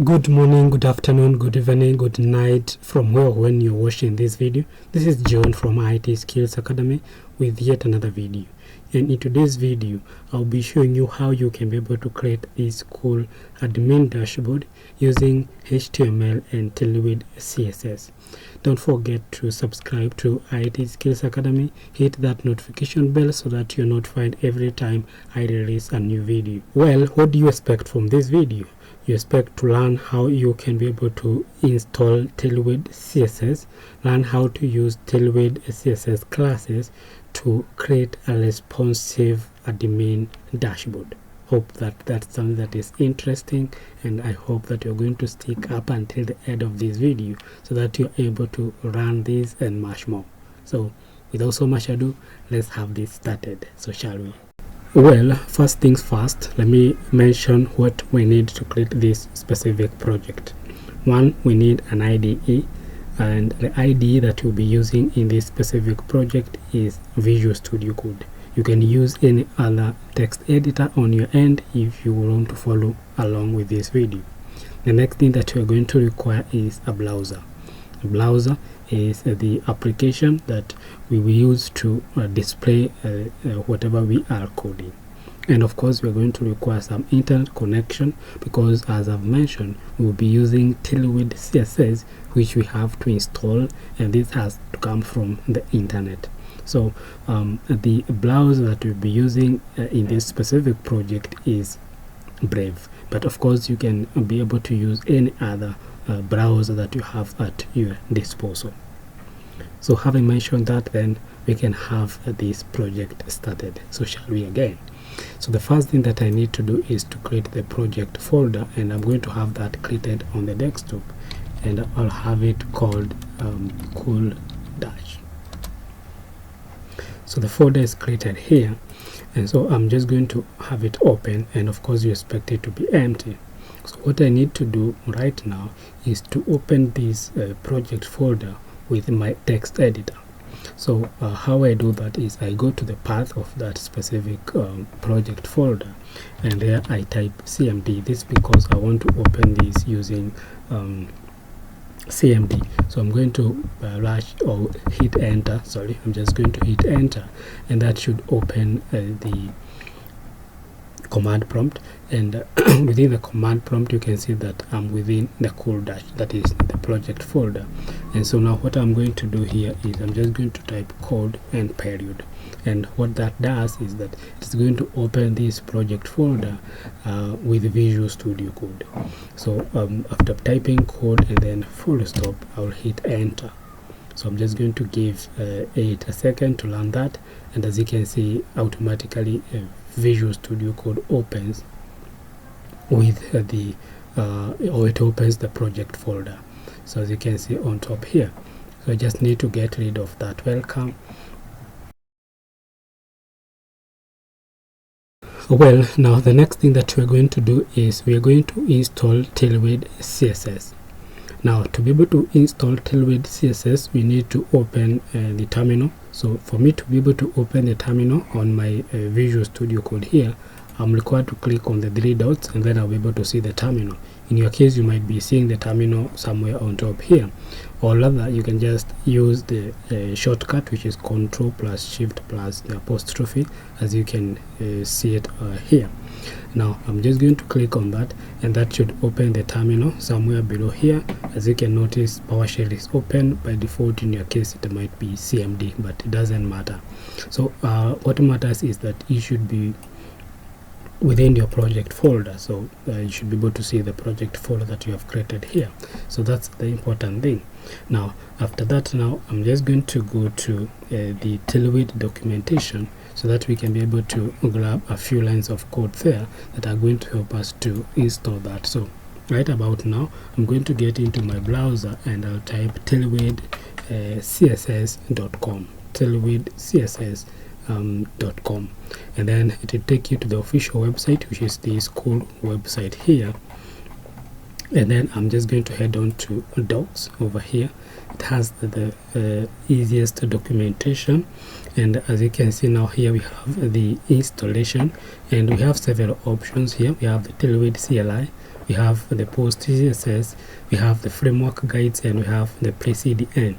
Good morning, good afternoon, good evening, good night from where when you're watching this video. This is John from IT Skills Academy with yet another video. And in today's video, I'll be showing you how you can be able to create this cool admin dashboard using HTML and Tailwind CSS. Don't forget to subscribe to IT Skills Academy. Hit that notification bell so that you're notified every time I release a new video. Well, what do you expect from this video? You expect to learn how you can be able to install Tailwind CSS, learn how to use Tailwind CSS classes to create a responsive admin dashboard. Hope that that's something that is interesting, and I hope that you're going to stick up until the end of this video so that you're able to run this and much more. So without so much ado, let's have this started. So shall we? Well, first things first, let me mention what we need to create this specific project. One, we need an IDE, and the IDE that you'll be using in this specific project is Visual Studio Code. You can use any other text editor on your end if you want to follow along with this video. The next thing that you're going to require is a browser. A browser is the application that we will use to display whatever we are coding. And of course, we're going to require some internet connection because, as I've mentioned, we'll be using Tailwind CSS, which we have to install, and this has to come from the internet. So the browser that we'll be using in this specific project is Brave, but of course you can be able to use any other browser that you have at your disposal. So having mentioned that, then we can have this project started. So shall we again? So the first thing that I need to do is to create the project folder, and I'm going to have that created on the desktop, and I'll have it called cool dash. So the folder is created here, and so I'm just going to have it open, and of course you expect it to be empty. So what I need to do right now is to open this project folder with my text editor. So how I do that is I go to the path of that specific project folder, and there I type CMD. This because I want to open this using CMD. So I'm going to hit enter. Sorry, I'm just going to hit enter, and that should open the command prompt, and within the command prompt you can see that I'm within the cool dash, that is the project folder. And so now what I'm going to do here is I'm just going to type code and period, and what that does is that it's going to open this project folder with Visual Studio Code. So after typing code and then full stop, I'll hit enter. So I'm just going to give it a second to learn that, and as you can see, automatically Visual Studio Code opens with or it opens the project folder. So as you can see on top here, so I just need to get rid of that welcome. Well, now the next thing that we're going to do is we are going to install Tailwind CSS. Now, to be able to install Tailwind CSS, we need to open the terminal. So for me to be able to open the terminal on my Visual Studio Code here, I'm required to click on the three dots, and then I'll be able to see the terminal. In your case, you might be seeing the terminal somewhere on top here, or rather you can just use the shortcut, which is Ctrl plus Shift plus the apostrophe, as you can see it here. Now I'm just going to click on that, and that should open the terminal somewhere below here. As you can notice, PowerShell is open by default. In your case it might be CMD, but it doesn't matter. So what matters is that you should be within your project folder, so you should be able to see the project folder that you have created here. So that's the important thing. Now after that, now I'm just going to go to the Tailwind documentation, so that we can be able to grab a few lines of code there that are going to help us to install that. So right about now, I'm going to get into my browser, and I'll type tailwindcss.com, tailwindcss.com, and then it will take you to the official website, which is this cool website here. And then I'm just going to head on to docs over here. It has the easiest documentation, and as you can see now, here we have the installation, and we have several options here. We have the Tailwind CLI, we have the post CSS, we have the framework guides, and we have the pre-CDN.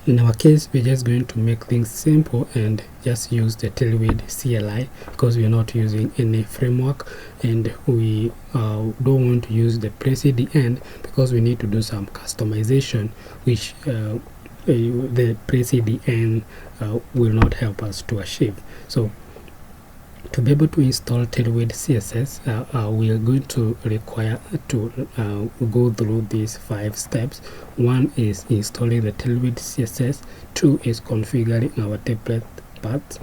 In our case, we're just going to make things simple and just use the Tailwind CLI because we're not using any framework, and we don't want to use the pre-CDN because we need to do some customization, which the pre-CDN will not help us to achieve. So to be able to install Tailwind CSS, we are going to require to go through these 5 steps. 1 is installing the Tailwind CSS, 2 is configuring our template paths,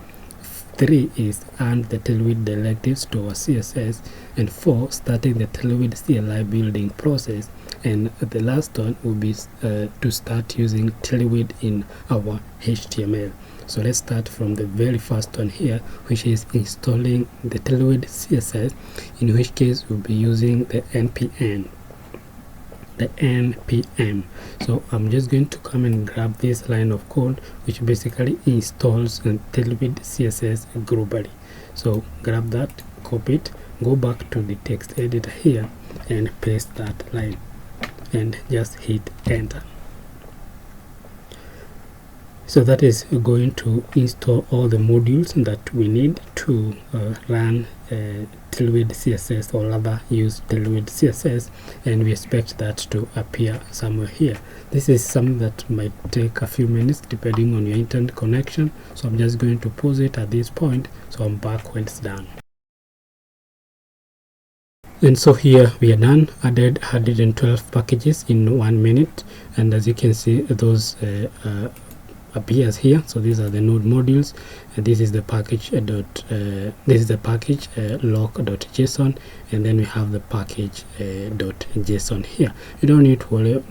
3 is add the Tailwind directives to our CSS, and 4 starting the Tailwind CLI building process, and the last one will be to start using Tailwind in our HTML. So let's start from the very first one here, which is installing the Tailwind CSS, in which case we'll be using the npm. So I'm just going to come and grab this line of code, which basically installs Tailwind CSS globally. So grab that, copy it, go back to the text editor here and paste that line and just hit enter. So that is going to install all the modules that we need to run Tailwind CSS, or rather use Tailwind CSS, and we expect that to appear somewhere here. This is something that might take a few minutes depending on your internet connection, so I'm just going to pause it at this point, so I'm back when it's done. And so here we are done, added 112 packages in 1 minute, and as you can see, those appears here. So these are the node modules, and this is the package lock.json, and then we have the package .json here. You don't need to worry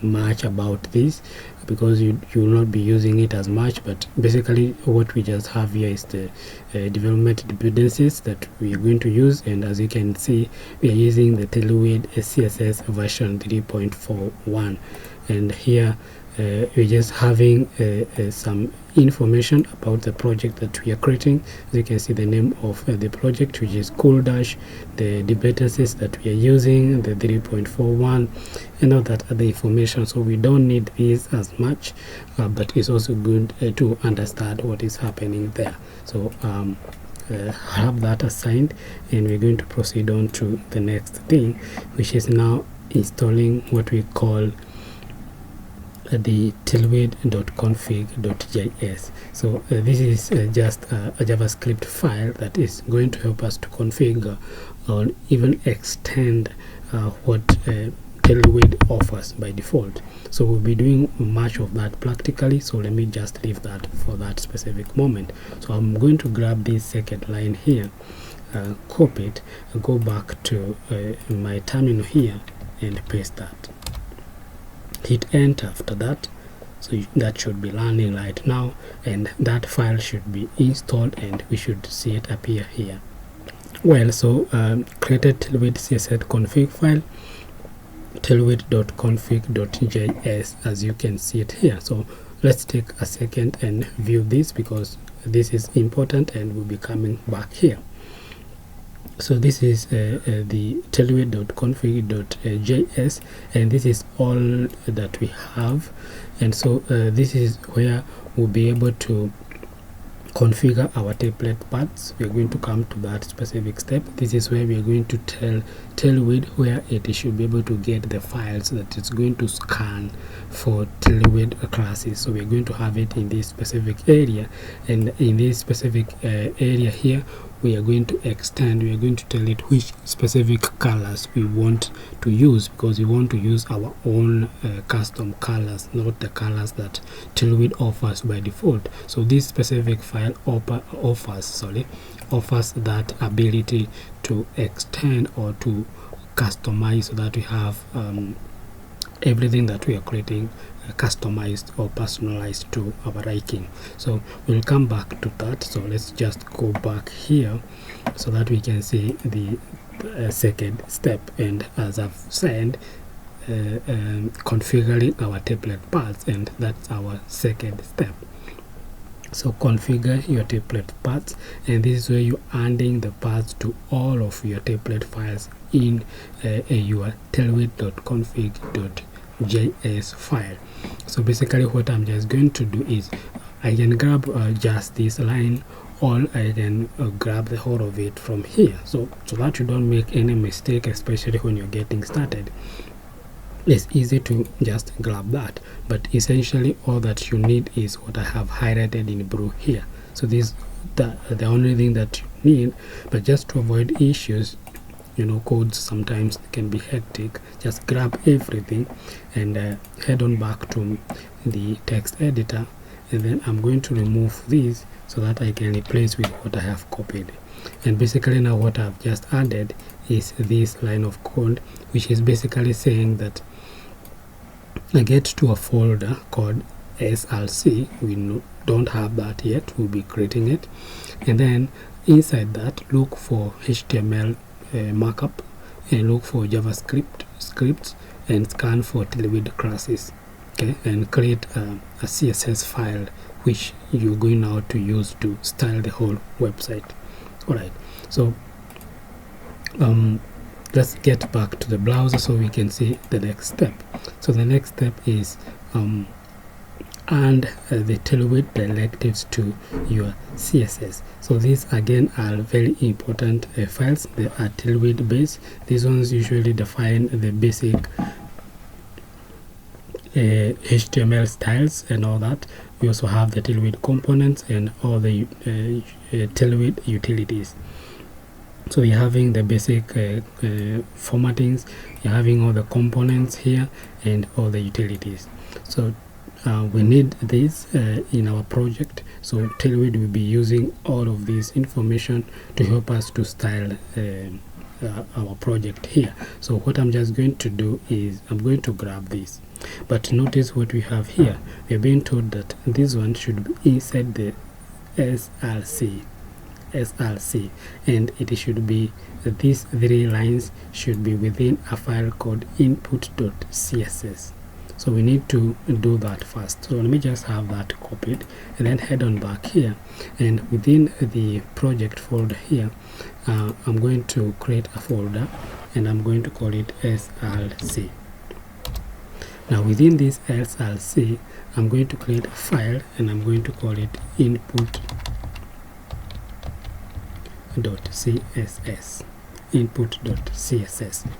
much about this because you will not be using it as much, but basically what we just have here is the development dependencies that we are going to use, and as you can see, we are using the Tailwind CSS version 3.41, and here we're just having some information about the project that we are creating. As you can see, the name of the project, which is cool dash, the dependencies that we are using, the 3.41, and all that other information. So we don't need these as much, but it's also good to understand what is happening there. So have that assigned, and we're going to proceed on to the next thing, which is now installing what we call the tailwind.config.js. So this is just a JavaScript file that is going to help us to configure or even extend what Tailwind offers by default. So we'll be doing much of that practically, so let me just leave that for that specific moment. So I'm going to grab this second line here, copy it, go back to my terminal here and paste that. Hit enter after that. So that should be running right now, and that file should be installed, and we should see it appear here. Well, so created Tailwind CSS config file, tailwind.config.js, as you can see it here. So let's take a second and view this because this is important, and we'll be coming back here. So this is the tailwind.config.js, and this is all that we have. And so this is where we'll be able to configure our template paths. We are going to come to that specific step. This is where we are going to tell Tailwind where it should be able to get the files that it's going to scan for Tailwind classes. So we are going to have it in this specific area, and in this specific area here, we are going to extend, we are going to tell it which specific colors we want to use, because we want to use our own custom colors, not the colors that Tailwind offers by default. So this specific file offers that ability to extend or to customize, so that we have everything that we are creating customized or personalized to our liking. So we'll come back to that. So let's just go back here so that we can see the second step, and as I've said, configuring our template paths, and that's our second step. So configure your template paths, and this is where you're adding the paths to all of your template files in your tailwind.config.js file. So basically what I'm just going to do is I can grab just this line, or I can grab the whole of it from here, so that you don't make any mistake, especially when you're getting started. It's easy to just grab that, but essentially all that you need is what I have highlighted in blue here. So this the only thing that you need. But just to avoid issues, you know, codes sometimes can be hectic, just grab everything and head on back to the text editor, and then I'm going to remove these so that I can replace with what I have copied. And basically now what I've just added is this line of code, which is basically saying that I get to a folder called SLC. We don't have that yet, we'll be creating it, and then inside that look for HTML markup, and look for JavaScript scripts, and scan for Tailwind classes, okay, and create a CSS file which you're going now to use to style the whole website. Alright, so let's get back to the browser so we can see the next step. So the next step is add the Tailwind directives to your CSS. So these again are very important files. They are Tailwind based. These ones usually define the basic HTML styles and all that. We also have the Tailwind components and all the Tailwind utilities. So you're having the basic formattings, you're having all the components here and all the utilities. So we need this in our project. So Tailwind will be using all of this information to help us to style our project here. So what I'm just going to do is I'm going to grab this, but notice what we have here. We're being told that this one should be inside the SLC, and it should be these 3 lines should be within a file called input.css. So we need to do that first. So let me just have that copied and then head on back here, and within the project folder here I'm going to create a folder and I'm going to call it SLC. Now within this SLC I'm going to create a file and I'm going to call it input.css.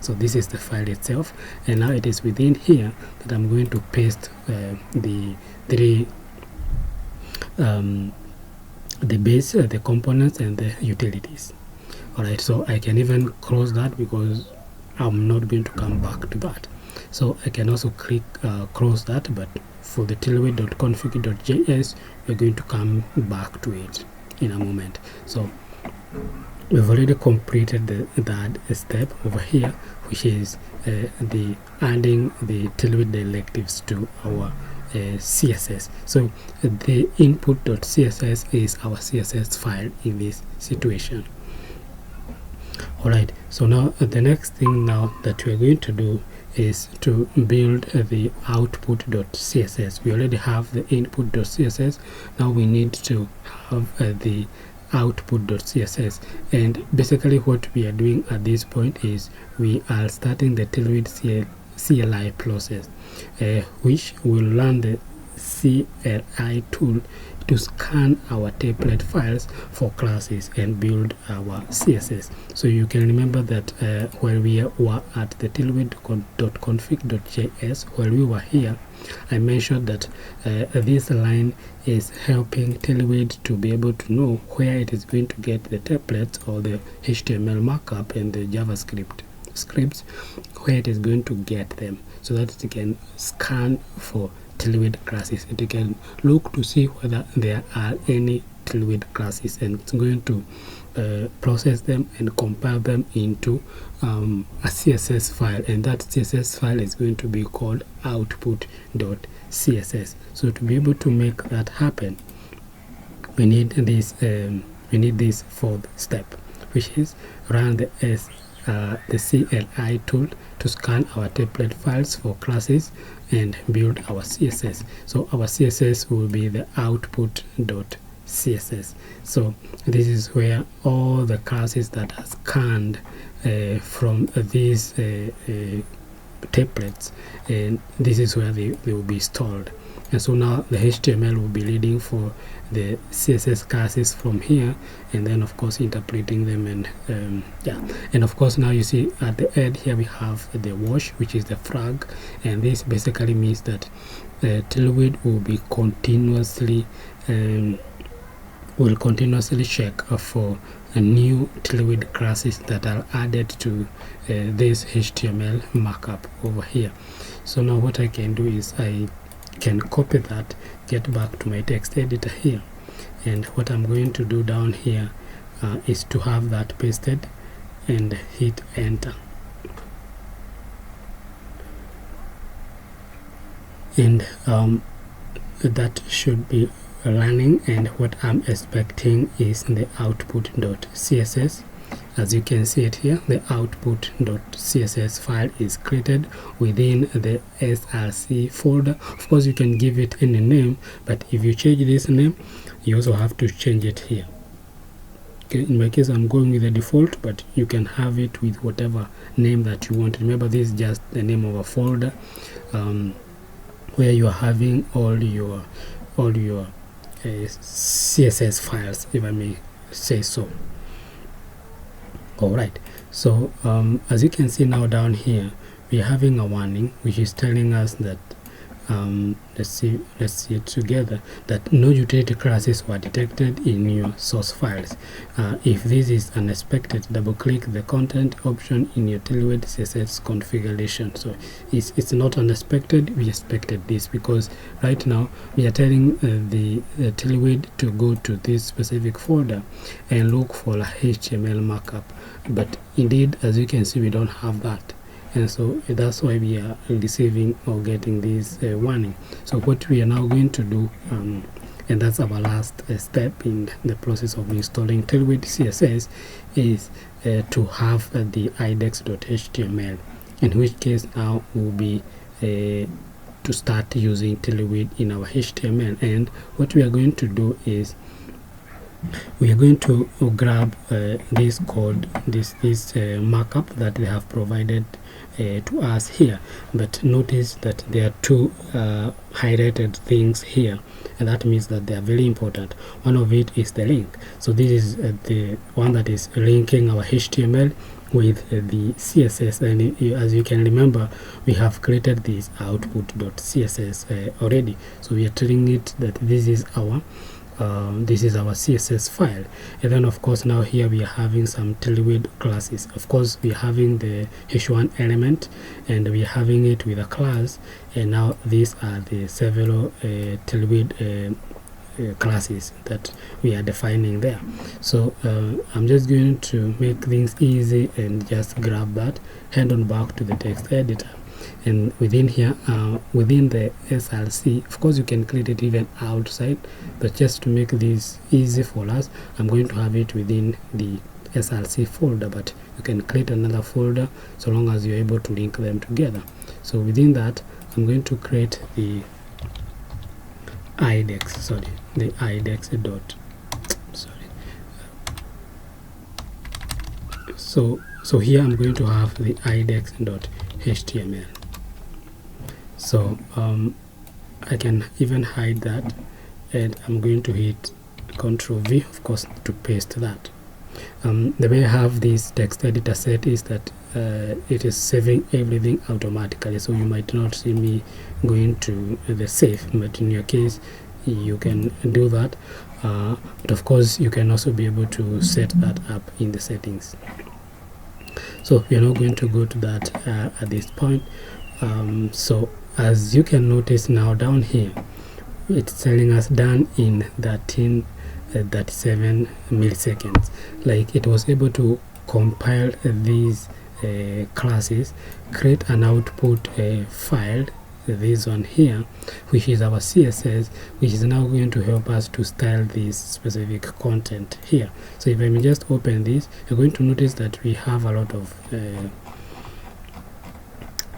So this is the file itself, and now it is within here that I'm going to paste the base, the components and the utilities. Alright, so I can even close that because I'm not going to come back to that. So I can also click close that, but for the tailwind.config.js we're going to come back to it in a moment. So we've already completed that step over here, which is the adding the Tailwind directives to our CSS. So the input.css is our CSS file in this situation. Alright, so now the next thing now that we're going to do is to build the output.css. We already have the input.css. Now we need to have the output.css, and basically what we are doing at this point is we are starting the Tailwind CLI process, which will run the CLI tool to scan our template files for classes and build our CSS. So you can remember that while we were at the tailwind.config.js, while we were here, I mentioned that this line is helping Tailwind to be able to know where it is going to get the templates or the HTML markup and the JavaScript scripts, where it is going to get them, so that it can scan for Tailwind classes. It can look to see whether there are any Tailwind classes, and it's going to process them and compile them into a CSS file, and that CSS file is going to be called output.css. So to be able to make that happen, we need this fourth step, which is run the CLI tool to scan our template files for classes and build our CSS. So our CSS will be the output.css. So this is where all the classes that are scanned from these templates, and this is where they will be stored. And so now the HTML will be reading for the CSS classes from here, and then of course interpreting them, and yeah. And of course now you see at the end here we have the wash, which is the flag, and this basically means that Tailwind will be continuously check for new Tailwind classes that are added to this HTML markup over here. So now what I can do is I can copy that, get back to my text editor here, and what I'm going to do down here is to have that pasted and hit enter. And that should be running, and what I'm expecting is the output.css. As you can see it here, the output.css file is created within the SRC folder. Of course you can give it any name, but if you change this name you also have to change it here. Okay, in my case I'm going with the default, but you can have it with whatever name that you want. Remember, this is just the name of a folder where you are having all your CSS files, if I may say so. Alright, so as you can see now down here we are having a warning which is telling us that let's see it together, that no utility classes were detected in your source files. If this is unexpected, double click the content option in your Tailwind CSS configuration. So it's not unexpected, we expected this, because right now we are telling the Tailwind to go to this specific folder and look for a HTML markup, but indeed as you can see we don't have that. And so that's why we are receiving or getting this warning. So what we are now going to do, and that's our last step in the process of installing Tailwind CSS, is to have the index.html, in which case now will be to start using Tailwind in our HTML. And what we are going to do is we are going to grab this code, this markup that they have provided to us here, but notice that there are two highlighted things here, and that means that they are very important. One of it is the link. So this is the one that is linking our HTML with the CSS, and as you can remember we have created this output.css already. So we are telling it that this is our CSS file. And then of course now here we are having some Tailwind classes. Of course we are having the h1 element and we are having it with a class, and now these are the several Tailwind classes that we are defining there. So I'm just going to make things easy and just grab that, head on back to the text editor, and within here within the SRC, of course you can create it even outside, but just to make this easy for us, I'm going to have it within the SRC folder, but you can create another folder so long as you're able to link them together. So within that I'm going to create the index dot, so here I'm going to have the index.html. So I can even hide that, and I'm going to hit Ctrl V, of course, to paste that. The way I have this text editor set is that it is saving everything automatically, so you might not see me going to the save, but in your case you can do that, but of course you can also be able to set that up in the settings. So we are not going to go to that at this point. So as you can notice now down here, it's telling us done in 37 milliseconds. Like, it was able to compile these classes, create an output file, this one here, which is our CSS, which is now going to help us to style this specific content here. So if I may just open this, you're going to notice that we have a lot of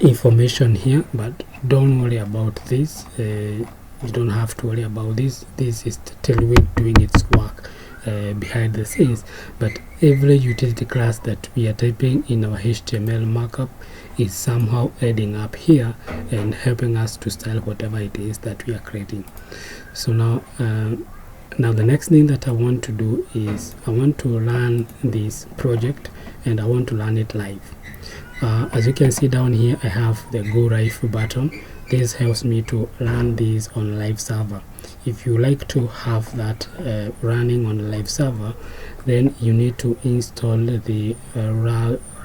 information here, but don't worry about this. You don't have to worry about this. This is Tailwind doing its work, behind the scenes, but every utility class that we are typing in our HTML markup is somehow adding up here and helping us to style whatever it is that we are creating. So now the next thing that I want to do is I want to run this project, and I want to run it live. As you can see down here, I have the go live button. This helps me to run this on live server. If you like to have that running on a live server, then you need to install the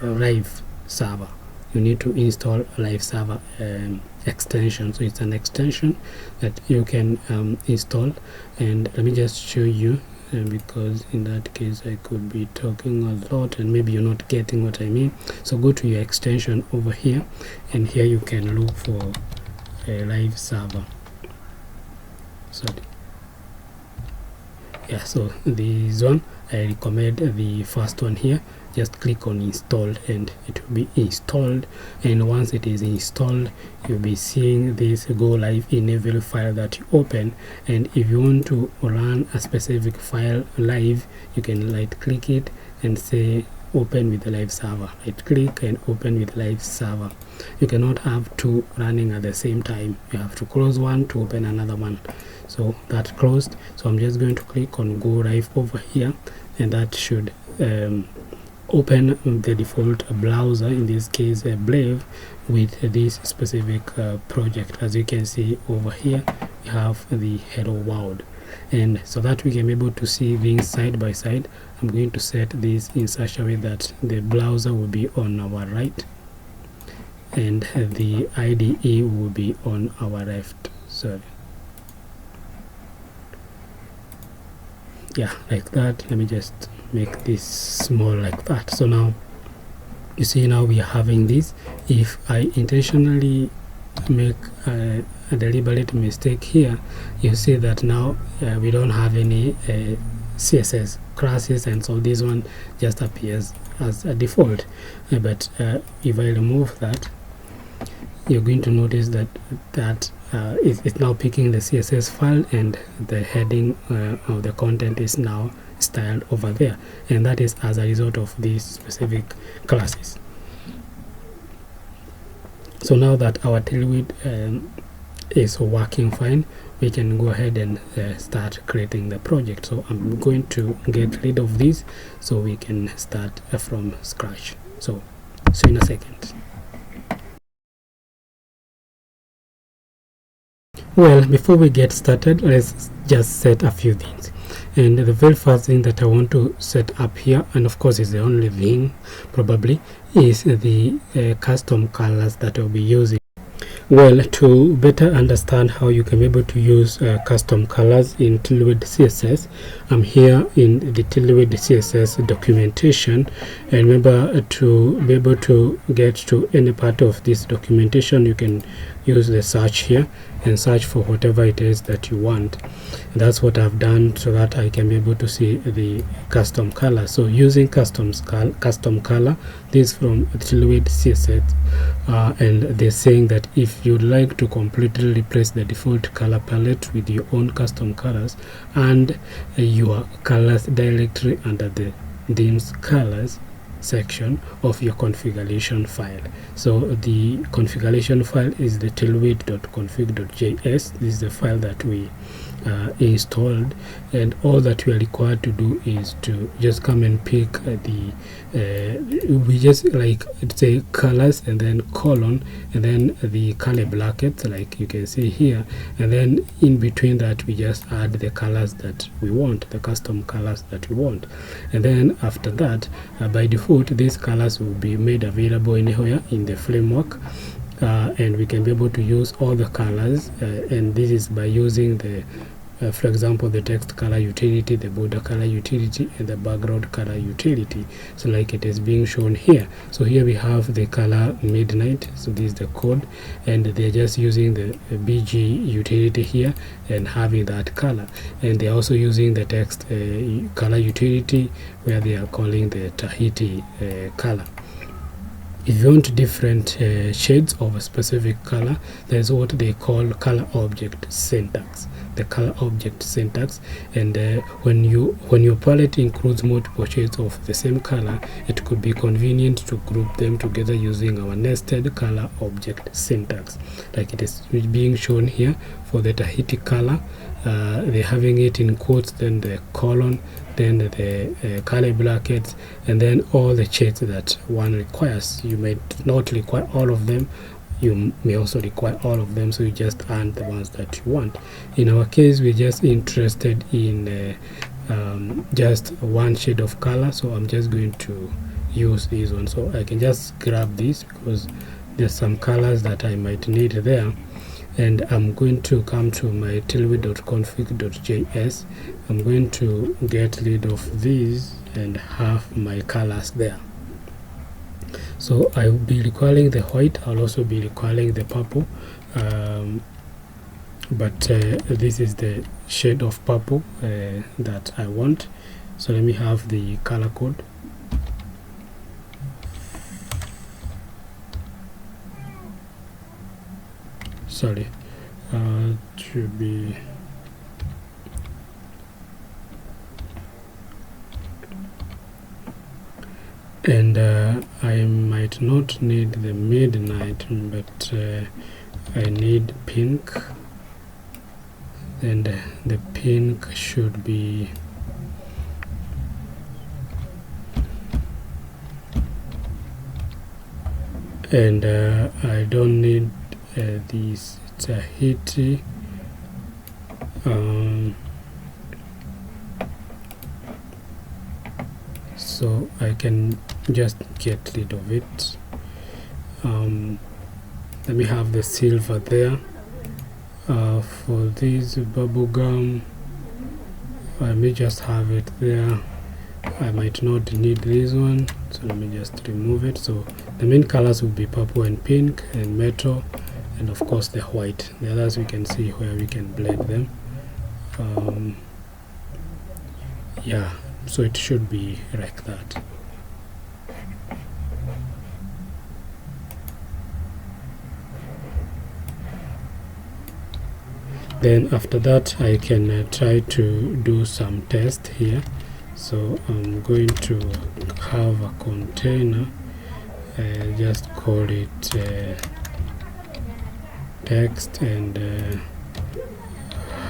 live server. You need to install a live server extension. So it's an extension that you can install, and let me just show you, because in that case I could be talking a lot and maybe you're not getting what I mean. So go to your extension over here, and here you can look for a live server. Sorry. Yeah, so this one, I recommend the first one here. Just click on install and it will be installed, and once it is installed, you'll be seeing this go live in every file that you open. And if you want to run a specific file live, you can right click it and say open with the live server. Right click and open with live server. You cannot have two running at the same time. You have to close one to open another one. So that closed, so I'm just going to click on go live over here, and that should open the default browser, in this case Brave, with this specific project. As you can see over here, we have the hello world, and so that we can be able to see things side by side, I'm going to set this in such a way that the browser will be on our right and the IDE will be on our left. Sorry. Yeah, like that. Let me just make this small like that. So now you see, now we are having this. If I intentionally make a deliberate mistake here, you see that now we don't have any CSS classes, and so this one just appears as a default. But if I remove that, you're going to notice that it's now picking the CSS file, and the heading of the content is now styled over there, and that is as a result of these specific classes. So now that our Tailwind is working fine, we can go ahead and start creating the project. So I'm going to get rid of this so we can start from scratch. So see you in a second. Well, before we get started, let's just set a few things. And the very first thing that I want to set up here, and of course is the only thing probably, is the custom colors that I'll be using. Well, to better understand how you can be able to use custom colors in Tailwind CSS, I'm here in the Tailwind CSS documentation, and remember, to be able to get to any part of this documentation, you can use the search here and search for whatever it is that you want. And that's what I've done so that I can be able to see the custom color. So using custom color, this is from Tailwind CSS, and they're saying that if you'd like to completely replace the default color palette with your own custom colors and your colors directly under the themes colors section of your configuration file. So the configuration file is the tailwind.config.js. This is the file that we installed, and all that we are required to do is to just come and pick we just like say colors and then colon and then the color brackets like you can see here, and then in between that we just add the colors that we want, the custom colors that we want, and then after that by default these colors will be made available anywhere in the framework, and we can be able to use all the colors, and this is by using the for example the text color utility, the border color utility, and the background color utility, so like it is being shown here. So here we have the color midnight, so this is the code, and they're just using the BG utility here and having that color, and they're also using the text color utility where they are calling the Tahiti color. If you want different shades of a specific color, there's what they call color object syntax. The color object syntax, and when your palette includes multiple shades of the same color, it could be convenient to group them together using our nested color object syntax, like it is being shown here for the Tahiti color. They're having it in quotes, then the colon, then the color brackets, and then all the shades that one requires. You may not require all of them, you may also require all of them, so you just add the ones that you want. In our case, we're just interested in just one shade of color, so I'm just going to use this one. So I can just grab this because there's some colors that I might need there, and I'm going to come to my tailwind.config.js. I'm going to get rid of these and have my colors there. So I will be requiring the white, I'll also be requiring the purple, but this is the shade of purple that I want. So let me have the color code. Sorry, it should be and I might not need the midnight, but I need pink, and the pink should be and I don't need this Tahiti. So I can just get rid of it. Let me have the silver there. For this bubblegum, I may just have it there. I might not need this one, so let me just remove it. So the main colors will be purple and pink and metal, and of course the white. The others we can see where we can blend them. Yeah, so it should be like that. Then after that I can try to do some test here. So I'm going to have a container, just call it text, and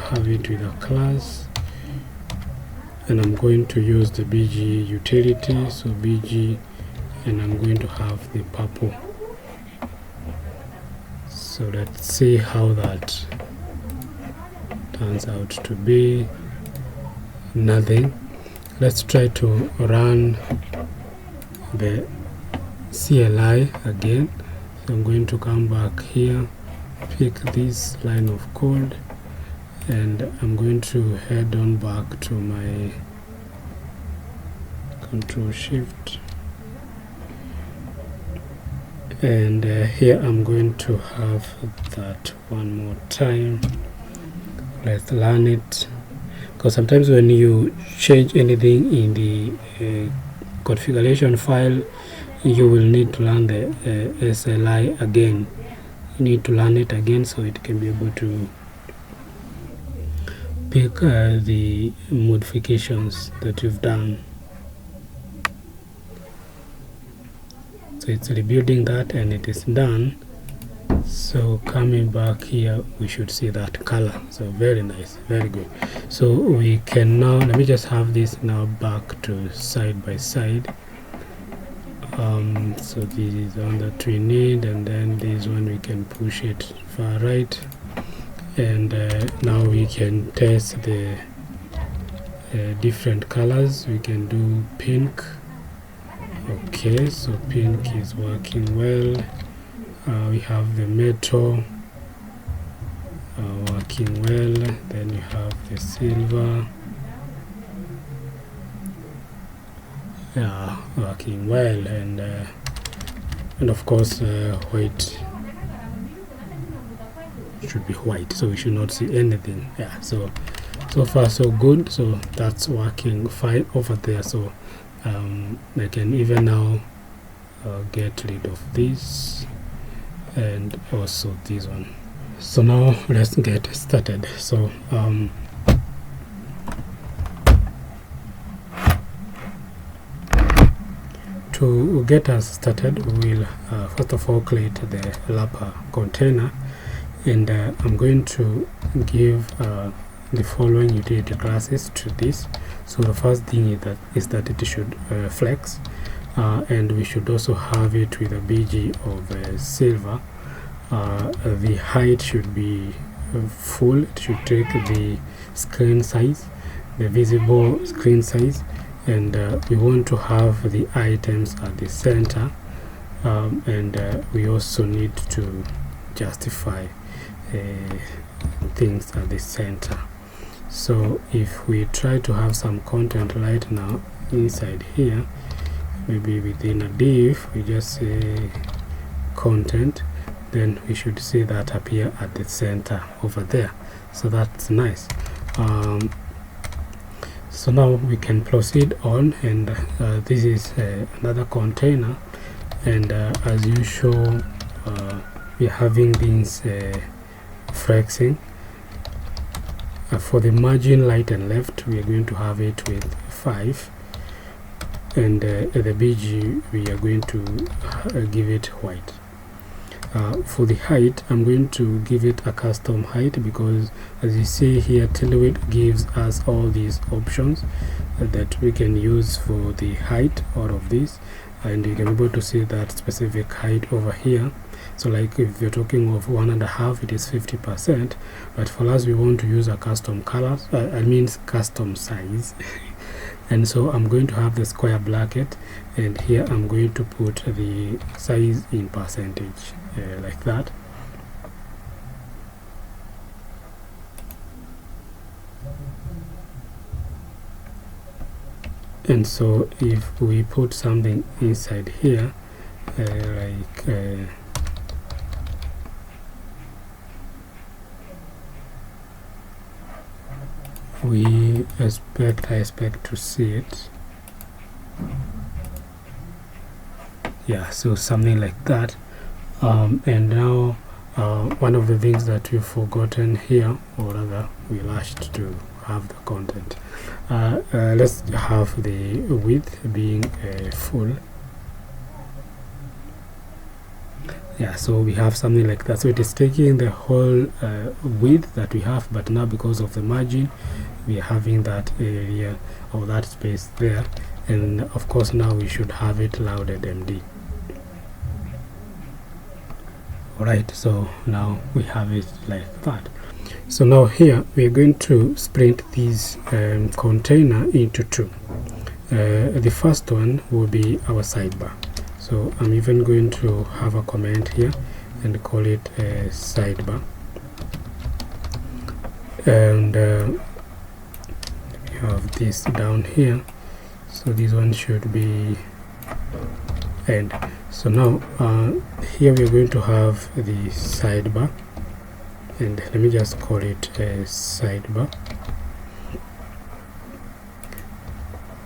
have it with a class, and I'm going to use the BG utility, so BG, and I'm going to have the purple. So let's see how that turns out to be. Nothing. Let's try to run the CLI again. So I'm going to come back here, pick this line of code, and I'm going to head on back to my Control Shift, and here I'm going to have that one more time. Let's learn it, because sometimes when you change anything in the configuration file, you will need to learn the SLI again. You need to learn it again so it can be able to pick the modifications that you've done. So it's rebuilding that, and it is done. So coming back here, we should see that color. So very nice, very good. So we can now, let me just have this now back to side by side. So this is the one that we need, and then this one we can push it far right, and now we can test the different colors. We can do pink. Okay, so pink is working well. We have the metal working well, then you have the silver working well, and of course white should be white, so we should not see anything. Yeah, so far so good. So that's working fine over there. So I can even now get rid of this and also this one. So now let's get started. So to get us started, we will first of all create the wrapper container, and I'm going to give the following utility classes to this. So the first thing is that it should flex, and we should also have it with a BG of silver. The height should be full. It should take the screen size, the visible screen size, and we want to have the items at the center, and we also need to justify things at the center. So if we try to have some content right now inside here, maybe within a div, we just say content, then we should see that appear at the center over there. So that's nice. So now we can proceed on, and this is another container, and as usual we are having these flexing. For the margin right and left, we are going to have it with 5, and the BG we are going to give it white. For the height, I'm going to give it a custom height, because as you see here, Tailwind gives us all these options that we can use for the height out of this, and you can be able to see that specific height over here. So like if you're talking of 1.5, it is 50%, but for us we want to use a custom color, I mean custom size. And so I'm going to have the square bracket, and here I'm going to put the size in percentage, like that. And so if we put something inside here, like I expect to see it. Yeah, so something like that. And now one of the things that we've forgotten here, or rather we rushed to have the content. Let's have the width being full. Yeah, so we have something like that. So it is taking the whole width that we have, but now because of the margin, we are having that area or that space there, and of course now we should have it loaded MD. Alright, so now we have it like that. So now here we are going to split this container into two. The first one will be our sidebar. So I'm even going to have a comment here and call it a sidebar, and we have this down here, so this one should be end. So now here we're going to have the sidebar, and let me just call it a sidebar,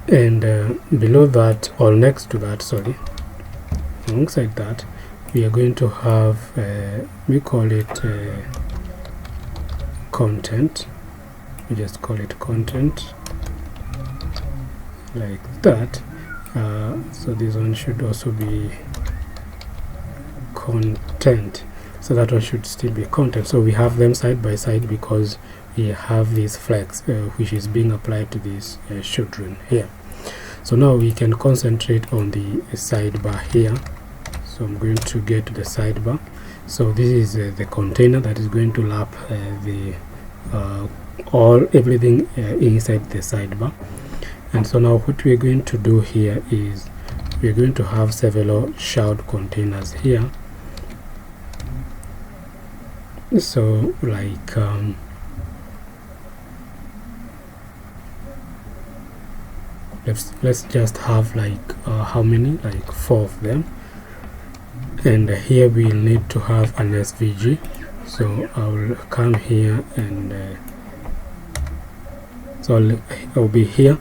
and below that, or next to that, sorry, alongside that, we are going to have we call it content. We just call it content like that. So this one should also be content, so that one should still be content. So we have them side by side because we have this flex which is being applied to these children here. So now we can concentrate on the sidebar here. So I'm going to get to the sidebar. So this is the container that is going to wrap the everything inside the sidebar. And so now what we're going to do here is we're going to have several child containers here. So like let's just have like how many, like 4 of them, and here we need to have an SVG. So I'll come here, and so I'll be here.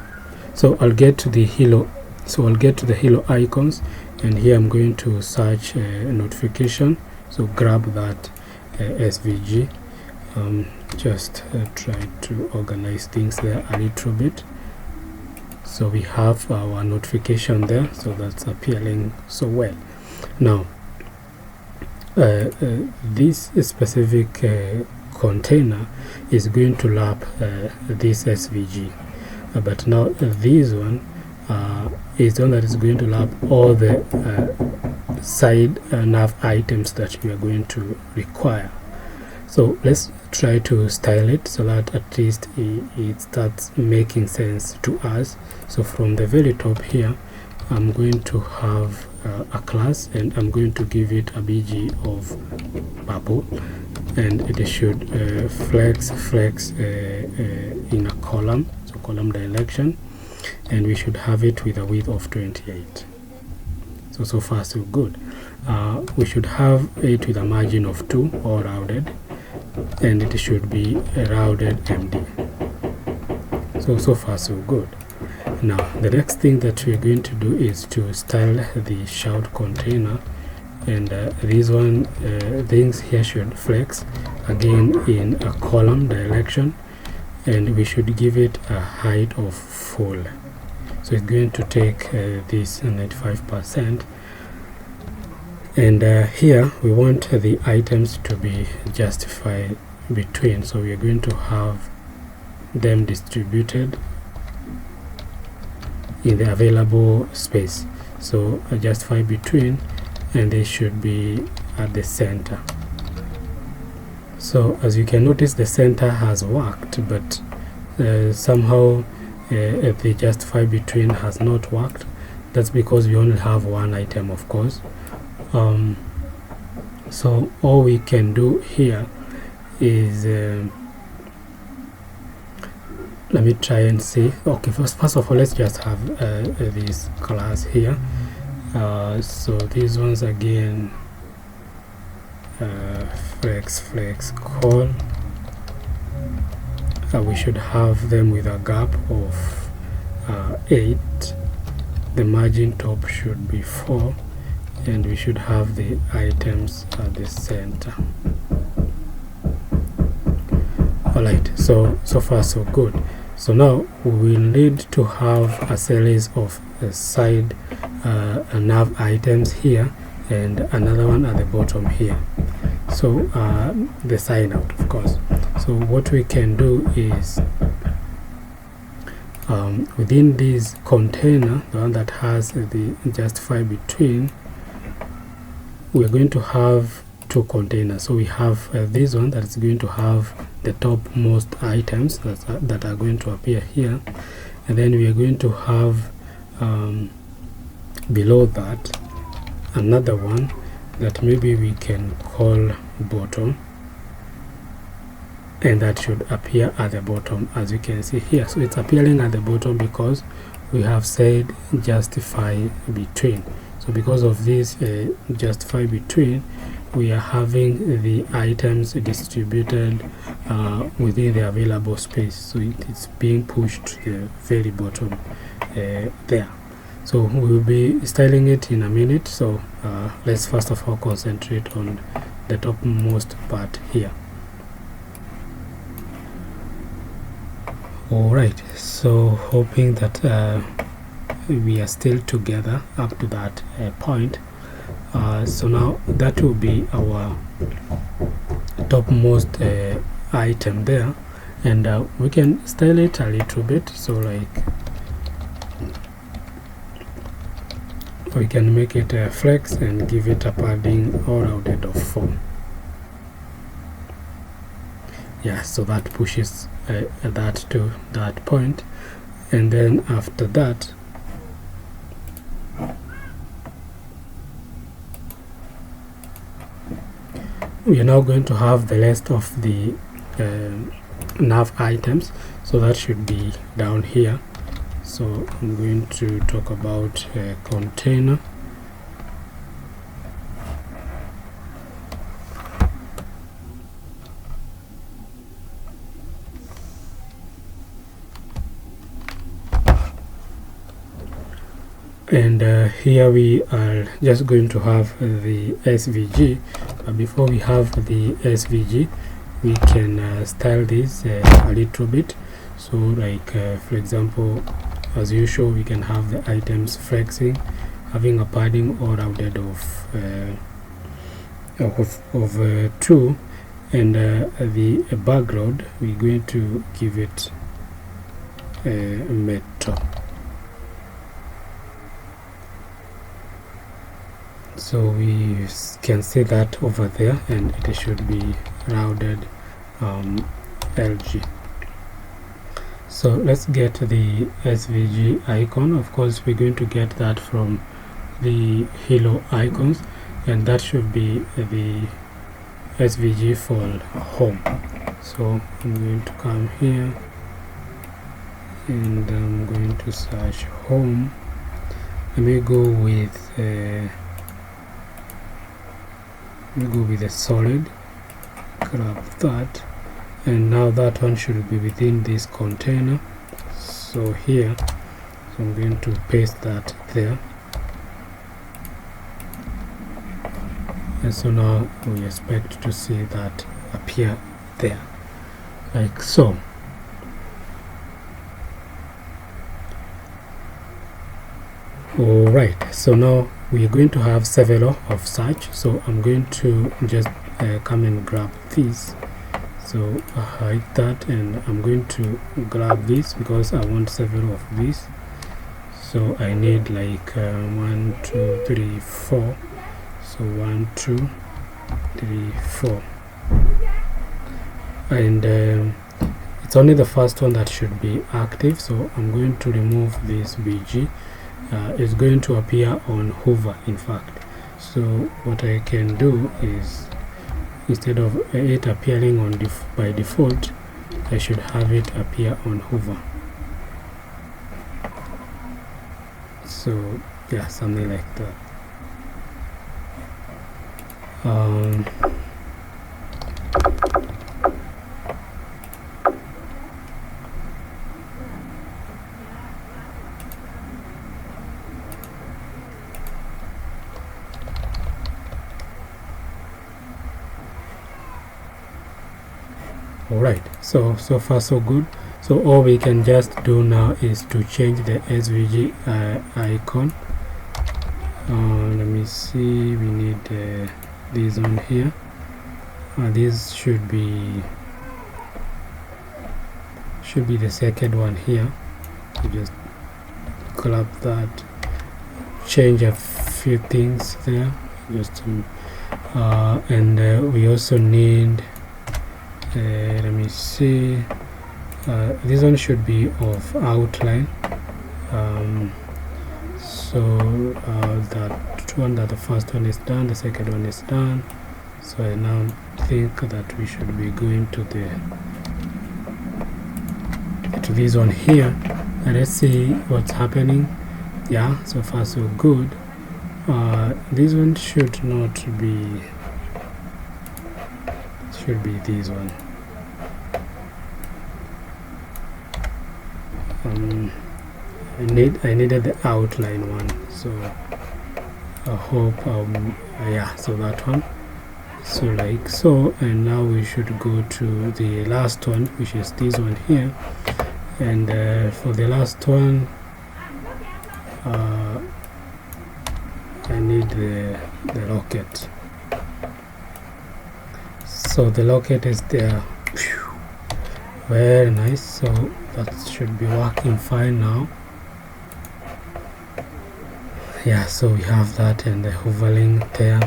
So I'll get to the halo, so I'll get to the halo icons, and here I'm going to search notification. So grab that SVG. Just try to organize things there a little bit. So we have our notification there, so that's appearing so well. Now this specific container is going to lap this SVG, but now this one is the one that is going to lap all the side nav items that we are going to require. So let's try to style it so that at least it starts making sense to us. So from the very top here, I'm going to have a class, and I'm going to give it a BG of purple, and it should flex in a column, so column direction, and we should have it with a width of 28. So far so good. We should have it with a margin of 2 or rounded, and it should be a rounded MD. So far so good. Now the next thing that we're going to do is to style the shout container, and these things here should flex again in a column direction, and we should give it a height of full. So it's going to take this 95%, and here we want the items to be justified between, so we are going to have them distributed in the available space. So justify between, and they should be at the center. So as you can notice, the center has worked, but somehow the justify between has not worked. That's because we only have one item, of course. So all we can do here is let me try and see. Okay, first of all, let's just have this class here. So these ones again, flex call. We should have them with a gap of 8. The margin top should be 4, and we should have the items at the center. Alright, so far so good. So now we will need to have a series of side nav items here, and another one at the bottom here. So the sign out, of course. So what we can do is within this container, the one that has the justify between, we are going to have 2 containers. So we have this one that is going to have the topmost items that are going to appear here, and then we are going to have below that another one that maybe we can call bottom, and that should appear at the bottom, as you can see here. So it's appearing at the bottom because we have said justify between. So because of this justify between, we are having the items distributed within the available space, so it's being pushed to the very bottom there. So we will be styling it in a minute. So let's first of all concentrate on the topmost part here. Alright, so hoping that we are still together up to that point. So now that will be our topmost item there, and we can style it a little bit. So like we can make it a flex and give it a padding or rounded of 4. Yeah, so that pushes that to that point, and then after that we are now going to have the rest of the nav items, so that should be down here. So I'm going to talk about a container. and here we are just going to have the SVG. But before we have the SVG, we can style this a little bit. So like for example, as usual, we can have the items flexing, having a padding or rounded of 2, and the background we're going to give it metal. So we can see that over there, and it should be rounded LG. So let's get the SVG icon. Of course, we're going to get that from the Hilo icons, and that should be the SVG for home. So I'm going to come here and I'm going to search home. Let me go with a solid, grab that, and now that one should be within this container. So here, so I'm going to paste that there, and so now we expect to see that appear there, like so. Alright, so now we are going to have several of such. So I'm going to just come and grab this. So hide that, and I'm going to grab this because I want several of these. So I need like 1, 2, 3, 4. So 1, 2, 3, 4, and it's only the first one that should be active. So I'm going to remove this BG. It's going to appear on hover, in fact. So what I can do is, instead of it appearing on by default, I should have it appear on hover. So yeah, something like that. Alright, so far so good. So all we can just do now is to change the SVG icon. Let me see, we need this one here. This should be the second one here. So just grab that, change a few things there, just to, and we also need, let me see, this one should be of outline. So that one, that the first one is done, the second one is done. So I now think that we should be going to this one here, and let's see what's happening. Yeah, so far so good. This one should not be, should be this one. I needed the outline one, so I hope yeah, so that one, so like so. And now we should go to the last one, which is this one here. And for the last one, I need the locket. So the locket is there. Very nice. So that should be working fine now. Yeah, so we have that, and the hovering there.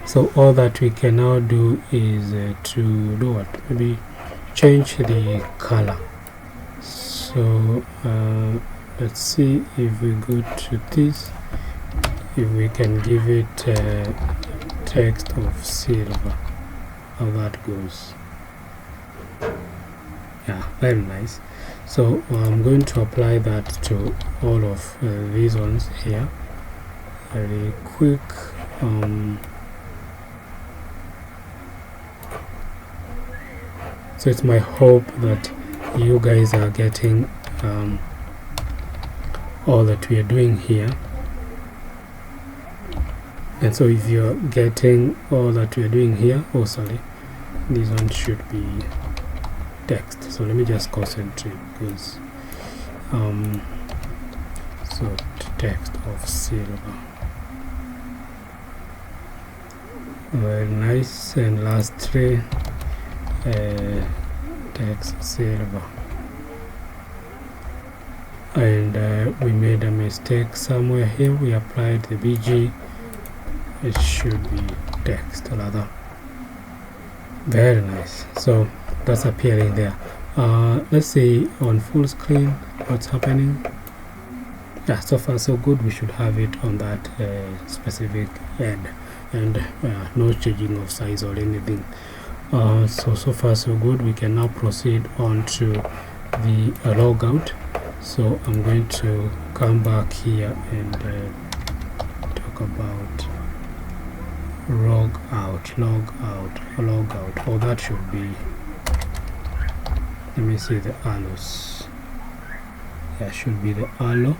So all that we can now do is to do what? Maybe change the color. So let's see if we go to this, if we can give it text of silver, how that goes. Yeah, very nice. So I'm going to apply that to all of these ones here very quick. So it's my hope that you guys are getting all that we are doing here. And so if you're getting all that we're doing here, oh sorry, this one should be text. So let me just concentrate, because so text of silver. Very nice. And lastly, text silver. And we made a mistake somewhere here. We applied the BG. It should be text rather. Very nice. So that's appearing there. Let's see on full screen what's happening. Yeah, so far so good. We should have it on that specific end, and no changing of size or anything. So far so good. We can now proceed on to the logout. So I'm going to come back here and talk about log out. Oh, that should be, let me see the arrows. Yeah, should be the arrow,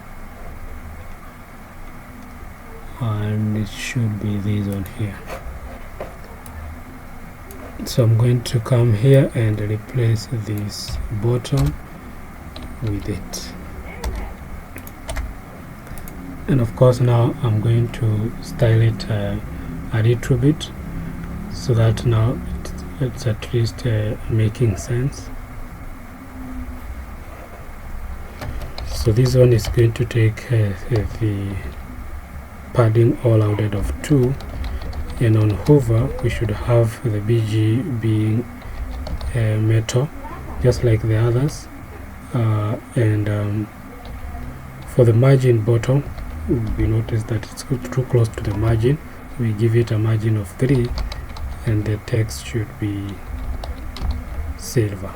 and it should be this one here. So I'm going to come here and replace this bottom with it, and of course now I'm going to style it a little bit, so that now it's at least making sense. So this one is going to take the padding all outed of 2, and on hover we should have the BG being metal, just like the others. And for the margin bottom, we notice that it's too close to the margin. We give it a margin of 3, and the text should be silver.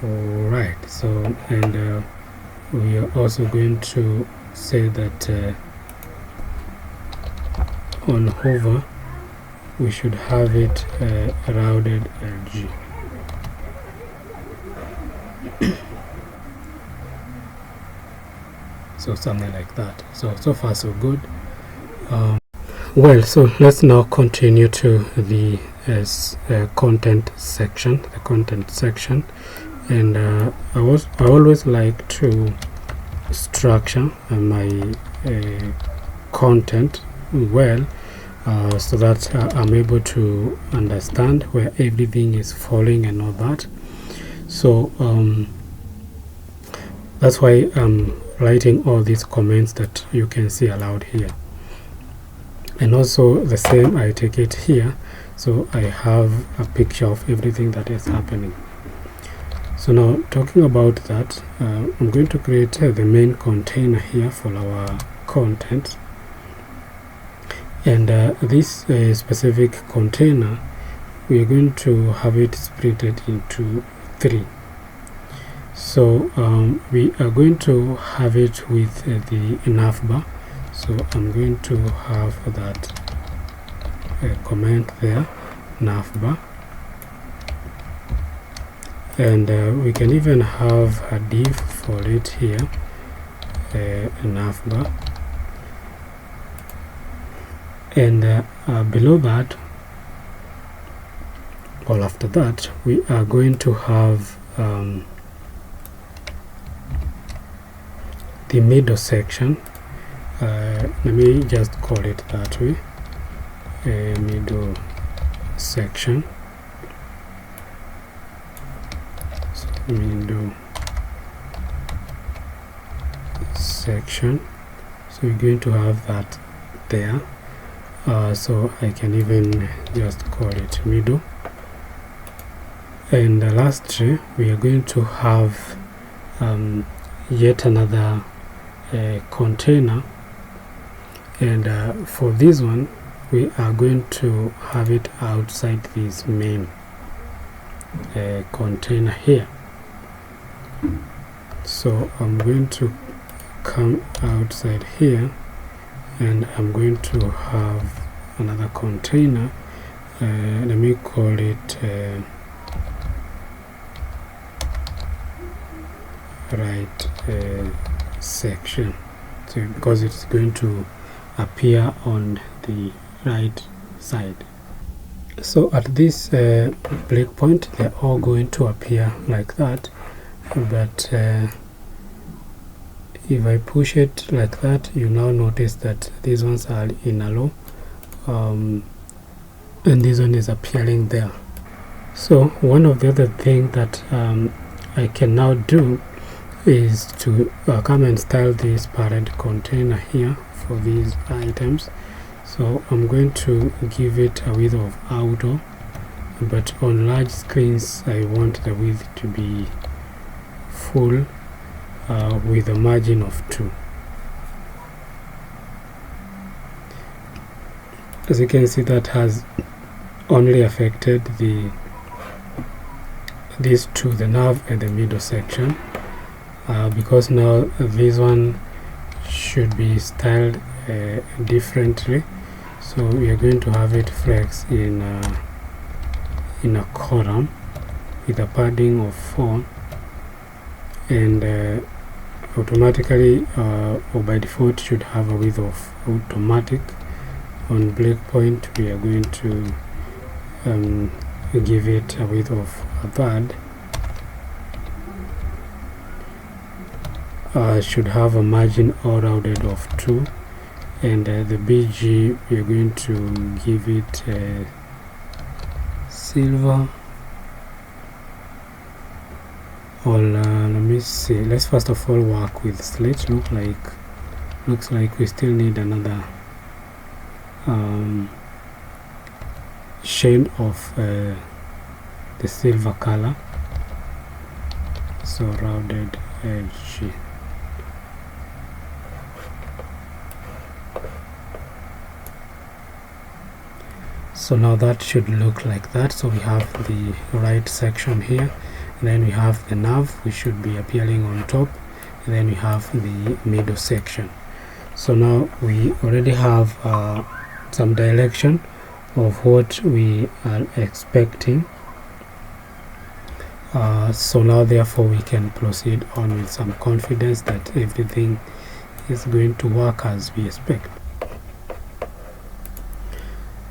Alright, so and we are also going to say that on hover we should have it rounded LG. So something like that. So far so good. Well, so let's now continue to the content section. The content section, and I always like to structure my content well, so that I'm able to understand where everything is falling and all that. So that's why I'm writing all these comments that you can see aloud here, and also the same I take it here, so I have a picture of everything that is happening. So now, talking about that, I'm going to create the main container here for our content, and this specific container, we are going to have it split into 3. So we are going to have it with the navbar. So I'm going to have that comment there, navbar, and we can even have a div for it here, navbar, and below that, or after that, we are going to have the middle section. Let me just call it that way, middle section. So middle section. So we're going to have that there. So I can even just call it middle. And lastly, we are going to have yet another container, and for this one we are going to have it outside this main container here. So I'm going to come outside here, and I'm going to have another container. Let me call it right section. So so because it's going to appear on the right side. So at this breakpoint, they're all going to appear like that, but if I push it like that, you now notice that these ones are in a low, and this one is appearing there. So one of the other things that I can now do is to come and style this parent container here for these items. So I'm going to give it a width of auto, but on large screens I want the width to be full with a margin of 2. As you can see, that has only affected these two, the nav and the middle section, because now this one should be styled differently. So we are going to have it flex in a column with a padding of 4, and automatically or by default should have a width of automatic. On breakpoint we are going to give it a width of a third. Should have a margin all rounded of 2, and the BG we are going to give it silver, or let me see, let's first of all work with slate. Looks like we still need another shade of the silver color, so rounded edge. So now that should look like that. So we have the right section here, and then we have the nav which should be appearing on top, and then we have the middle section. So now we already have some direction of what we are expecting. So now therefore we can proceed on with some confidence that everything is going to work as we expect.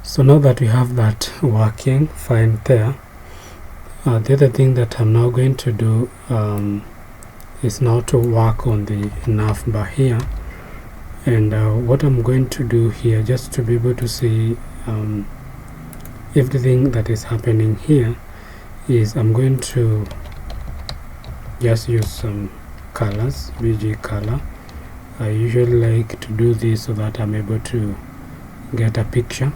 So now that we have that working fine there, the other thing that I'm now going to do is now to work on the nav bar here. And what I'm going to do here, just to be able to see everything that is happening here, is I'm going to just use some colors, BG color. I usually like to do this so that I'm able to get a picture.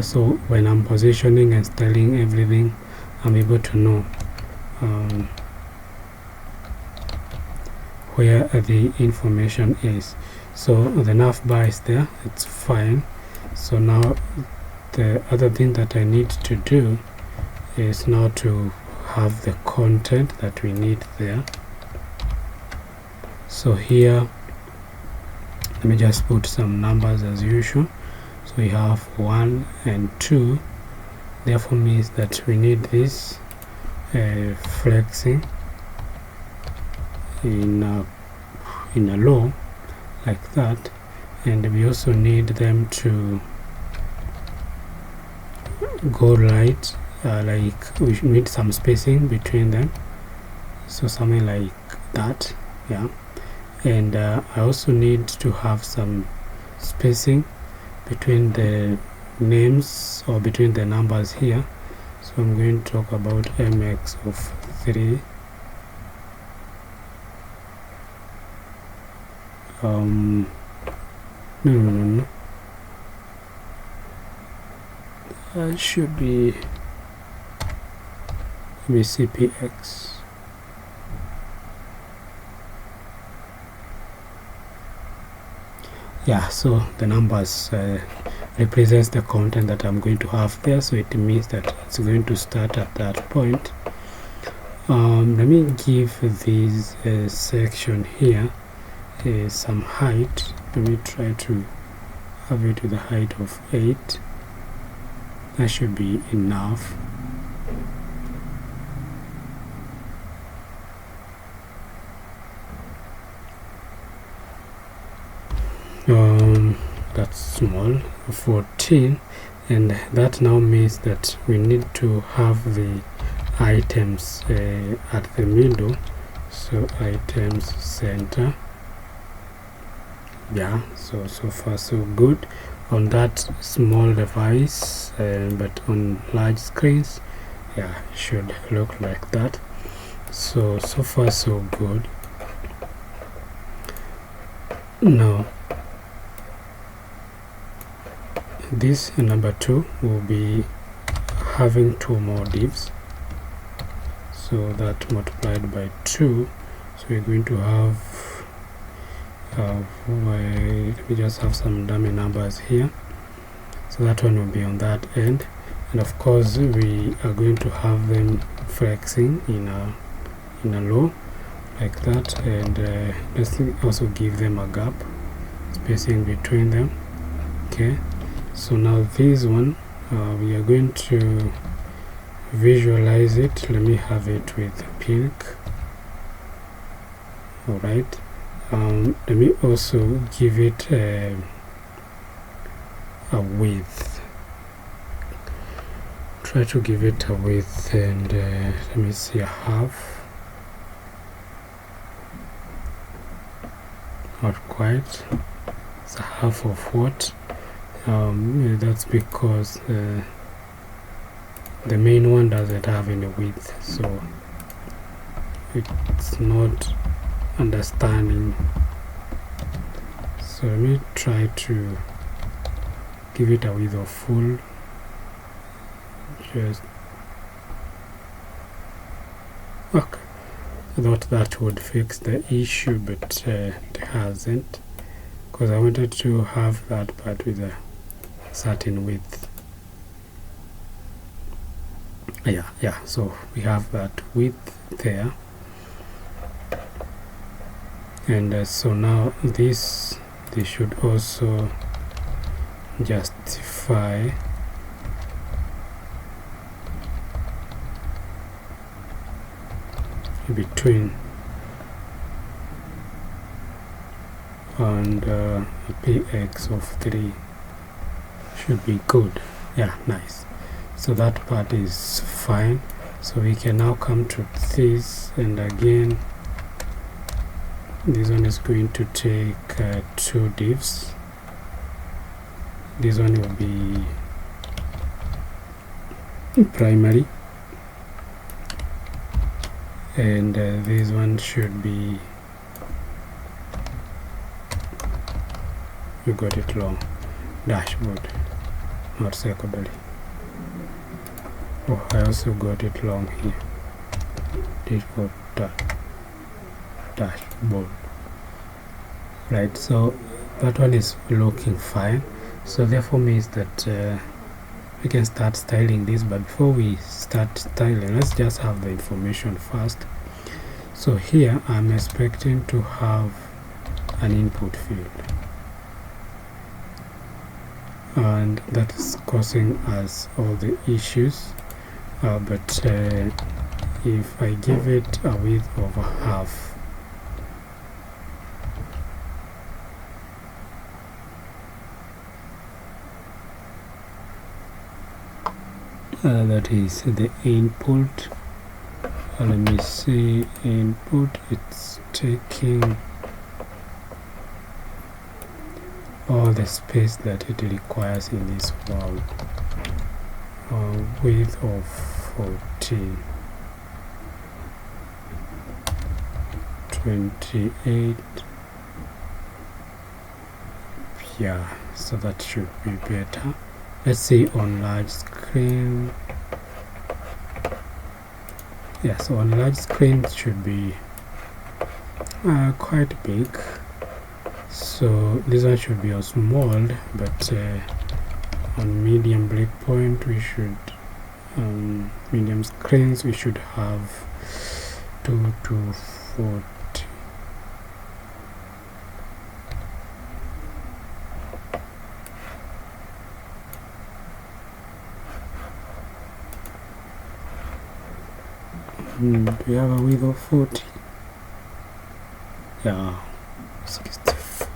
So when I'm positioning and styling everything, I'm able to know where the information is. So the nav bar is there, it's fine. So now the other thing that I need to do is now to have the content that we need there. So here, let me just put some numbers as usual. So we have 1 and 2, therefore means that we need this flexing in a low like that, and we also need them to go right, like we need some spacing between them, so something like that, yeah. And I also need to have some spacing between the names or between the numbers here. So I'm going to talk about mx of 3, no, that should be CPX. Yeah, so the numbers represents the content that I'm going to have there, so it means that it's going to start at that point. Let me give this section here some height. Let me try to have it with a height of 8. That should be enough. small 14, and that now means that we need to have the items at the middle. So items center. Yeah, so far so good on that small device, but on large screens, yeah, it should look like that. So far so good. Now this number 2 will be having 2 more divs, so that multiplied by 2, so we're going to have let me just have some dummy numbers here. So that one will be on that end, and of course we are going to have them flexing in a row like that, and let's also give them a gap spacing between them. Okay, so now this one we are going to visualize it. Let me have it with pink. All right, let me also give it a width. Try to give it a width, and let me see, a half. Not quite. It's a half of what? That's because the main one doesn't have any width, so it's not understanding. So let me try to give it a width of full. Just okay. I thought that would fix the issue, but it hasn't, because I wanted to have that part with a certain width. Yeah, so we have that width there, and so now this should also justify between and a px of 3 should be good. Yeah, nice. So that part is fine. So we can now come to this, and again this one is going to take 2 divs. This one will be primary, and this one should be, you got it wrong, dashboard, not secondary. Oh, I also got it wrong here. Dashboard, dashboard. Right, so that one is looking fine. So therefore means that we can start styling this, but before we start styling, let's just have the information first. So here I'm expecting to have an input field, and that is causing us all the issues, but if I give it a width of a half, that is the input. Let me see, input, it's taking all the space that it requires in this world. Width of 14, 28. Yeah, so that should be better. Let's see on large screen. Yeah, so on large screen it should be quite big. So this one should be on small, but on medium breakpoint we should medium screens we should have 2 to 40. We have a width of 40. Yeah, 64.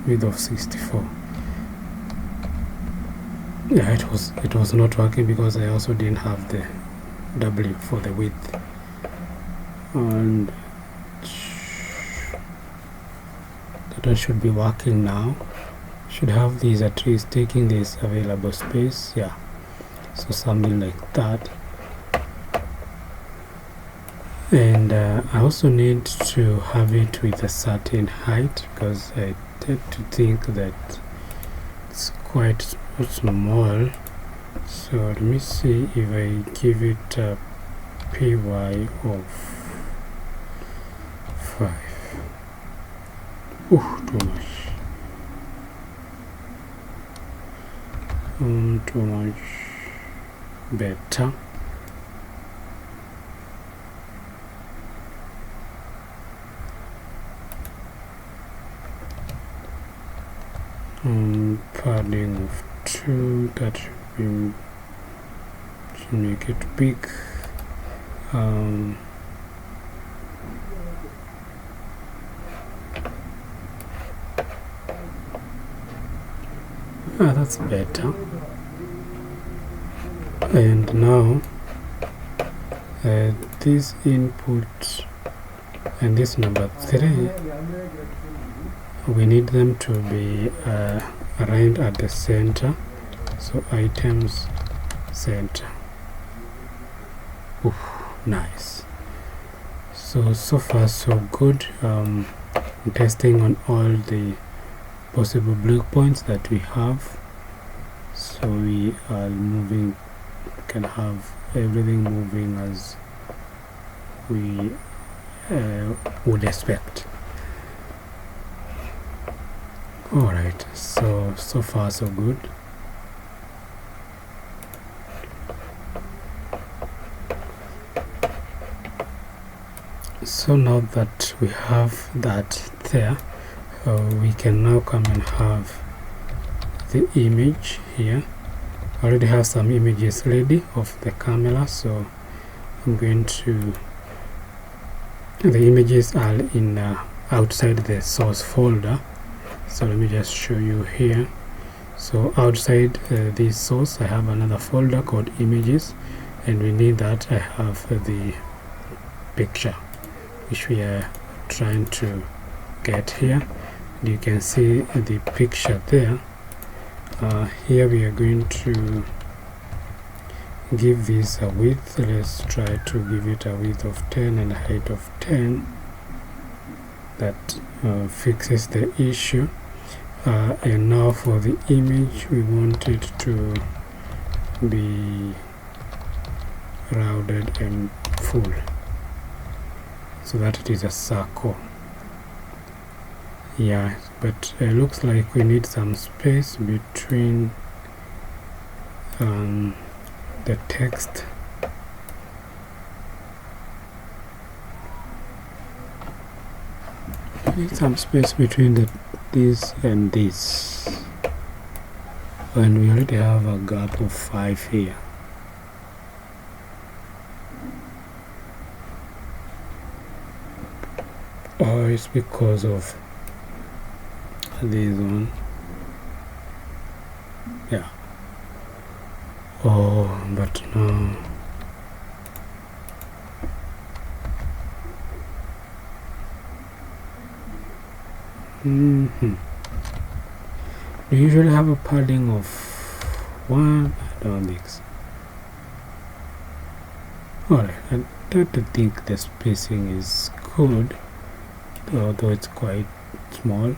width of 64. Yeah, it was not working because I also didn't have the W for the width, and that one should be working now. Should have these at least taking this available space. Yeah, so something like that. And I also need to have it with a certain height because I tend to think that it's quite small. So let me see if I give it a PY of 5. Ooh, too much. Too much. Better. Padding of 2, that should make it big. That's better. And now this input and this number 3, we need them to be aligned at the center. So items center. Ooh, nice. So far so good. Testing on all the possible breakpoints that we have. So we are moving, can have everything moving as we would expect. Alright, so far so good. So now that we have that there, we can now come and have the image here. I already have some images ready of the camera, so I'm going to, the images are in outside the source folder. So let me just show you here. So outside this source I have another folder called images, and we need that. I have the picture which we are trying to get here. You can see the picture there. Here we are going to give this a width. Let's try to give it a width of 10 and a height of 10. That fixes the issue. And now for the image, we want it to be rounded and full so that it is a circle. Yeah, but it looks like we need some space between the text need some space between this and this, and we already have a gap of 5 here. Or it's because of this one. Yeah. Oh, but no. We usually have a padding of 1. I don't think so. Alright, I don't think the spacing is good, although it's quite small.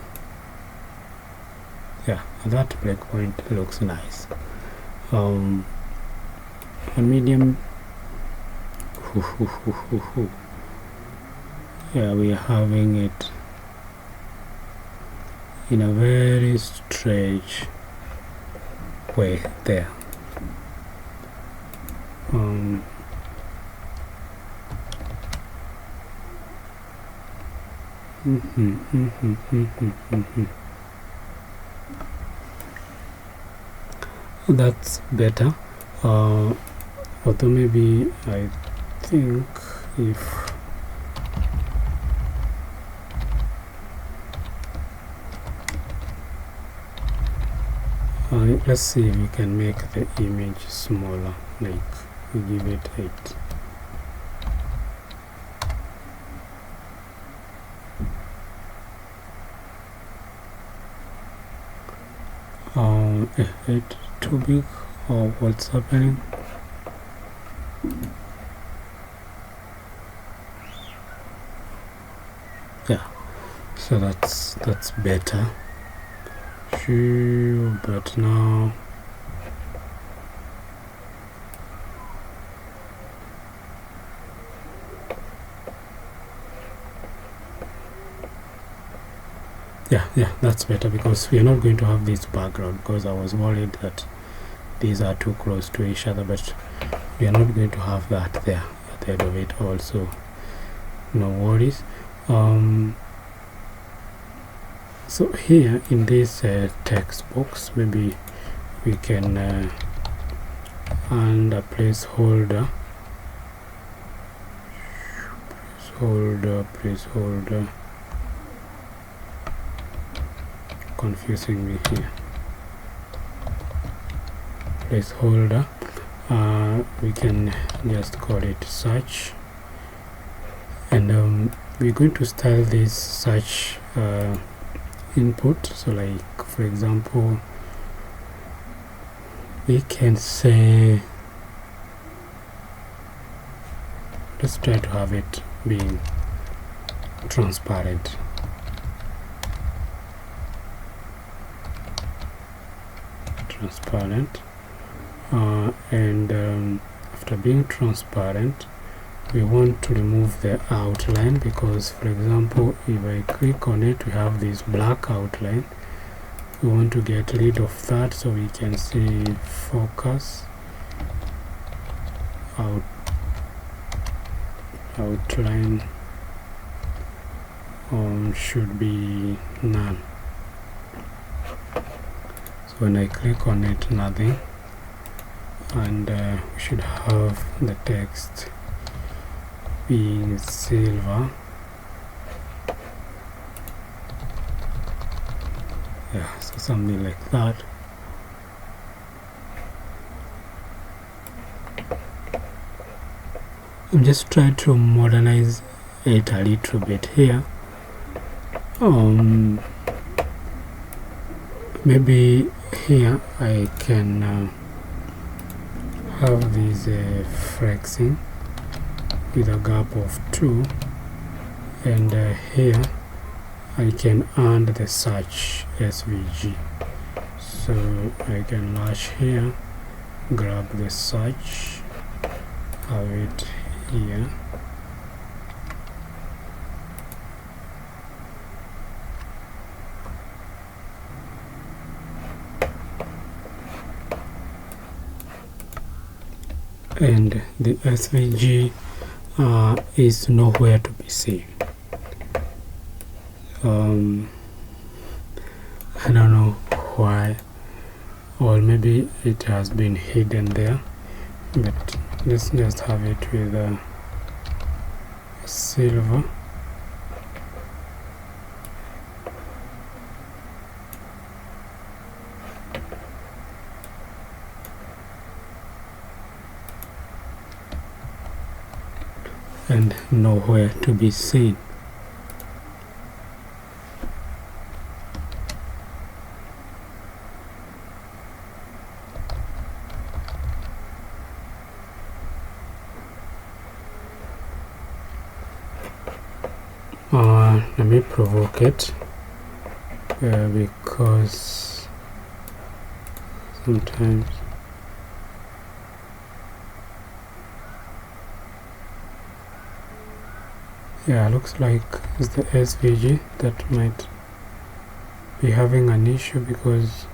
Yeah, that breakpoint looks nice. On medium, yeah, we are having it in a very strange way there. That's better. Although maybe I think if Let's see if we can make the image smaller, like we give it 8. It too big, or what's happening? Yeah, so that's better. But now yeah, that's better, because we are not going to have this background, because I was worried that these are too close to each other, but we are not going to have that there at the end of it also. No worries. So here in this text box, maybe we can add a placeholder, confusing me here. Placeholder, we can just call it search, and we're going to style this search input. So like, for example, we can say, let's try to have it being transparent. And after being transparent, we want to remove the outline, because for example, if I click on it, we have this black outline. We want to get rid of that, so we can say focus outline should be none. So when I click on it, nothing, and we should have the text being silver. Yeah, so something like that. I'm just trying to modernize it a little bit here. Maybe here I can have this flexing with a gap of 2, and here I can add the search SVG. So I can lash here, grab the search, have it here, and the SVG is nowhere to be seen. I don't know why, or maybe it has been hidden there, but let's just have it with a silver. And nowhere to be seen. Let me provoke it, because sometimes looks like it's the SVG that might be having an issue, because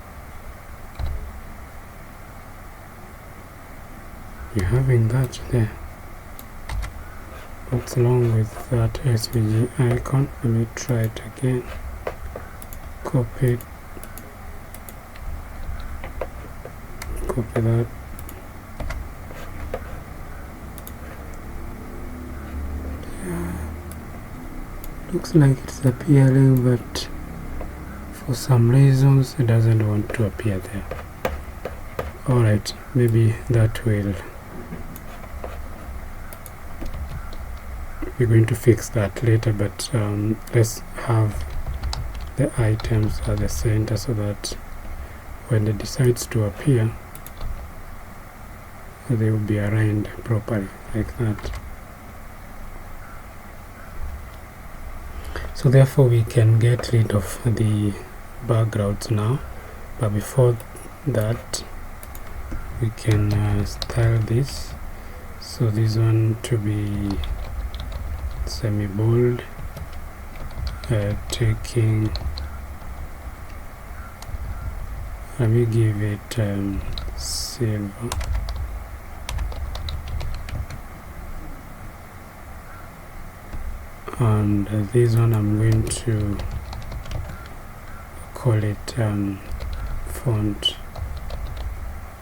you're having that there. What's wrong with that SVG icon? Let me try it again. Copy it. Copy that. Looks like it's appearing, but for some reasons it doesn't want to appear there. Alright, maybe that will, we're going to fix that later, but let's have the items at the center so that when it decides to appear, they will be aligned properly like that. So therefore we can get rid of the backgrounds now, but before that we can style this. So this one to be semi-bold, taking, let me give it silver, and this one I'm going to call it font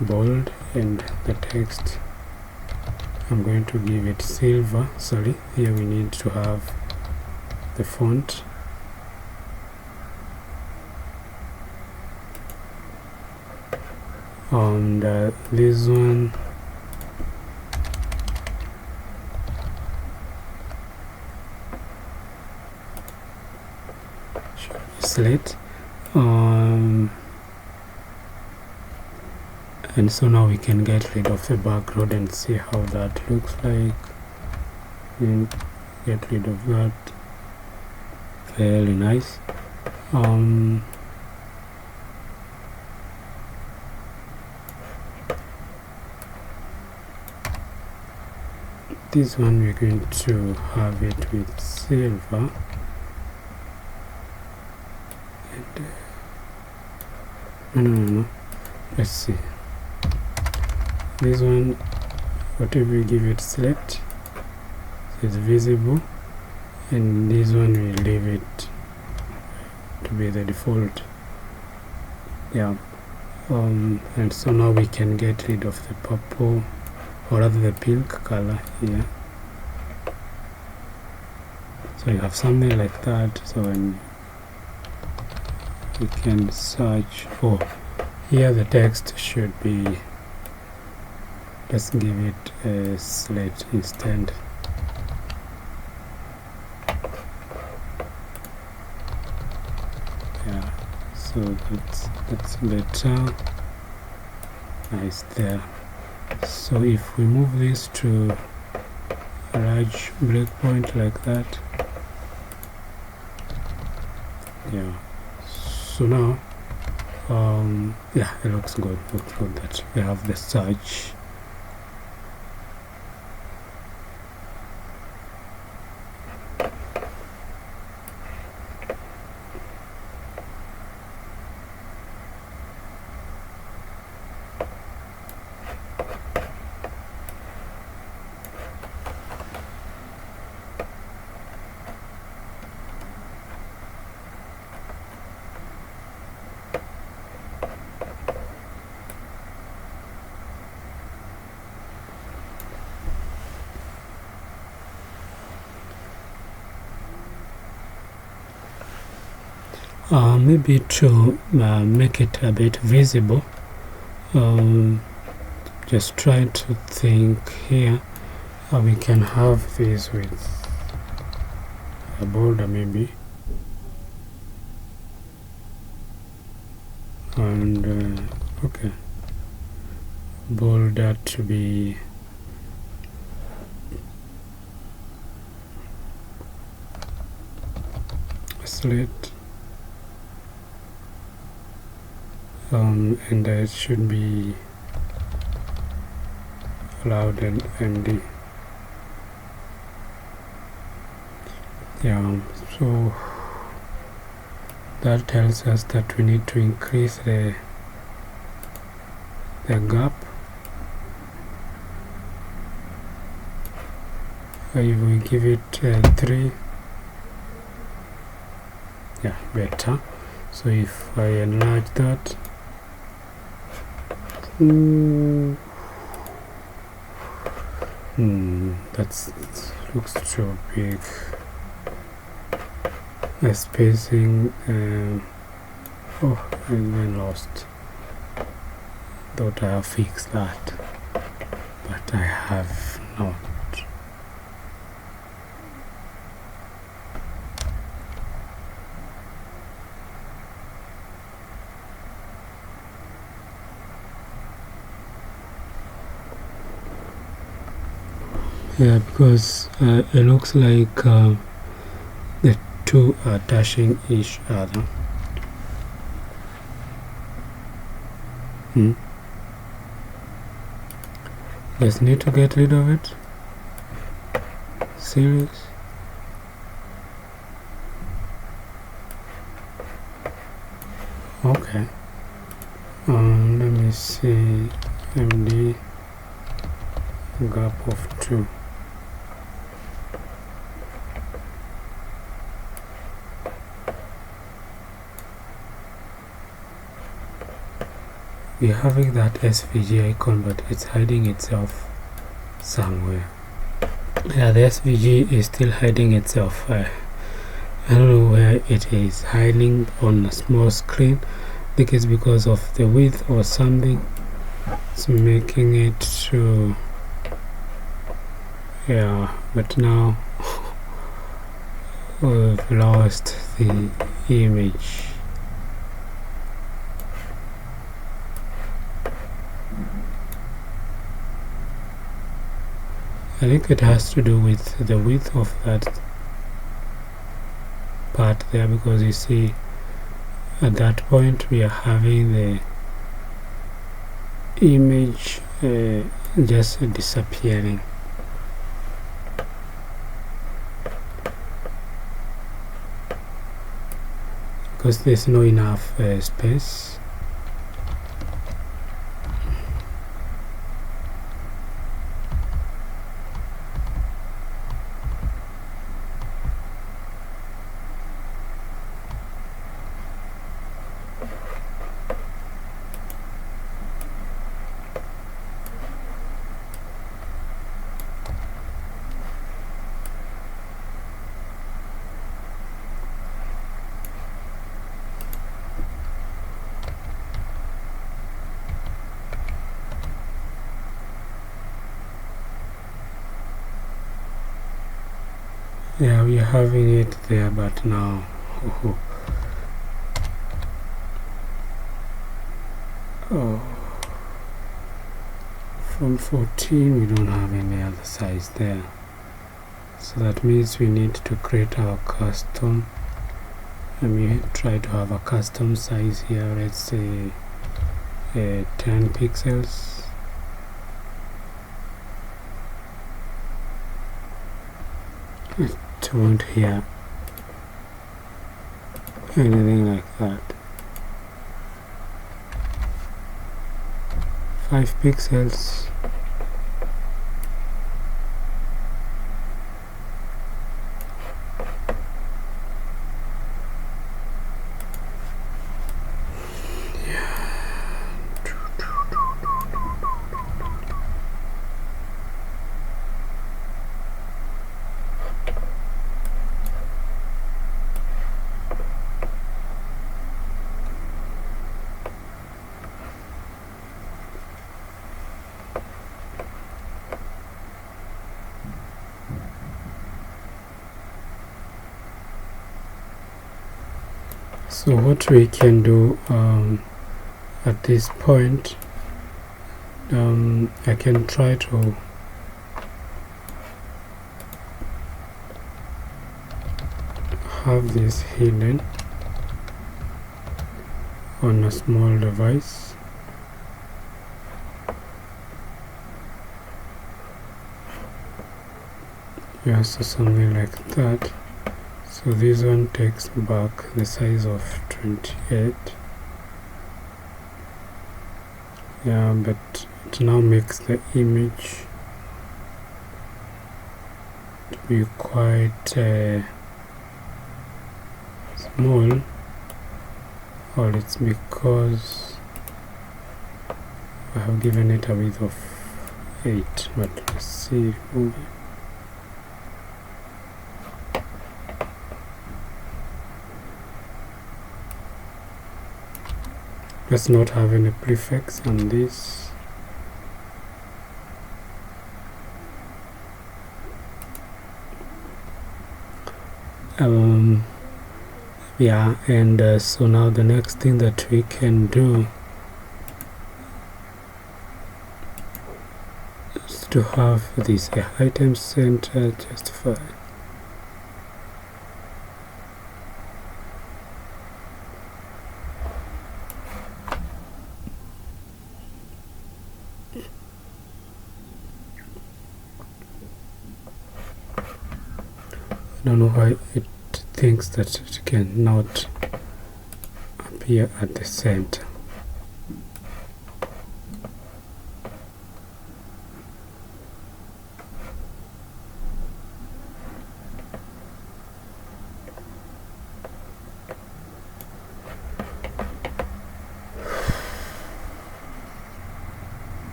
bold, and the text I'm going to give it silver. Sorry, here we need to have the font, and this one should be slate. And so now we can get rid of the background and see how that looks like. And get rid of that. Very nice. This one we're going to have it with silver, and no. Let's see. This one, whatever you give it select, it's visible, and this one we leave it to be the default. Yeah. And so now we can get rid of the purple, or rather the pink color here. So you have something like that. So when you can search for, here the text should be, let's give it a slate instead. Yeah, so that's better. Nice there. So if we move this to a large breakpoint like that, yeah. So now, yeah, it looks good. Looks good that we have the search. Maybe to make it a bit visible, just try to think here how we can have this with a border maybe, and okay, border to be slate. And it should be loud and MD. Yeah, so that tells us that we need to increase the gap. If we give it 3, yeah, better. So if I enlarge that, that looks too big. The spacing Oh, and then lost. Thought I have fixed that, but I have not. Yeah, because it looks like the two are touching each other. Just need to get rid of it. Serious? Okay. Let me see. MD gap of 2. We're having that SVG icon, but it's hiding itself somewhere. Yeah, the SVG is still hiding itself. I don't know where it is hiding on a small screen. I think it's because of the width or something. It's making it to, yeah, but now we've lost the image. I think it has to do with the width of that part there, because you see at that point we are having the image just disappearing. Because there's no enough space. Yeah, we're having it there, but now from 14 we don't have any other size there, so that means we need to create our custom. Let me try to have a custom size here. Let's say 10 pixels. It won't hear anything like that. 5 pixels. So what we can do at this point, I can try to have this hidden on a small device. Yeah, so something like that. So this one takes back the size of 28. Yeah, but it now makes the image to be quite small, or it's because I have given it a width of 8. But let's see. Let's not have any prefix on this. Yeah, and so now the next thing that we can do is to have this item center justify. I don't know why it thinks that it cannot appear at the center.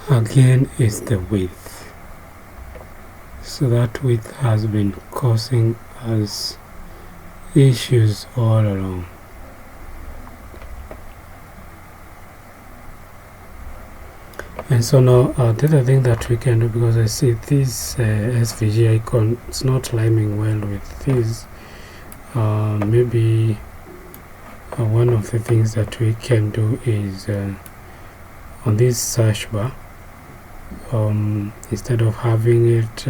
Again is the width. So that width has been causing us issues all along. And so now the other thing that we can do, because I see this SVG icon, it's not aligning well with this, maybe one of the things that we can do is on this search bar, instead of having it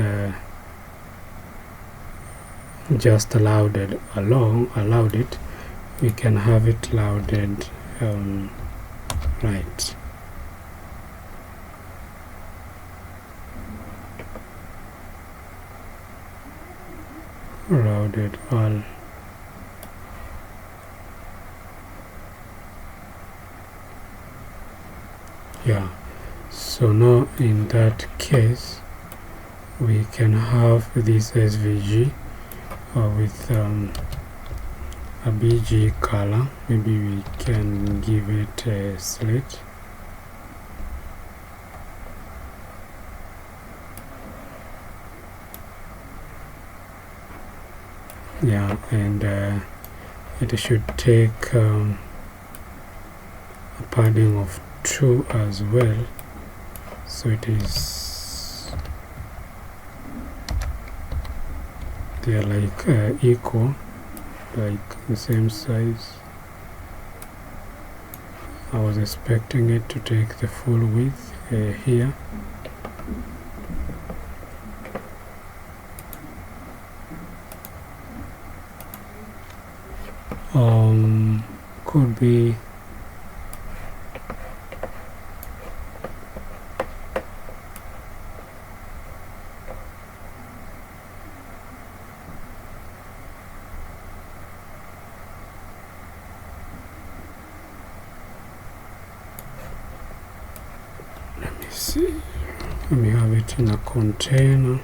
just allowed it, we can have it loaded right. Loaded all. Yeah, so now in that case we can have this SVG with a BG color. Maybe we can give it a slate. Yeah, and it should take a padding of 2 as well, so it is they're like equal, like the same size. I was expecting it to take the full width here. Could be let me see, let me have it in a container.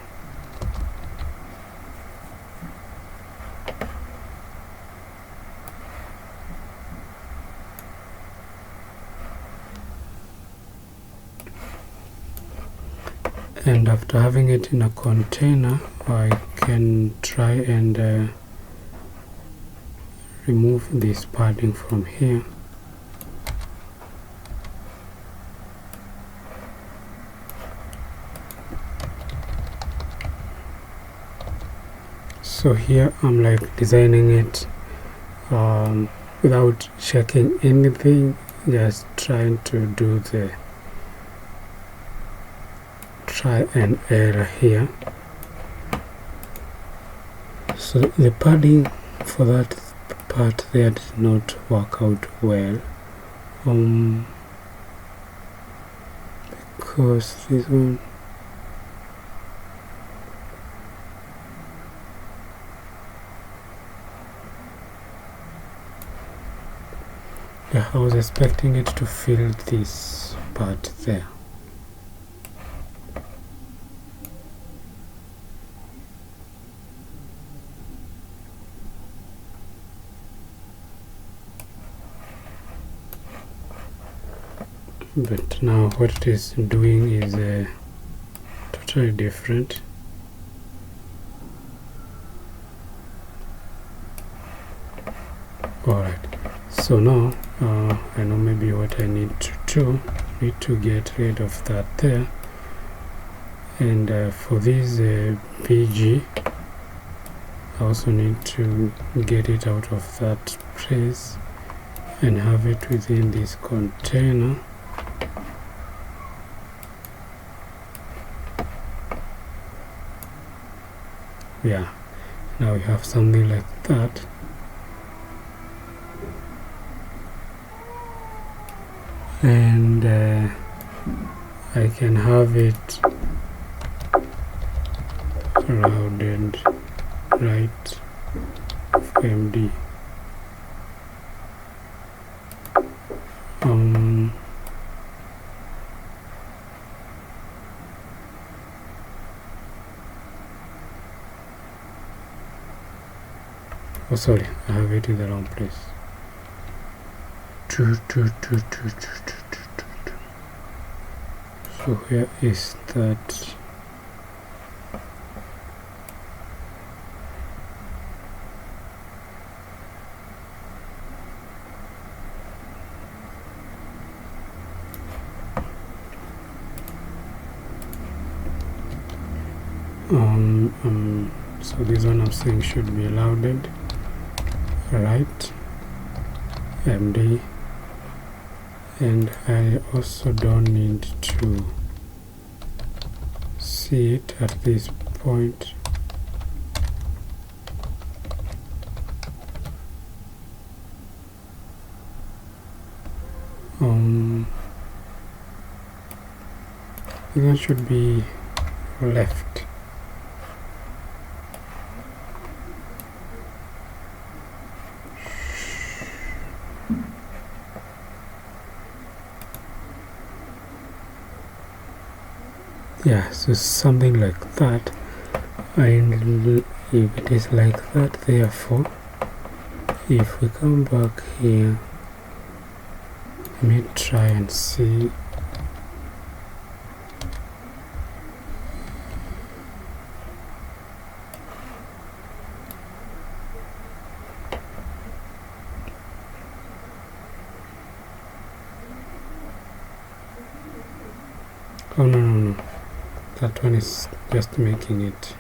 And after having it in a container, I can try and remove this padding from here. So here I'm like designing it without checking anything, just trying to do the try and error here. So the padding for that part there did not work out well, because this one, yeah, I was expecting it to fill this part there. But now what it is doing is totally different. Alright, so now I know maybe what I need to do. Need to get rid of that there, and for this PG I also need to get it out of that place and have it within this container. Yeah, now we have something like that. And I can have it rounded right of MD. Oh sorry, I have it in the wrong place. So where is that? So this one I'm saying should be loaded right MD, and I also don't need to see it at this point. That should be left. Yeah, so something like that. And if it is like that, therefore if we come back here, let me try and see. Oh no, that one is just making it.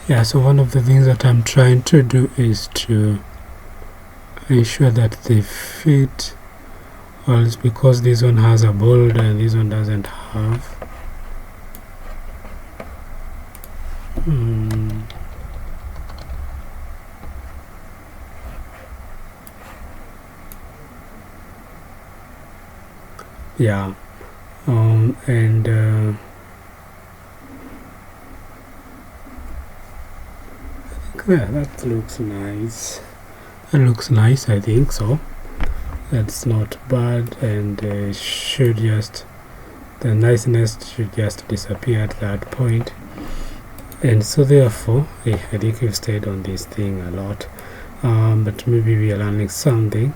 Yeah, so one of the things that I'm trying to do is to ensure that they fit, or it's because this one has a bold and this one doesn't have. Yeah, and yeah, that looks nice. That looks nice, I think so. That's not bad, and should just, the niceness should just disappear at that point. And so therefore, I think we've stayed on this thing a lot, but maybe we are learning something.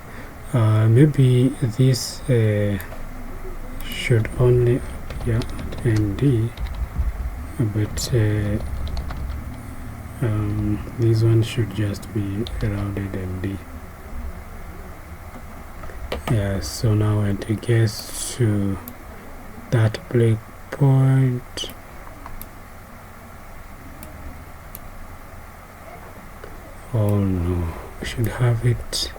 Maybe this should only appear at MD, but this one should just be rounded MD. Yeah, so now when it gets to that break point, oh no, we should have it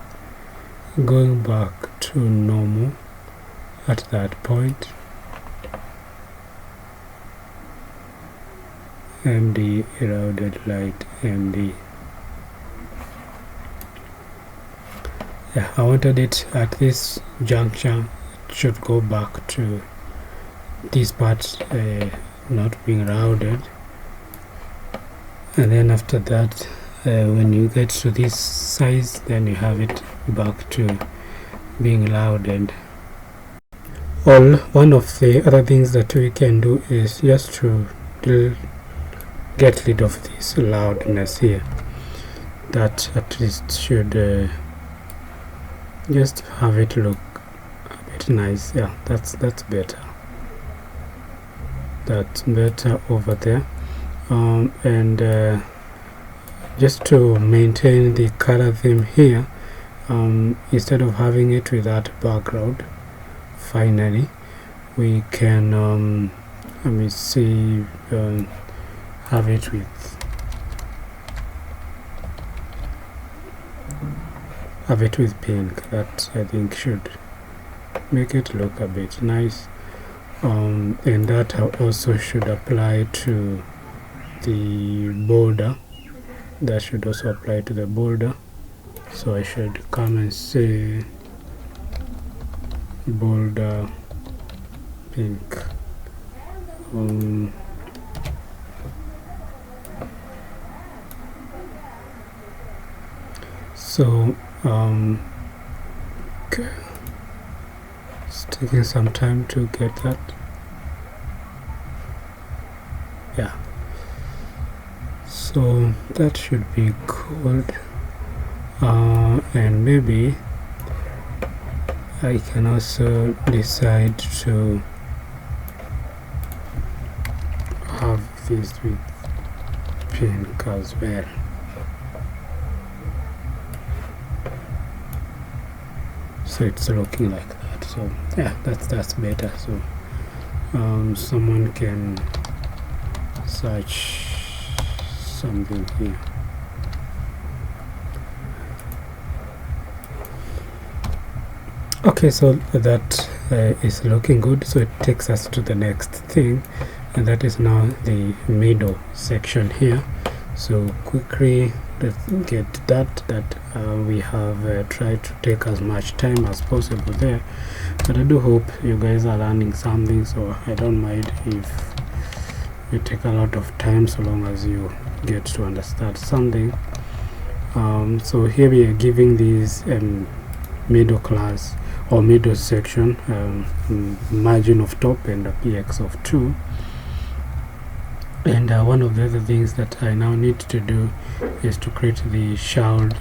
going back to normal at that point. MD, eroded light, MD. Yeah, I wanted it at this juncture. It should go back to this part not being rounded, and then after that, when you get to this size, then you have it back to being rounded. One of the other things that we can do is just to get rid of this loudness here. That at least should just have it look a bit nice. Yeah, that's better. That's better over there. And just to maintain the color theme here, instead of having it with that background, finally we can let me see, have it with pink. That I think should make it look a bit nice, and that also should apply to the border. That should also apply to the border, so I should come and say border pink. So okay, it's taking some time to get that. Yeah, so that should be good. And maybe I can also decide to have this with pink as well. So it's looking like that. So yeah, that's better. So someone can search something here. Okay, so that is looking good. So it takes us to the next thing, and that is now the middle section here. So quickly let's get that we have tried to take as much time as possible there, but I do hope you guys are learning something, so I don't mind if you take a lot of time so long as you get to understand something. So here we are giving these middle class or middle section margin of top and a px of 2. And one of the other things that I now need to do is to create the child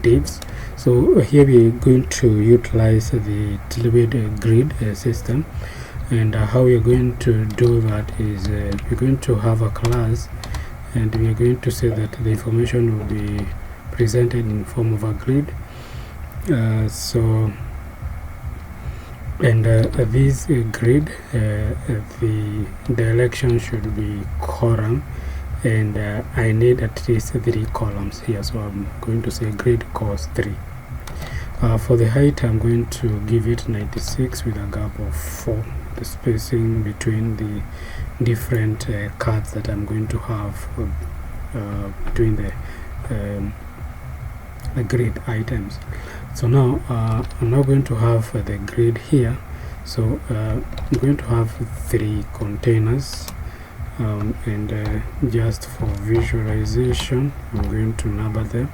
divs. So here we are going to utilize the Tailwind grid system, and how we are going to do that is we're going to have a class, and we are going to say that the information will be presented in form of a grid. This grid, the direction should be column, and I need at least 3 columns here, so I'm going to say grid cost 3. For the height, I'm going to give it 96 with a gap of 4, the spacing between the different cards that I'm going to have between the grid items. So now I'm now going to have the grid here, so I'm going to have 3 containers, and just for visualization I'm going to number them,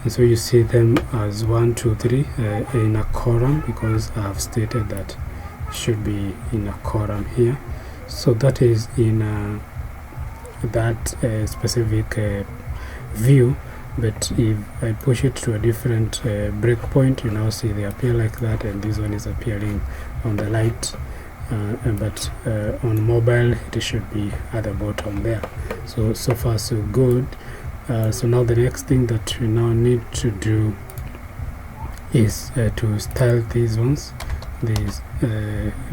and so you see them as 1, 2, 3 in a column, because I have stated that it should be in a column here. So that is in that specific view. But if I push it to a different breakpoint, you now see they appear like that, and this one is appearing on the light, but on mobile it should be at the bottom there. So far so good. So now the next thing that we now need to do is to style these ones, this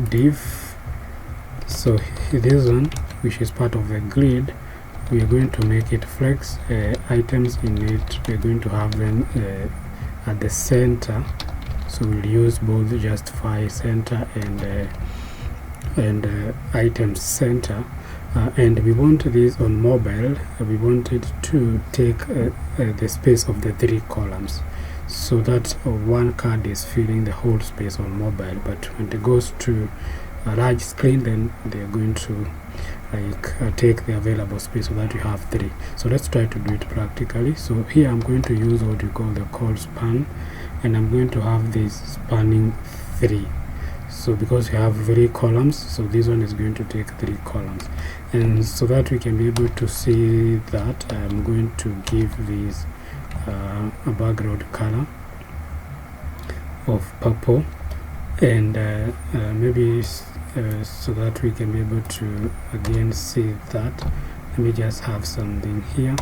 div. So this one, which is part of the grid, we are going to make it flex. Items in it, we are going to have them at the center, so we'll use both justify center and items center, and we want this on mobile. We want it to take the space of the 3 columns, so that one card is filling the whole space on mobile, but when it goes to a large screen, then they're going to take the available space, so that you have 3. So let's try to do it practically. So here I'm going to use what we call the call span, and I'm going to have this spanning 3. So because we have 3 columns, so this one is going to take 3 columns, and so that we can be able to see that, I'm going to give this a background color of purple, and maybe so that we can be able to again see that. Let me just have something here,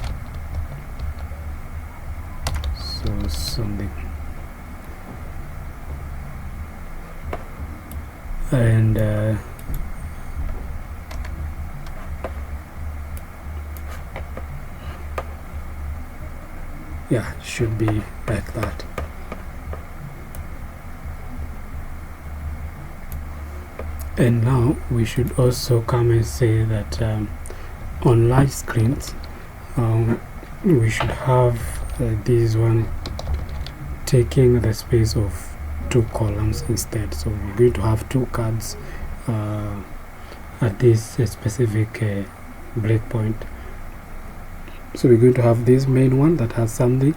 so something, and yeah, it should be like that. And now we should also come and say that on large screens we should have this one taking the space of 2 columns instead. So we're going to have 2 cards at this specific breakpoint. So we're going to have this main one that has something,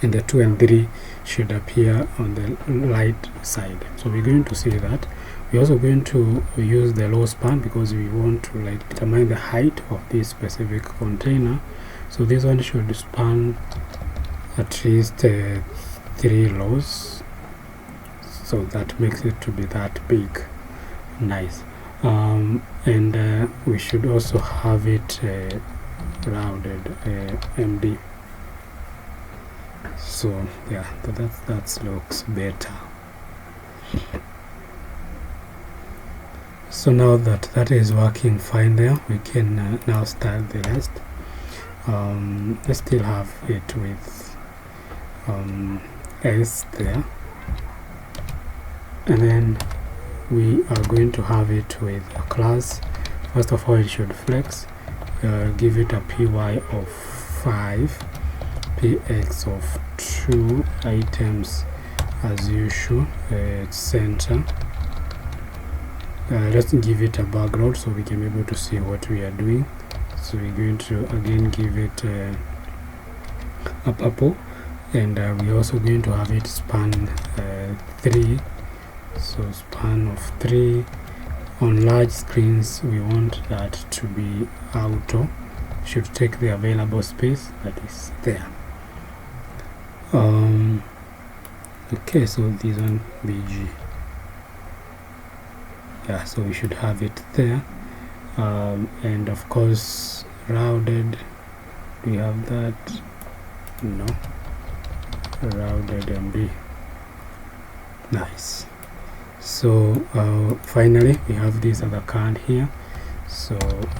and the 2 and 3 should appear on the right side. So we're going to see that. We're also going to use the low span, because we want to determine the height of this specific container. So this one should span at least 3 lows, so that makes it to be that big. Nice. And we should also have it rounded MD. So yeah, that looks better. So now that is working fine there, we can now style the rest. Let's still have it with S there, and then we are going to have it with a class. First of all, it should flex, give it a PY of 5, PX of 2, items as usual, center. Let's give it a background so we can be able to see what we are doing. So we're going to again give it a purple, and we're also going to have it span 3. So span of 3. On large screens we want that to be auto, should take the available space that is there. Okay, so this one BG. Yeah, so we should have it there, and of course rounded, do we have that? No, rounded MB. Nice. So finally we have this other card here, So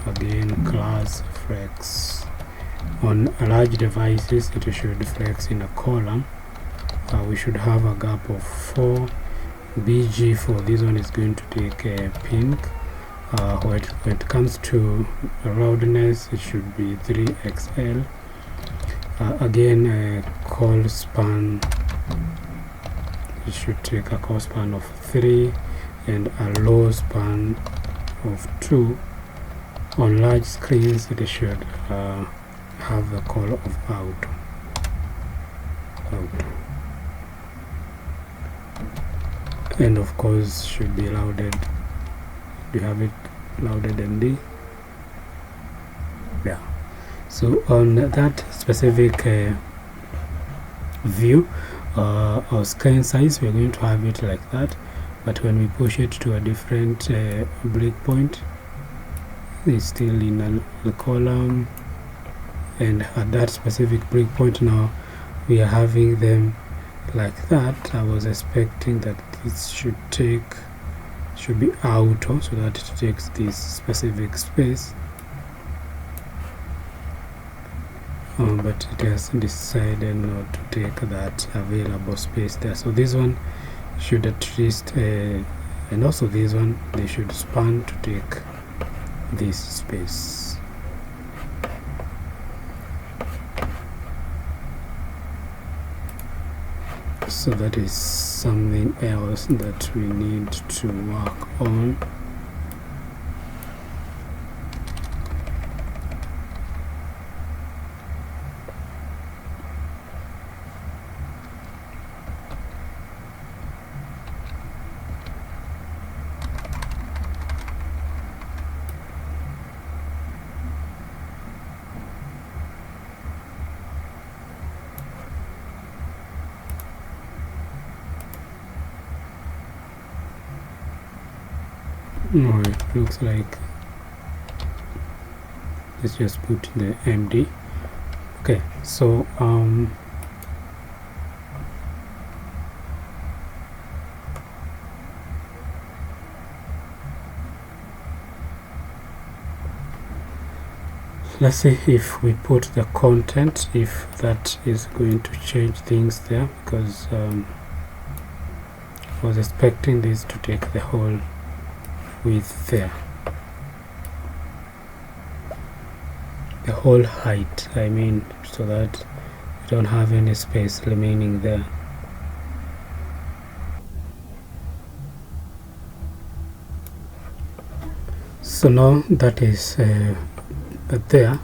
again, class flex. On large devices it should flex in a column. We should have a gap of 4. BG for this one is going to take a pink. When it comes to roundness, it should be 3XL. Again, call span, it should take a call span of 3 and a low span of 2. On large screens it should have the call of out. And of course should be loaded. Do you have it loaded MD? Yeah. So on that specific view or screen size, we're going to have it like that, but when we push it to a different breakpoint, it's still in a column, and at that specific breakpoint now we are having them like that. I was expecting that this should be auto, so that it takes this specific space, but it has decided not to take that available space there. So this one should at least and also this one, they should span to take this space. So that is something else that we need to work on. No, it looks like, let's just put the MD. Okay, so let's see if we put the content, if that is going to change things there, because I was expecting this to take the whole width there, the whole height, I mean, so that we don't have any space remaining there. So now that is there,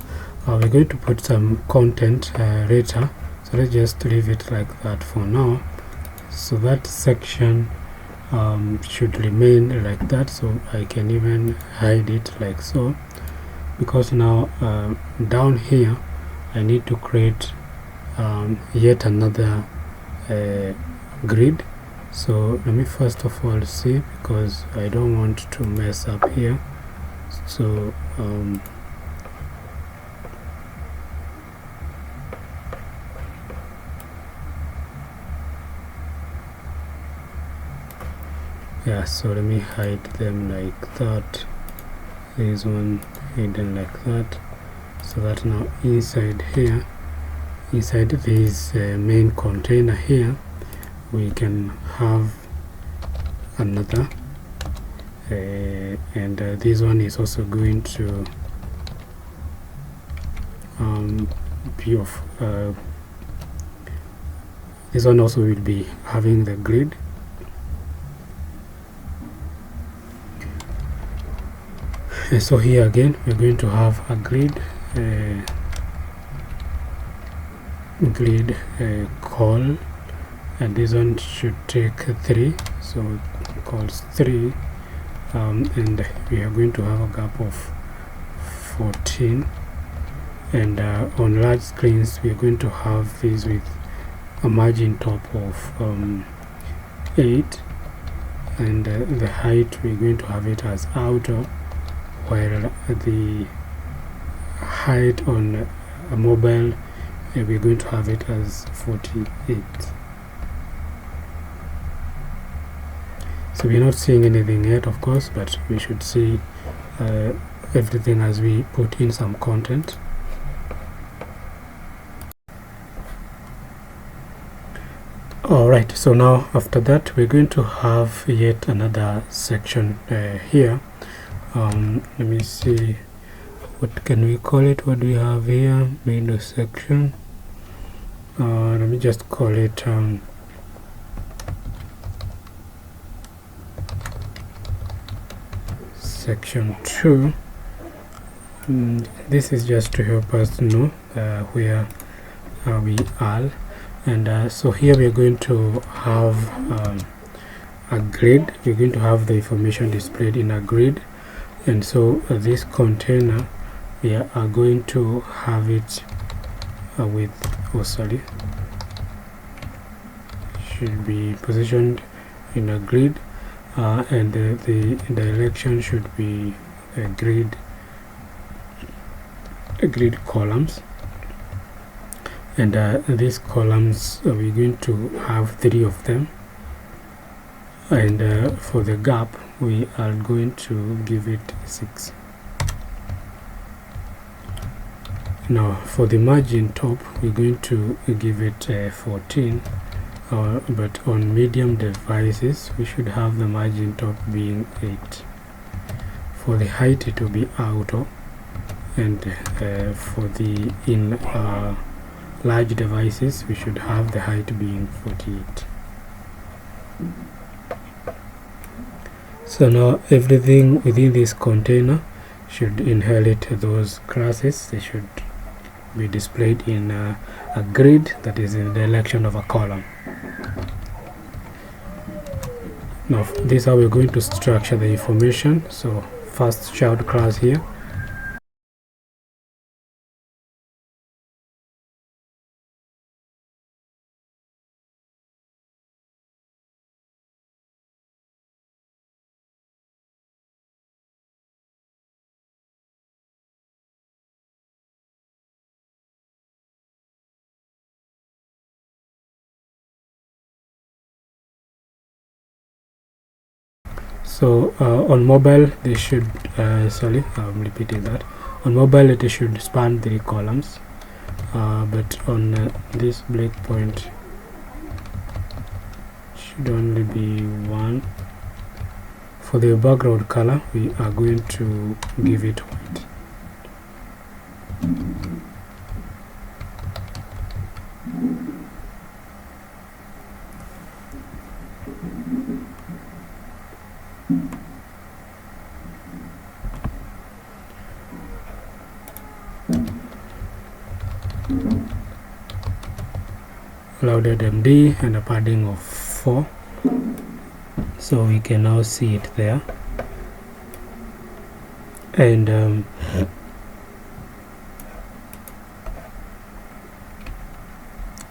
we're going to put some content later, so let's just leave it like that for now. So that section should remain like that, so I can even hide it like so, because now down here I need to create yet another grid. So let me first of all see, because I don't want to mess up here. So yeah, so let me hide them like that, this one hidden like that, so that now inside here, inside this main container here, we can have another and this one is also going to be of this one also will be having the grid. And so here again we're going to have a grid call, and this one should take 3, so it calls 3, and we are going to have a gap of 14, and on large screens we are going to have this with a margin top of 8, and the height we're going to have it as outer, while the height on a mobile we're going to have it as 48. So we're not seeing anything yet, of course, but we should see everything as we put in some content. Alright, so now after that we're going to have yet another section here. Let me see, what can we call it? What do we have here? Main section. Let me just call it section 2. This is just to help us know where we are. And so here we're going to have a grid. We're going to have the information displayed in a grid, and so this container we are going to have it with should be positioned in a grid, and the direction should be a grid columns. And these columns we're going to have 3 of them, and for the gap we are going to give it 6. Now for the margin top we're going to give it 14, but on medium devices we should have the margin top being 8. For the height it will be auto, and for the large devices we should have the height being 48. So now everything within this container should inherit those classes. They should be displayed in a grid that is in the direction of a column. Now this is how we're going to structure the information. So first child class here. So on mobile they should sorry, I'm repeating that. On mobile it should span 3 columns, but on this breakpoint should only be 1. For the background color we are going to give it white. Loaded MD and a padding of 4, so we can now see it there. And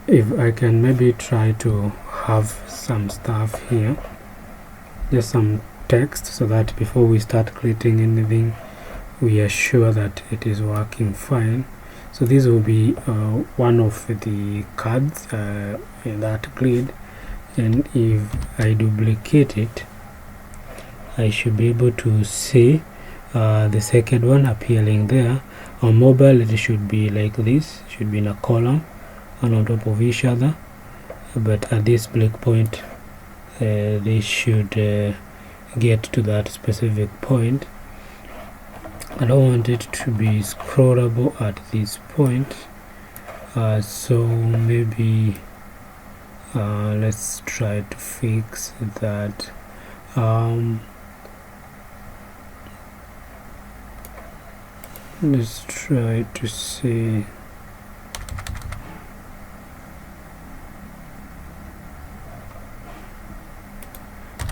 if I can maybe try to have some stuff here, just some text, so that before we start creating anything we are sure that it is working fine. So this will be one of the cards in that grid, and if I duplicate it I should be able to see the second one appearing there. On mobile it should be like this, should be in a column and on top of each other, but at this breakpoint they should get to that specific point. I don't want it to be scrollable at this point, so maybe let's try to fix that. Let's try to see.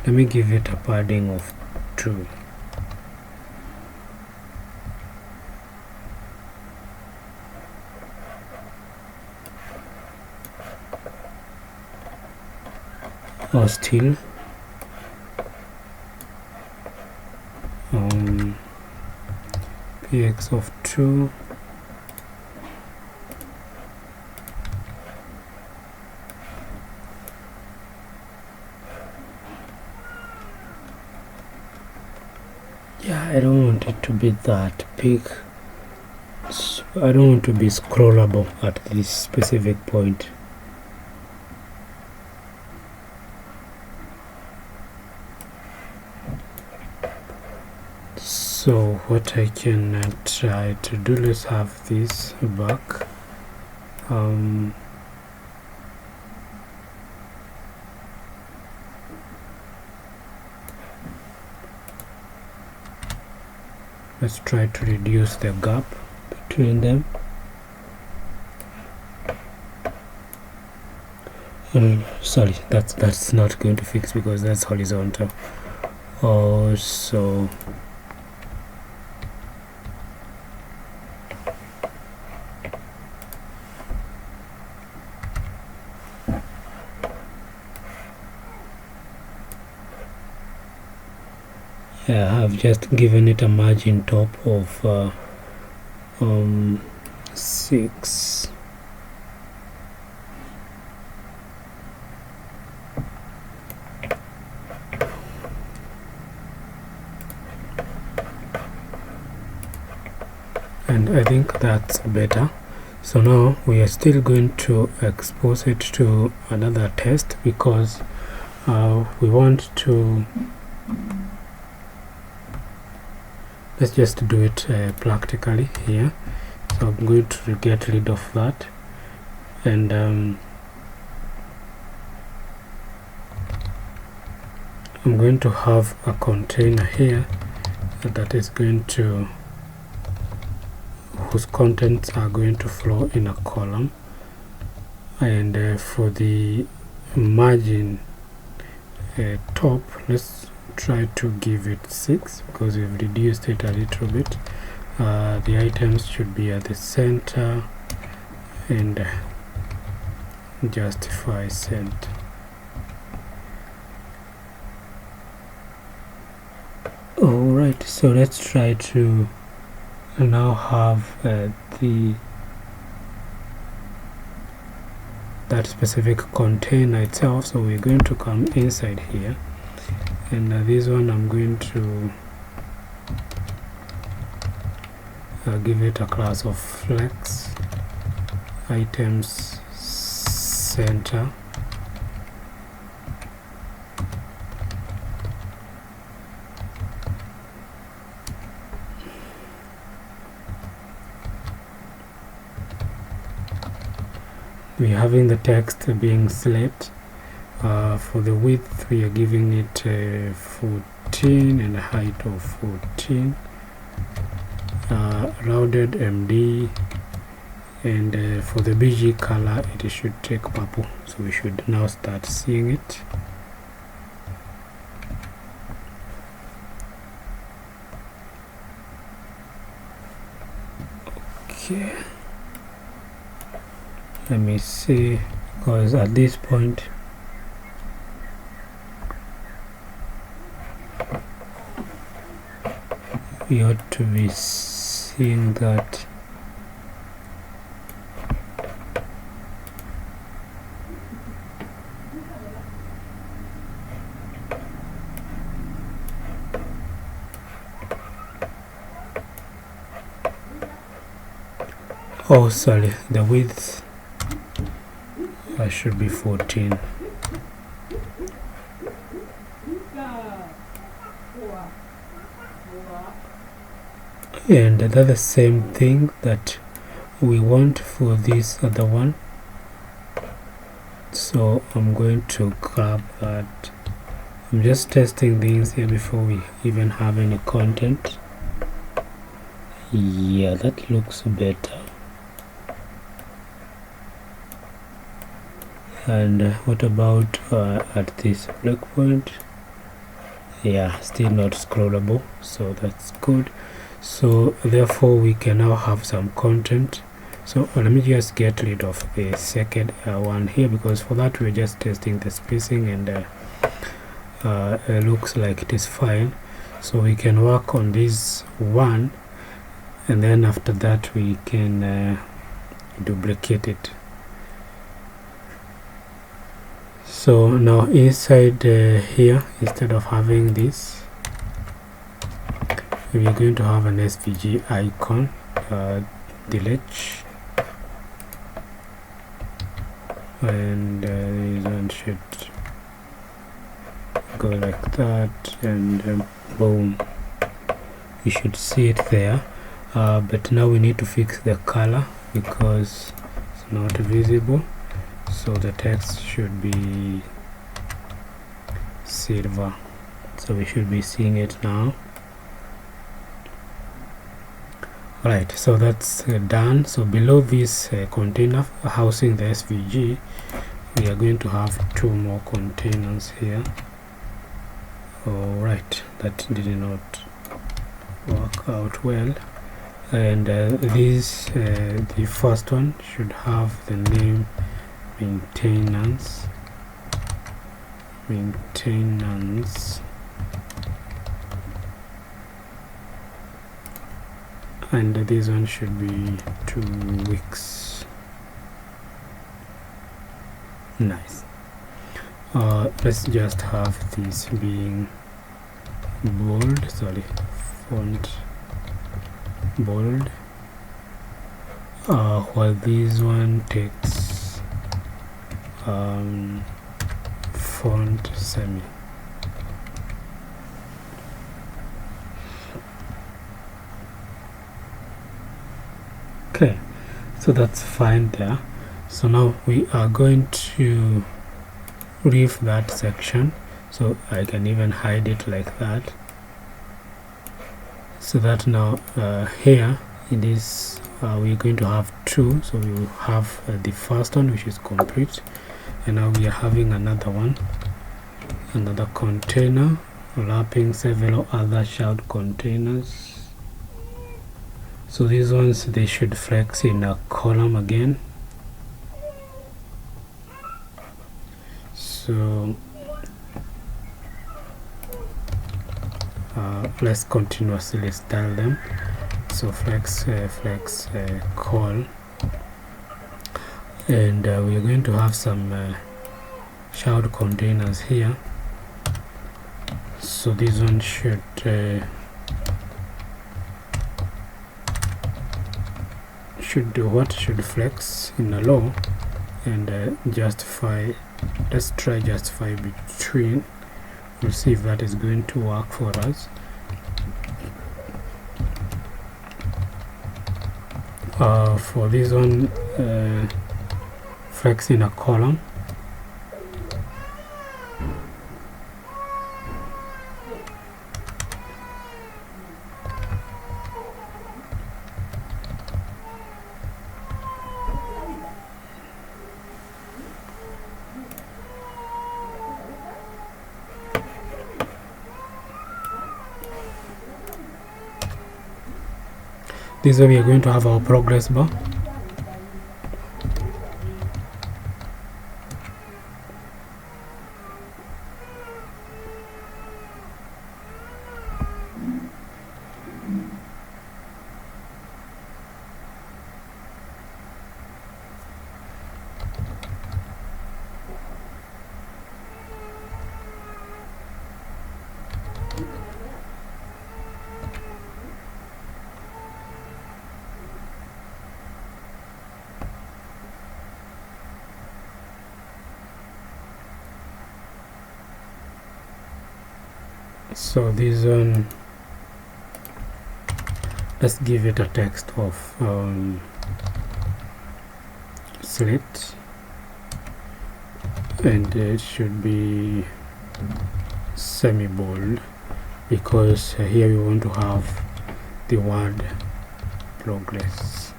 Let me give it a padding of 2. Or still px of 2, Yeah, I don't want it to be that big. I don't want to be scrollable at this specific point. So what I can try to do, let's have this back. Let's try to reduce the gap between them. Sorry, that's not going to fix because that's horizontal. Also, yeah, I've just given it a margin top of 6. And I think that's better. So now we are still going to expose it to another test because we want to, let's just do it practically here. So I'm going to get rid of that, and I'm going to have a container here that is going to, whose contents are going to flow in a column, and for the margin top, let's try to give it 6 because we've reduced it a little bit. The items should be at the center and justify center. Alright, so let's try to now have that specific container itself. So we're going to come inside here, and this one I'm going to give it a class of flex items center. We're having the text being select. For the width we are giving it 14 and a height of 14, rounded MD, and for the BG color it should take purple. So we should now start seeing it. Okay, let me see, because at this point we ought to be seeing that oh sorry, the width should be 14. And that's the same thing that we want for this other one. So I'm going to grab that. I'm just testing things here before we even have any content. Yeah, that looks better. And what about at this breakpoint? Yeah, still not scrollable, so that's good. So therefore we can now have some content. So let me just get rid of the second one here, because for that we're just testing the spacing, and it looks like it is fine. So we can work on this one, and then after that we can duplicate it. So now inside here, instead of having this, we are going to have an SVG icon, delete, and this one should go like that, and boom, you should see it there. But now we need to fix the color because it's not visible, so the text should be silver, so we should be seeing it now. Right, so that's done. So below this container housing the SVG, we are going to have two more containers here. Alright, that did not work out well. And this the first one should have the name maintenance, and this one should be 2 weeks. Nice. Let's just have this being bold, sorry, font bold, while this one takes font semi. Okay, so that's fine there. So now we are going to leave that section, so I can even hide it like that, so that now here it is we're going to have two. So we will have the first one, which is complete, and now we are having another one, another container wrapping several other child containers. So these ones, they should flex in a column again. So let's continuously style them. So flex call, and we are going to have some child containers here. So this one should do what? Should flex in a low, and justify. Let's try justify between. We'll see if that is going to work for us. For this one, flex in a column. This way we are going to have our progress bar. So this one, let's give it a text of slit, and it should be semi bold, because here we want to have the word progress.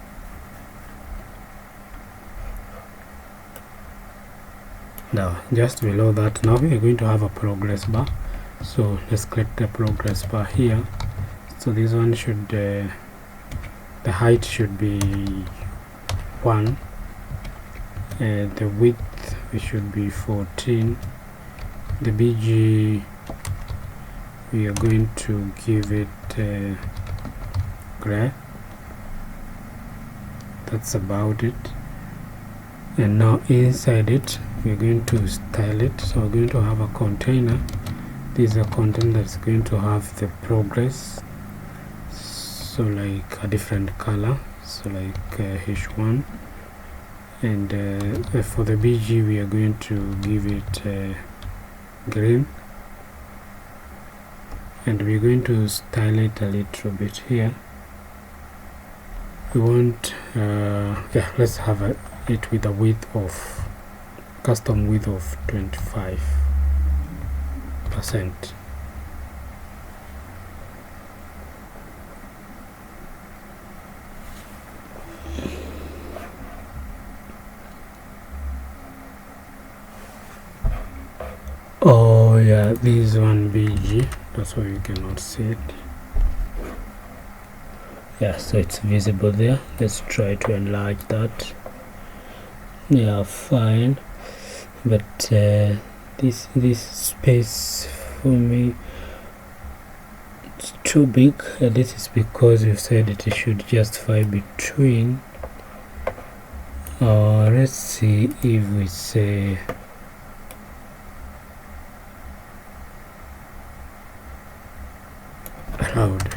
Now just below that, now we are going to have a progress bar. So let's click the progress bar here. So this one should the height should be 1, the width it should be 14, the BG we are going to give it gray. That's about it. And now inside it we're going to style it. So we're going to have a container. This is a container that's going to have the progress, so like a different color, so like H1, and for the BG we are going to give it green, and we're going to style it a little bit here. We want yeah, let's have it with a width of custom width of 25%. Oh yeah, this one BG, that's why you cannot see it. Yeah, so it's visible there. Let's try to enlarge that. Yeah, fine, but this space for me, it's too big. This is because you said it should justify between. Let's see if we say allowed.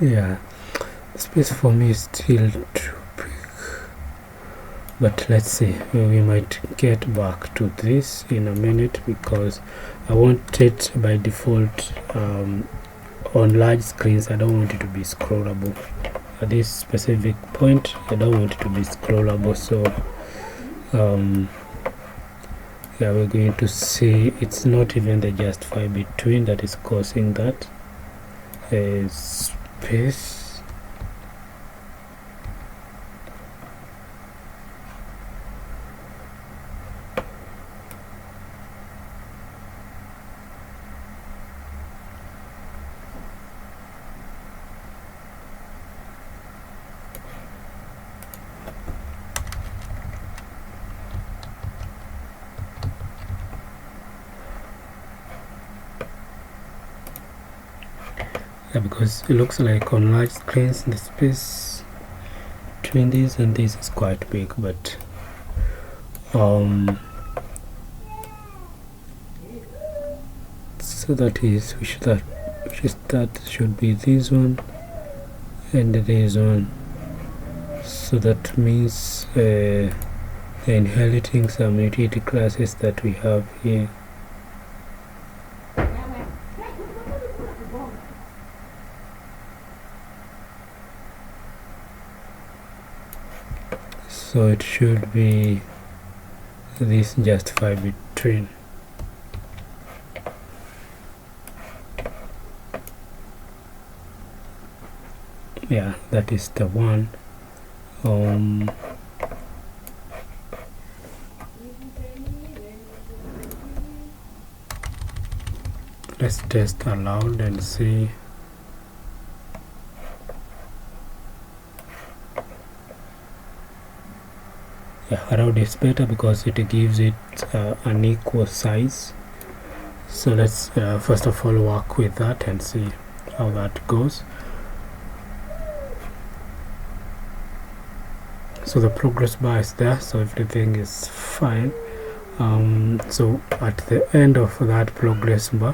Yeah, the space for me is still too big, but let's see, we might get back to this in a minute, because I want it by default on large screens. I don't want it to be scrollable. At this specific point I don't want it to be scrollable, so yeah, we're going to see it's not even the justify between that is causing that space. Yeah, because it looks like on large screens the space between these and this is quite big, but so that is that should be this one and this one, so that means they're inheriting some utility classes that we have here. So it should be this justify between. Yeah, that is the one. Let's test allowed and see. Yeah, allowed is better because it gives it an equal size. So let's first of all work with that and see how that goes. So the progress bar is there, so everything is fine. So at the end of that progress bar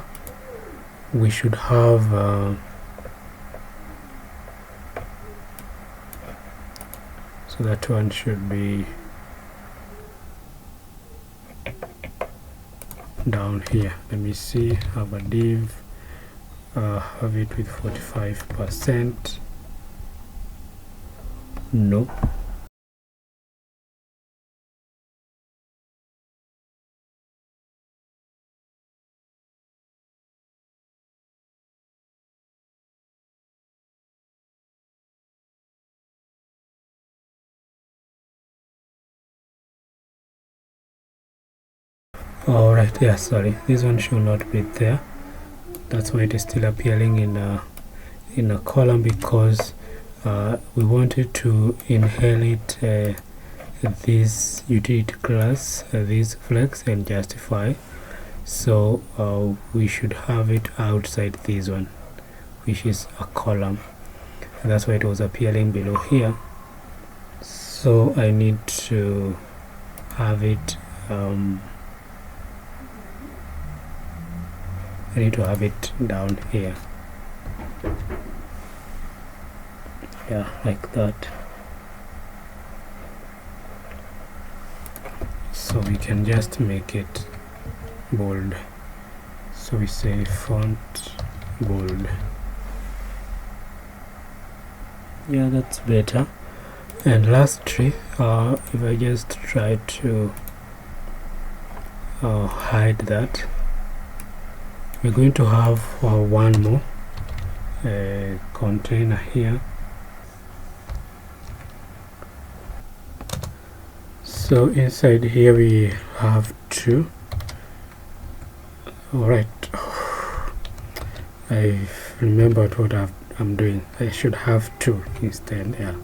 we should have so that one should be down here. Let me see, have a div, have it with 45%. No. Alright, yeah, sorry, this one should not be there. That's why it is still appearing in a column, because we wanted to inherit this utility class, this flex and justify. So we should have it outside this one. which is a column, and that's why it was appearing below here. So I need to have it down here, yeah, like that. So we can just make it bold, so we say font bold. Yeah, that's better. And lastly, if I just try to hide that, we're going to have one more container here. So inside here we have two. Alright, I remembered what I'm doing. I should have two instead. Yeah.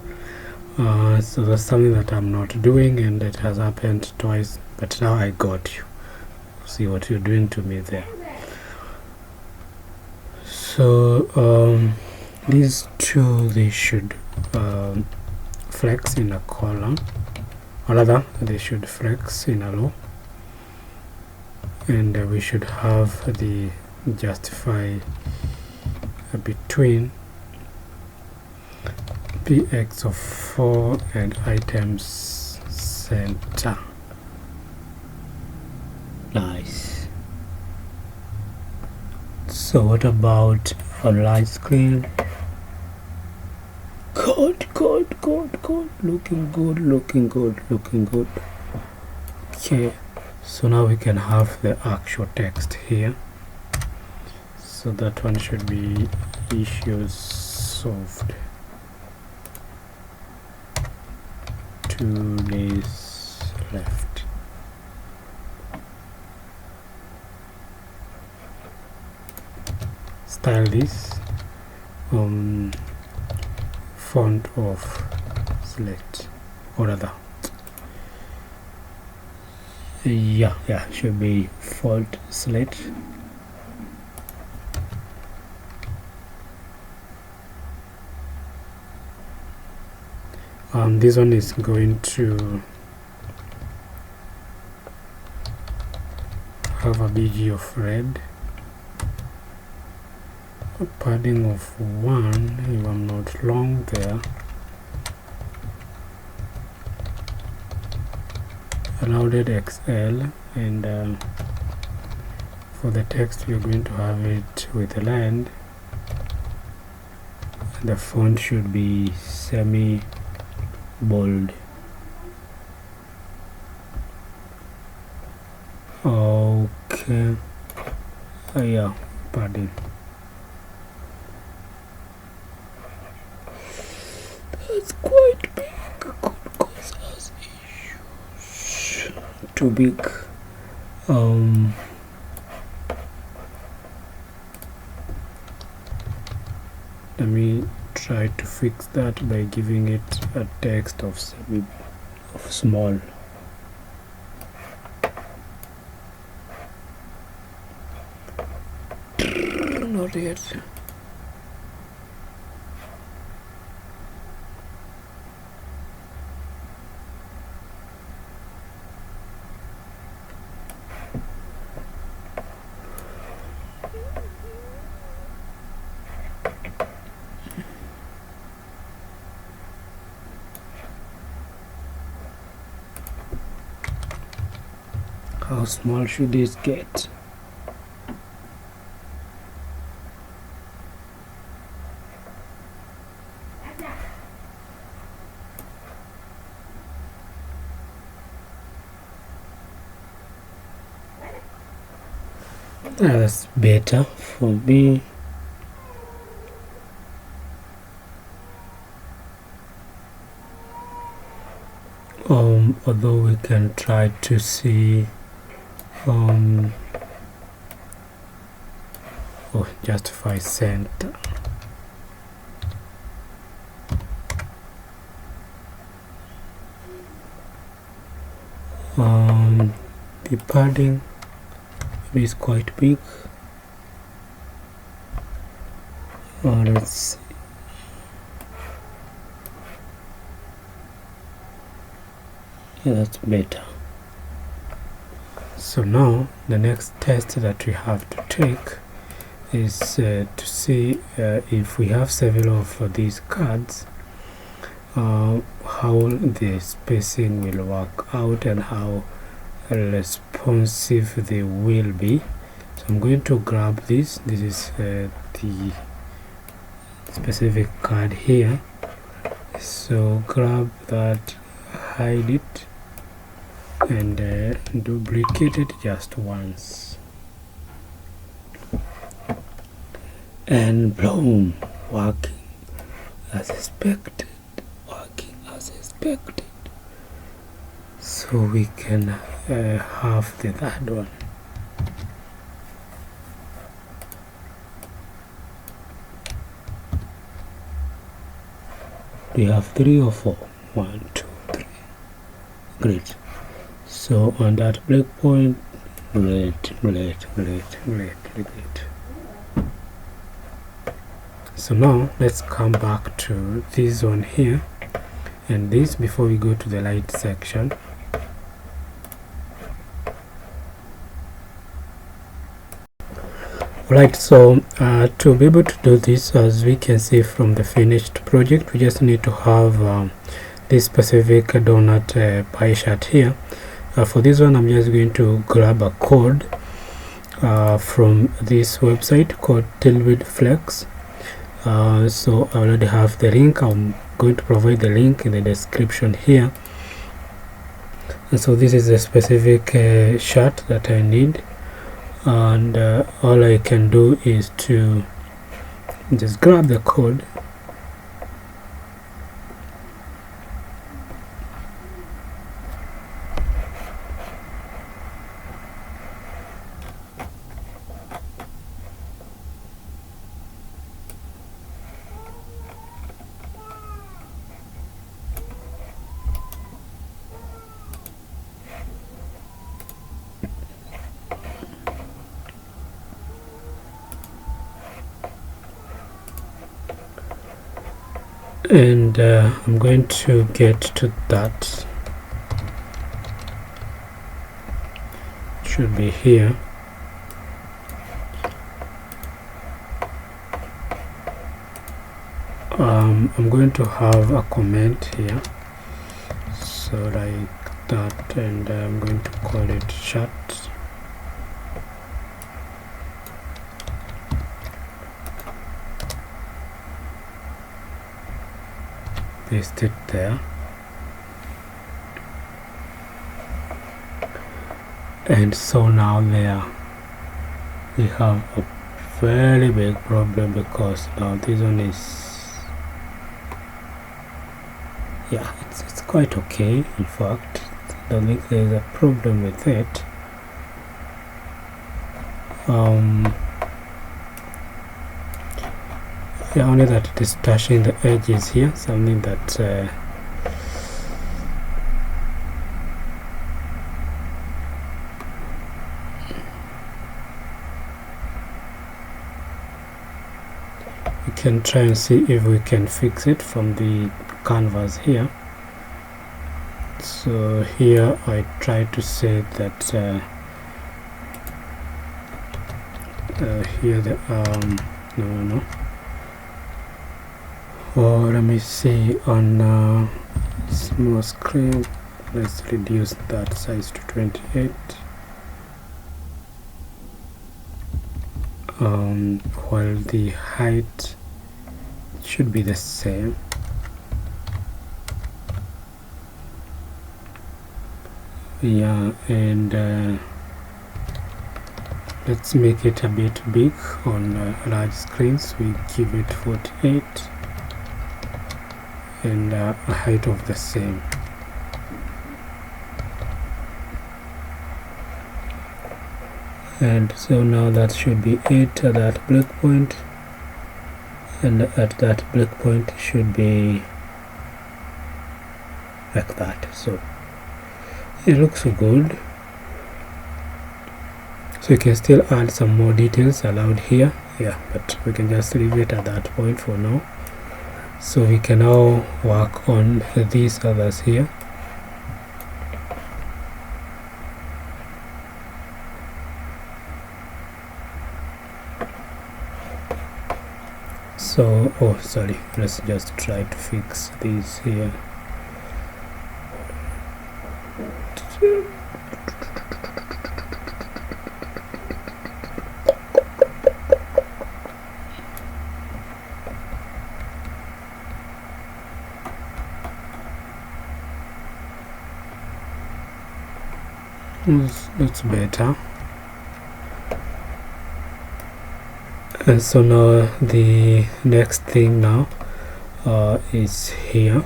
So that's something that I'm not doing, and it has happened twice, but now I got you. See what you're doing to me there. So these two, they should flex in a column, or rather they should flex in a row, and we should have the justify between px of 4 and items center. Nice. So what about on light screen? Good. Looking good. Okay, so now we can have the actual text here. So that one should be issues solved 2 days left. Style this font of select, or rather yeah, should be font select. This one is going to have a BG of red, a padding of 1 if I'm not long there, loaded XL, and for the text we're going to have it with a land. The font should be semi bold. Okay. Yeah, padding. That's quite big. Could cause us issues. Too big. Let me try to fix that by giving it a text of small. Not yet. How small should this get? That's better for me. Although we can try to see justify center. The padding is quite big. let's see. Yeah, that's better. So now the next test that we have to take is to see if we have several of these cards, how the spacing will work out and how responsive they will be. So I'm going to grab this. This is the specific card here. So grab that, hide it, and duplicate it just once, and boom, working as expected, working as expected. So we can have the third one. We have 3 or 4. 1, 2, 3. Great. So on that breakpoint, great. So now let's come back to this one here, and this before we go to the light section. Right, so to be able to do this, as we can see from the finished project, we just need to have this specific donut pie chart here. For this one, I'm just going to grab a code from this website called Tailwind Flex. So I already have the link. I'm going to provide the link in the description here. And so this is a specific chart that I need, and all I can do is to just grab the code, and I'm going to get to that. It should be here. I'm going to have a comment here, so like that, and I'm going to call it chat. Paste it there, and so now there we have a very big problem, because now this one is, yeah, it's quite okay. In fact, I don't think there's a problem with it. Yeah, only that it is touching the edges here, something that we can try and see if we can fix it from the canvas here. So here I try to say that here the no. Or let me see on small screen. Let's reduce that size to 28. While the height should be the same. Yeah, and let's make it a bit big on large screens. We give it 48 and a height of the same. And so now that should be 8 at that breakpoint, and at that breakpoint should be like that. So it looks good. So you can still add some more details allowed here, yeah, but we can just leave it at that point for now. So we can now work on these others here. So, oh sorry, let's just try to fix these here. That's better. And so now the next thing now is here.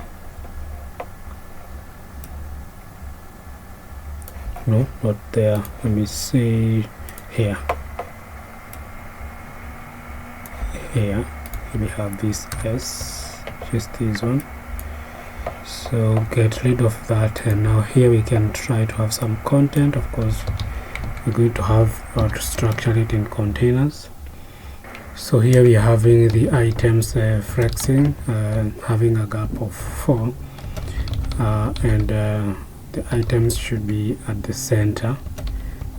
No, not there. Let me see here. Here we have this S, just this one. So get rid of that, and now here we can try to have some content. Of course, we're going to have to structure it in containers. So here we are having the items flexing, having a gap of 4, and the items should be at the center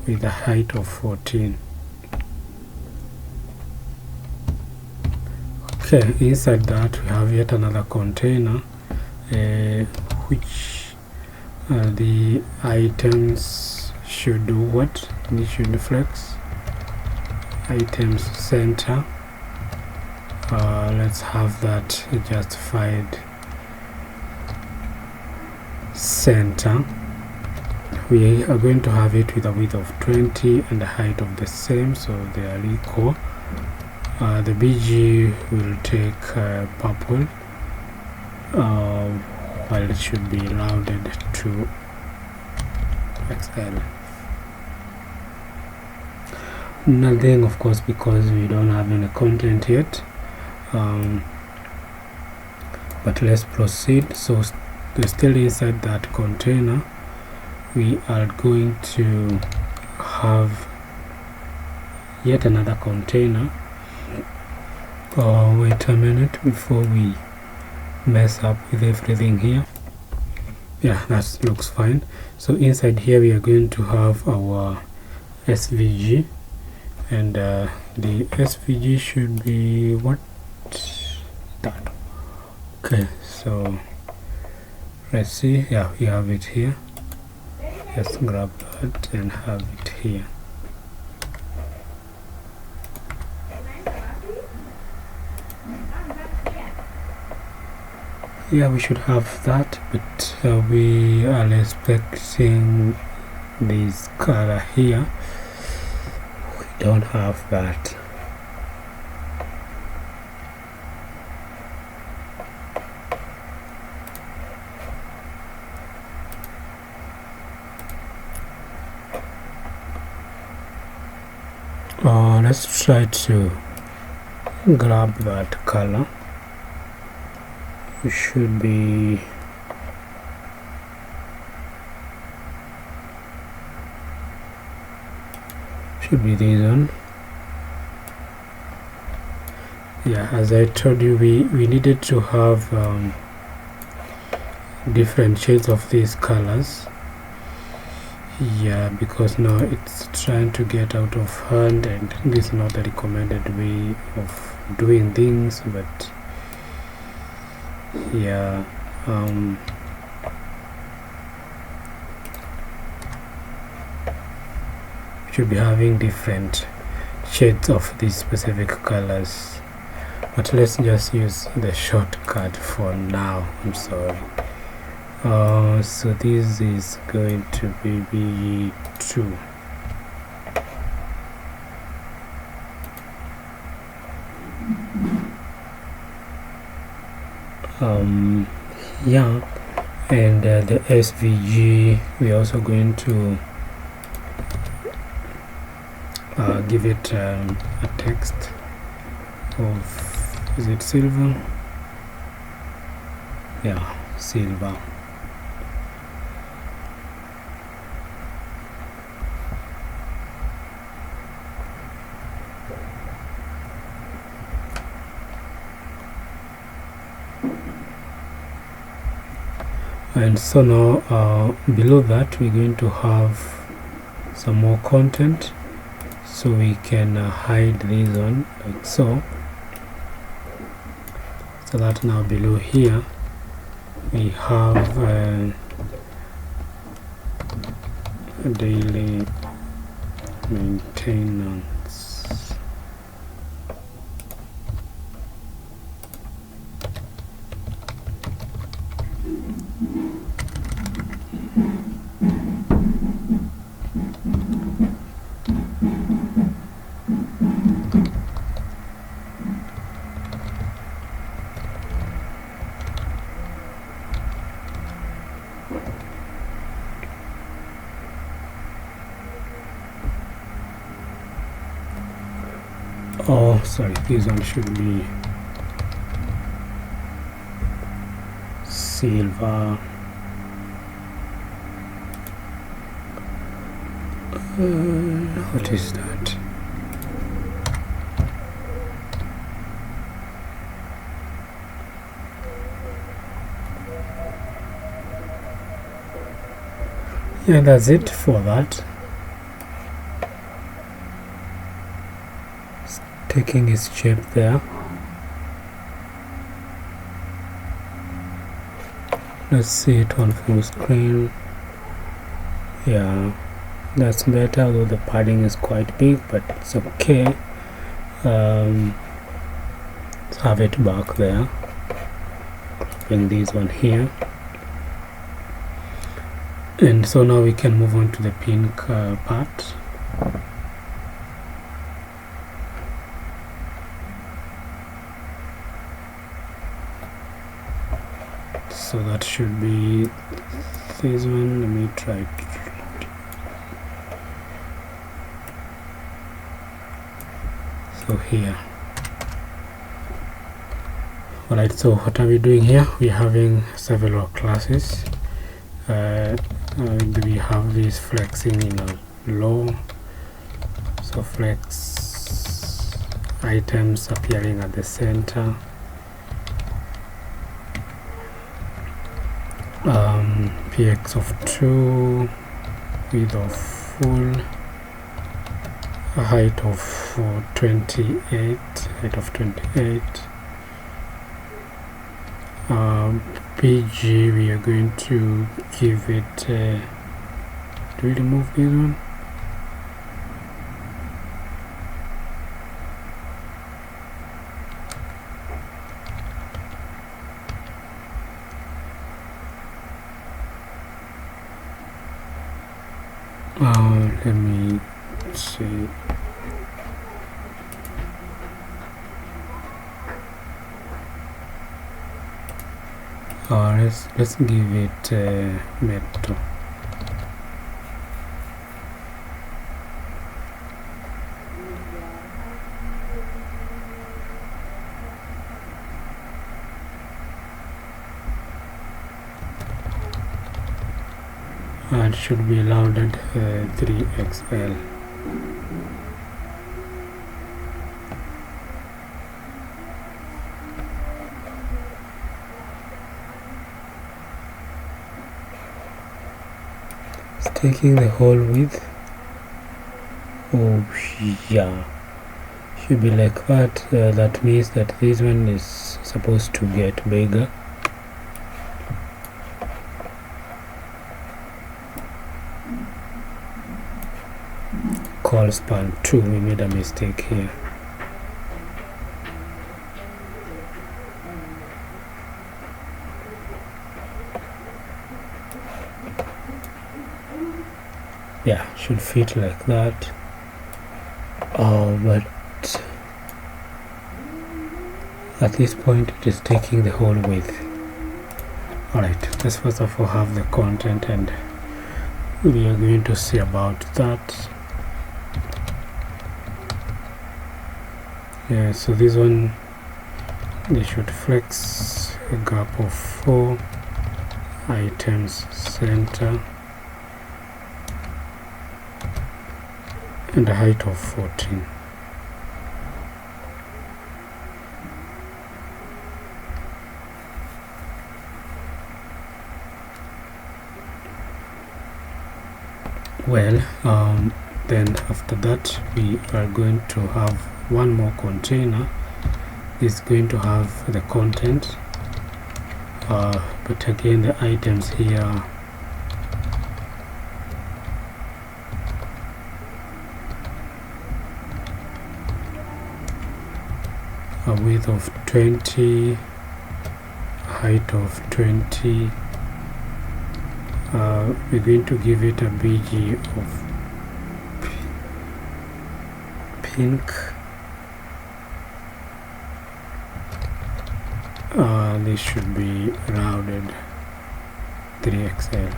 with a height of 14. Okay, inside that we have yet another container which the items should do what? They should flex. Items center. Let's have that justified center. We are going to have it with a width of 20 and a height of the same, so they are equal. The BG will take purple, while it should be rounded to XL. Nothing, of course, because we don't have any content yet, but let's proceed. So still inside that container we are going to have yet another container. Wait a minute before we mess up with everything here. Yeah, that looks fine. So inside here we are going to have our SVG, and the SVG should be what? That. Okay, so let's see. Yeah, we have it here. Let's grab that and have it here. Yeah, we should have that, but we are expecting this color here. We don't have that. Let's try to grab that color. It should be this one. Yeah, as I told you, we needed to have different shades of these colors. Yeah, because now it's trying to get out of hand, and this is not the recommended way of doing things, but yeah, should be having different shades of these specific colors, but let's just use the shortcut for now. I'm sorry. So this is going to be BG2. Yeah, and the SVG we're also going to give it a text of, is it silver? Yeah, silver. And so now below that we're going to have some more content, so we can hide this one like so. So that now below here we have a daily maintenance. Oh, sorry, this one should be silver. What is that? Yeah, that's it for that. Taking its shape there. Let's see it on full screen. Yeah, that's better, although the padding is quite big, but it's okay. Let's have it back there. Bring this one here. And so now we can move on to the pink part. So that should be this one. Let me try it. So here. Alright, so what are we doing here? We're having several classes. We have this flexing in a low. So flex items appearing at the center. Px of 2, width of full, height of 28, PG we are going to give it do we remove this one? Let me see. Let's give it metal. It should be loaded 3XL. It's taking the whole width. Oh yeah, should be like that. That means that this one is supposed to get bigger. Call span 2, we made a mistake here. Yeah, should fit like that. But at this point it is taking the whole width. Alright, let's first of all have the content, and we are going to see about that. Yeah, so this one, they should flex a gap of 4 items center and a height of 14. Well, then after that we are going to have one more container. This is going to have the content, but again the items here a width of 20, height of 20. We're going to give it a BG of pink. This should be rounded 3XL.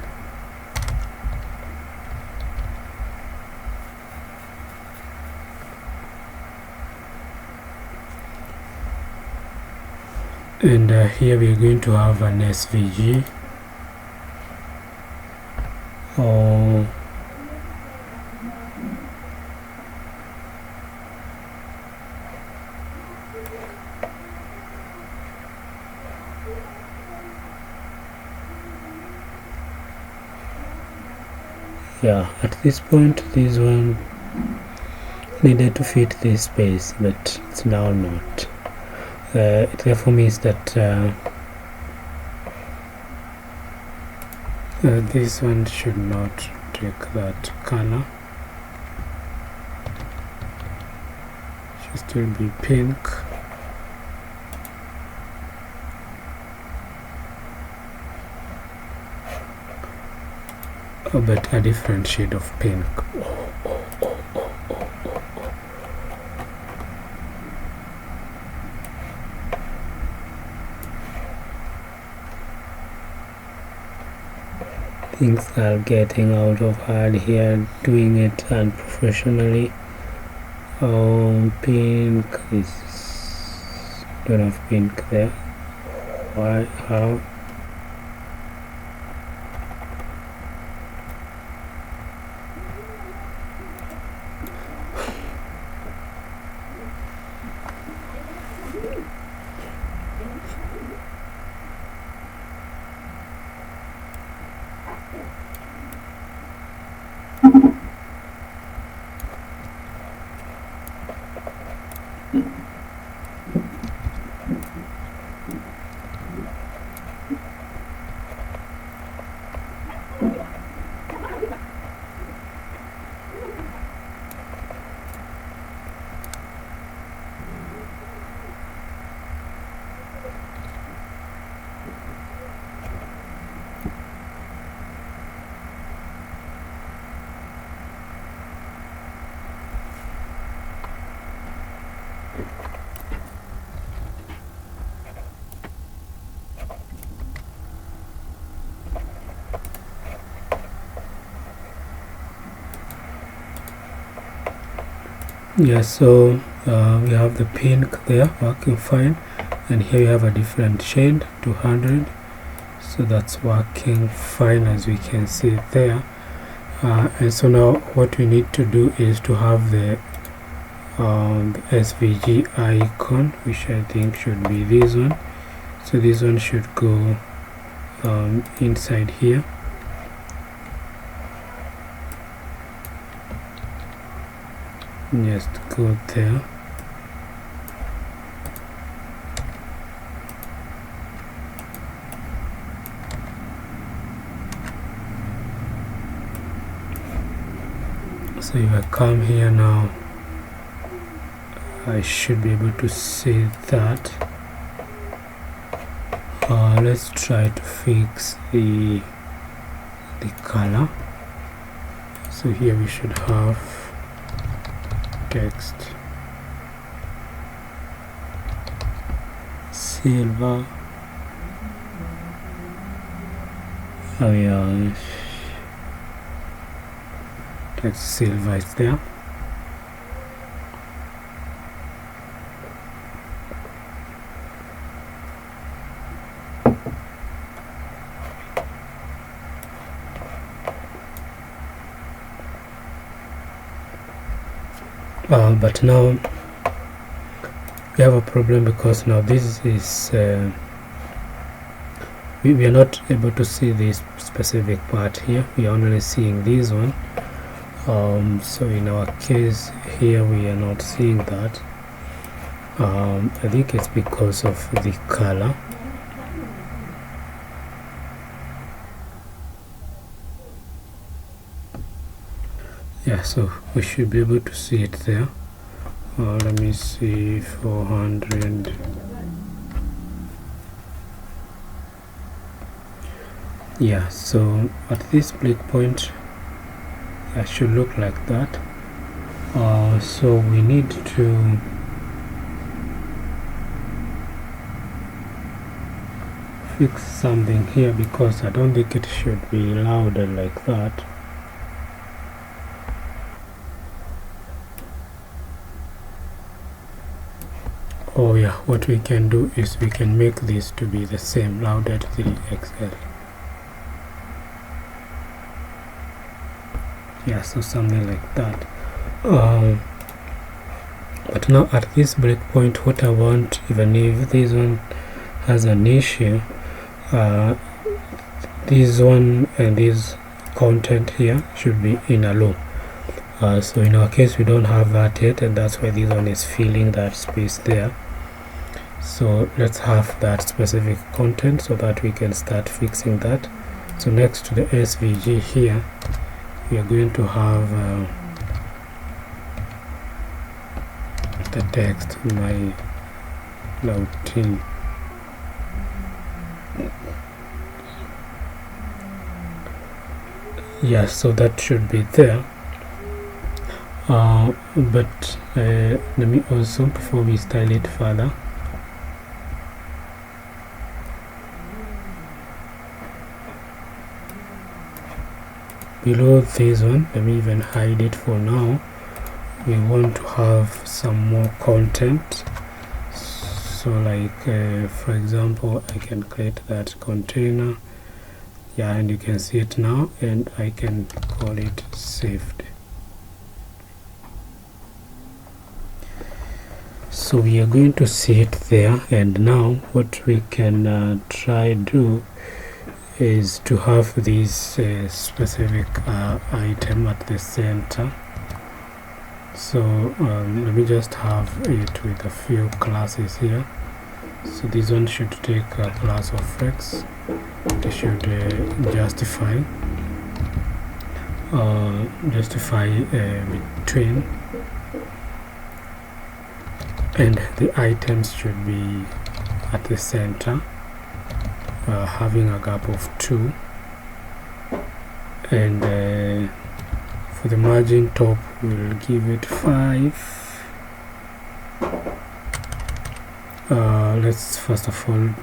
And here we're going to have an SVG. Yeah, at this point this one needed to fit this space, but it's now not. It therefore means that this one should not take that color. It should still be pink. But a different shade of pink. Things are getting out of hand here, doing it unprofessionally. Pink is, don't have pink there. Why? How? Yeah, so we have the pink there working fine, and here we have a different shade, 200, so that's working fine as we can see there. And so now what we need to do is to have the SVG icon, which I think should be this one. So this one should go inside here. Just go there. So if I come here now, I should be able to see that. Let's try to fix the color. So here we should have text silver. Oh yeah, text silver is there. But now we have a problem, because now this is we are not able to see this specific part here. We are only seeing this one, So in our case here we are not seeing that. I think it's because of the color. Yeah, so we should be able to see it there. Let me see, 400. Yeah, so at this breakpoint it should look like that. So we need to fix something here, because I don't think it should be louder like that. Oh yeah, what we can do is we can make this to be the same, louded 3XL. Yeah, so something like that. But now at this breakpoint, what I want, even if this one has an issue, this one and this content here should be in a loop. So in our case we don't have that yet, and that's why this one is filling that space there. So let's have that specific content so that we can start fixing that. So next to the SVG here, we are going to have the text in my routine. Yes, so that should be there. But let me also, before we style it further, below this one, let me even hide it for now. We want to have some more content. So like for example, I can create that container. Yeah, and you can see it now, and I can call it saved. So we are going to see it there, and now what we can try do is to have this specific item at the center. So let me just have it with a few classes here. So this one should take a class of X. It should justify between, and the items should be at the center, having a gap of 2, and for the margin top we'll give it 5. Let's first of all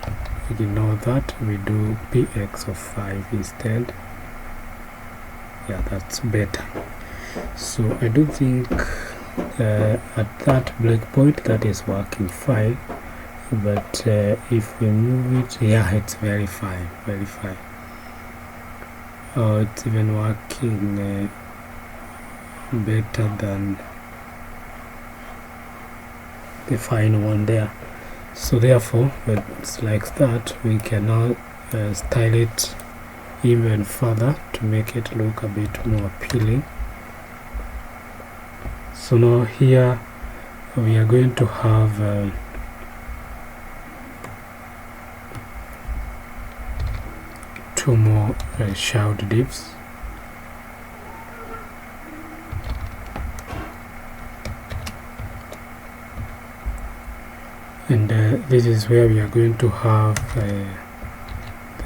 ignore that, we do px of 5 instead. Yeah, that's better. So I do think at that breakpoint that is working fine, but if we move it, yeah, it's very fine, very fine. It's even working better than the fine one there. So therefore, when it's like that, we can now style it even further to make it look a bit more appealing. So now here we are going to have two more child divs. And this is where we are going to have the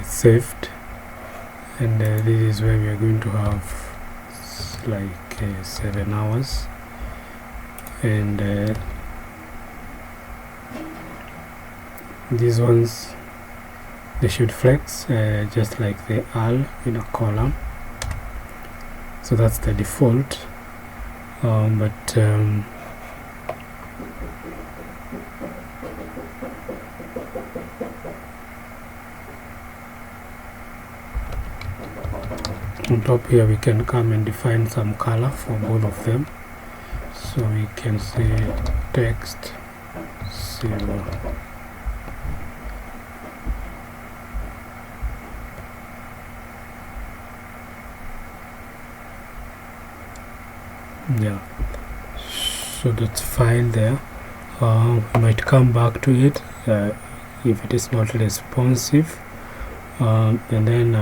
saved, and this is where we are going to have like 7 hours, and these ones, they should flex just like they are in a column. So that's the default, but on top here we can come and define some color for both of them. So we can say text silver, Yeah, so that's fine there. We might come back to it if it is not responsive, and then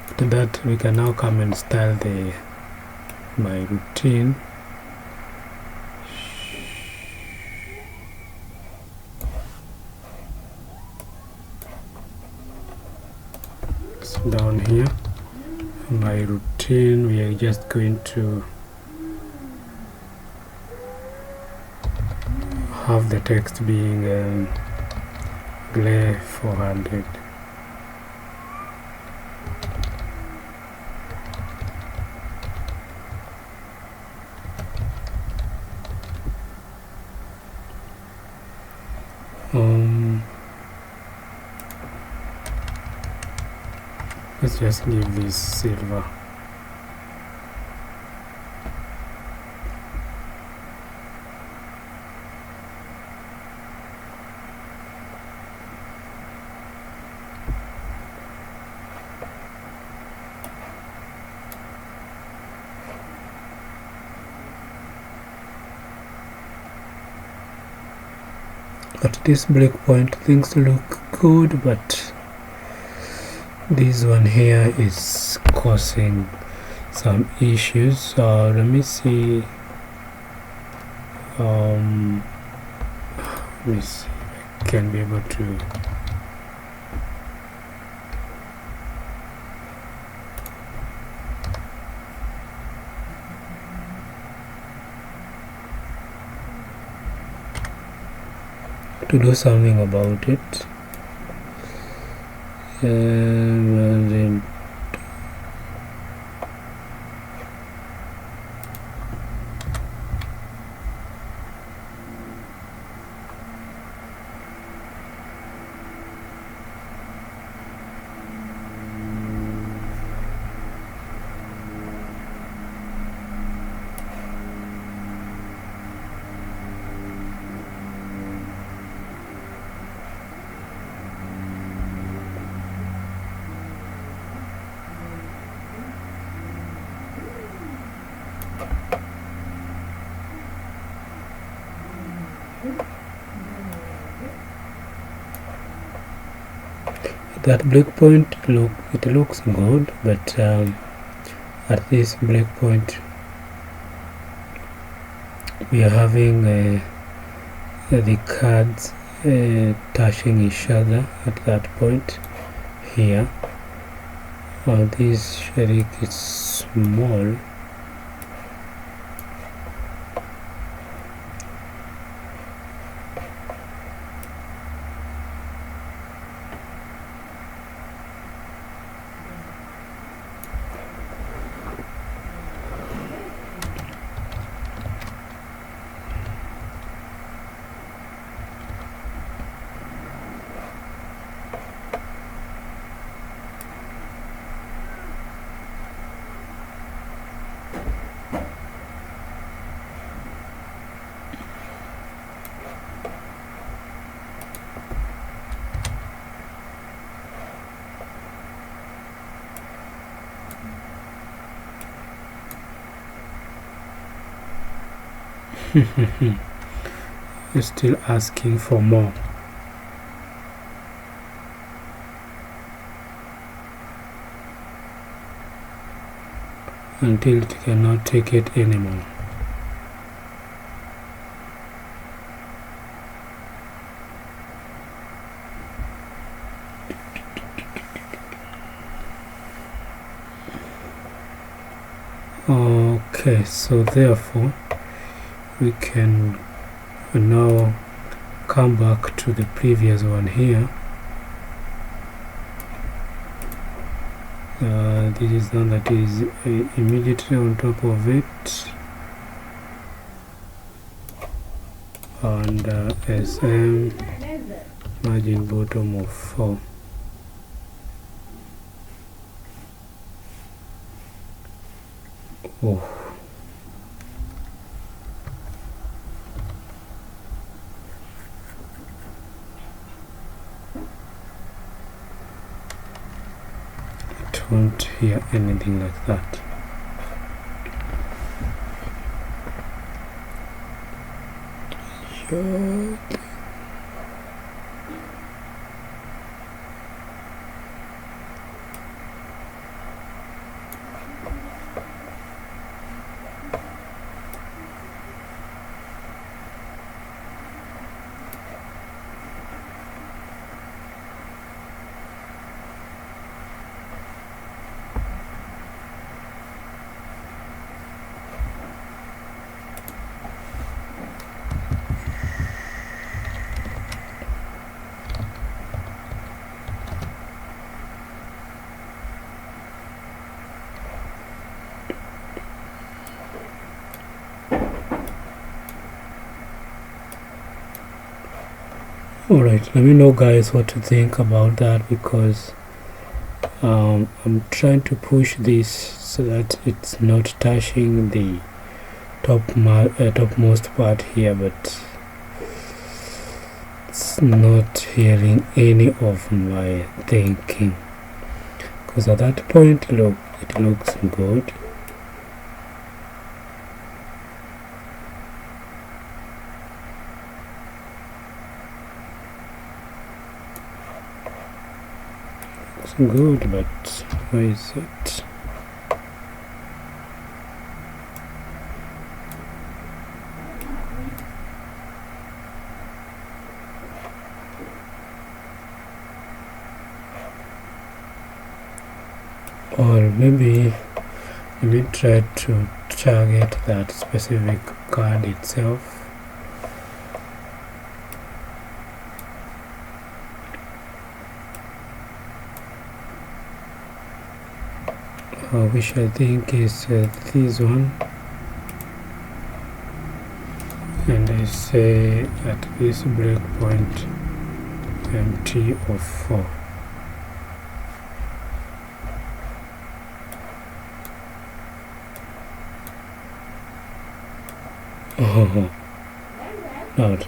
after that we can now come and style my routine. So down here, my routine, we are just going to have the text being glare 400. Let's just give this silver. At this breakpoint things look good, but this one here is causing some issues. Let me see. Let me see if I can be able to do something about it. And that breakpoint looks good, but at this breakpoint we are having the cards touching each other at that point here. This sharik is small. You're still asking for more. Until it cannot take it anymore. Okay, so therefore we can now come back to the previous one here. This is the one that is immediately on top of it, and SM margin bottom of 4. Oh. Don't hear anything like that. shortly. Alright, let me know guys what to think about that, because I'm trying to push this so that it's not touching the topmost part here, but it's not hearing any of my thinking, because at that point, look, it looks good. Good, but where is it? Or maybe let me try to target that specific card itself. Which I think is this one, and I say at this breakpoint MT of 4. Oh, not.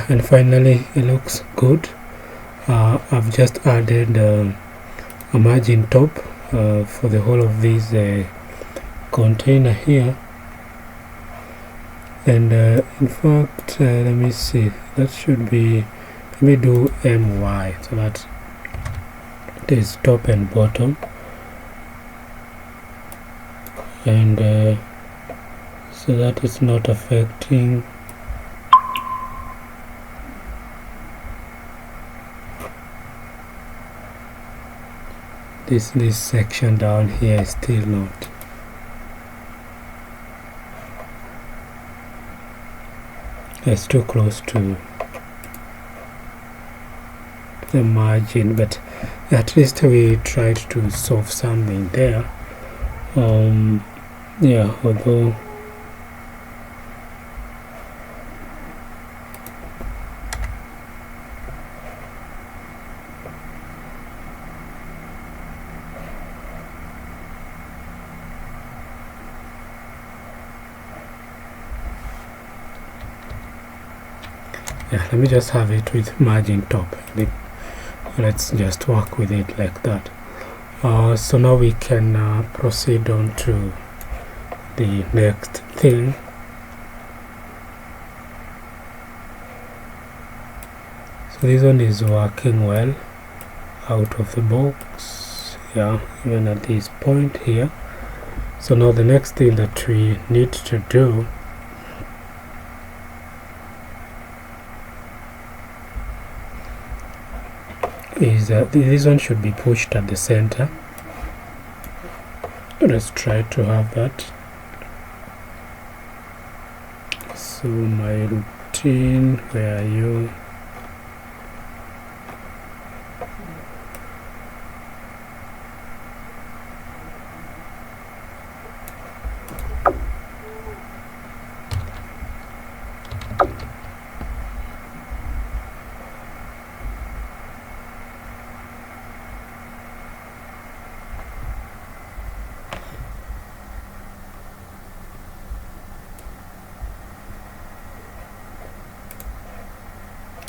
And finally, it looks good. I've just added a margin top for the whole of this container here, And in fact, let me see, that should be, let me do my so that it is top and bottom, and so that it's not affecting this section down here is still not. It's too close to the margin, but at least we tried to solve something there. Yeah, although yeah, let me just have it with margin top. Let's just work with it like that. So now we can proceed on to the next thing. So this one is working well out of the box, yeah, even at this point here. So now the next thing that we need to do is this one should be pushed at the center. Let's try to have that. So my routine, where are you?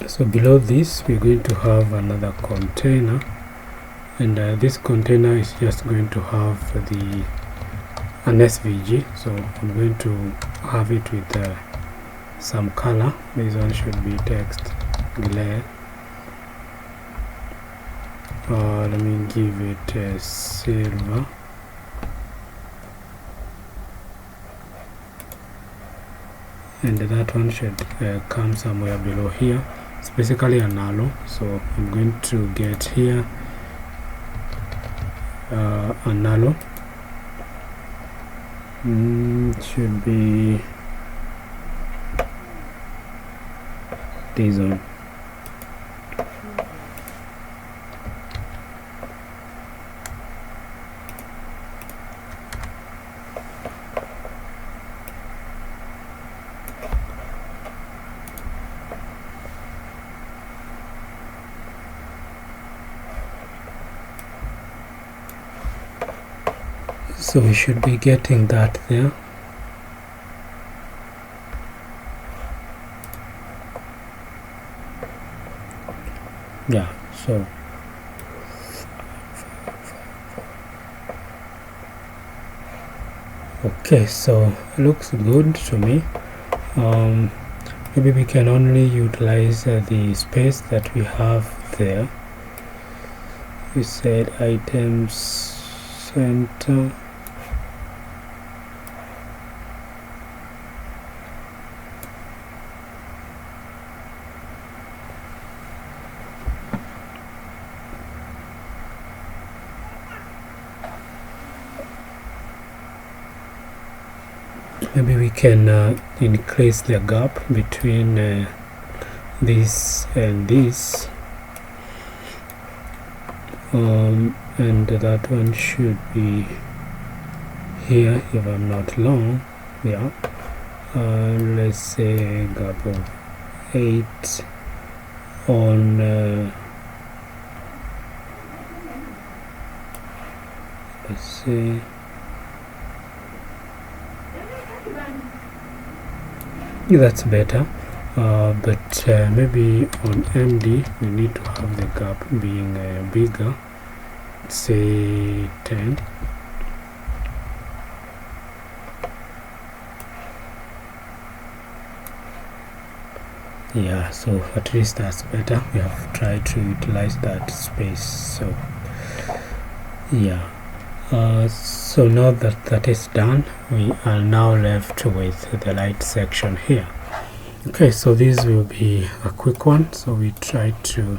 So below this we're going to have another container, and this container is just going to have an SVG. So I'm going to have it with some color. This one should be text glare. Let me give it a silver. And that one should come somewhere below here. It's basically a nullo, so I'm going to get here a nullo. Should be this one. So we should be getting that there. Yeah, so okay, so it looks good to me. Maybe we can only utilize the space that we have there. We said items center. Maybe we can increase the gap between this and this, and that one should be here if I'm not wrong. Yeah, let's say a gap of 8 on let's say that's better, but maybe on MD we need to have the gap being bigger, say 10. Yeah, so at least that's better. We have tried to utilize that space. So yeah, so now that that is done, we are now left with the light section here. Okay, so this will be a quick one, so we try to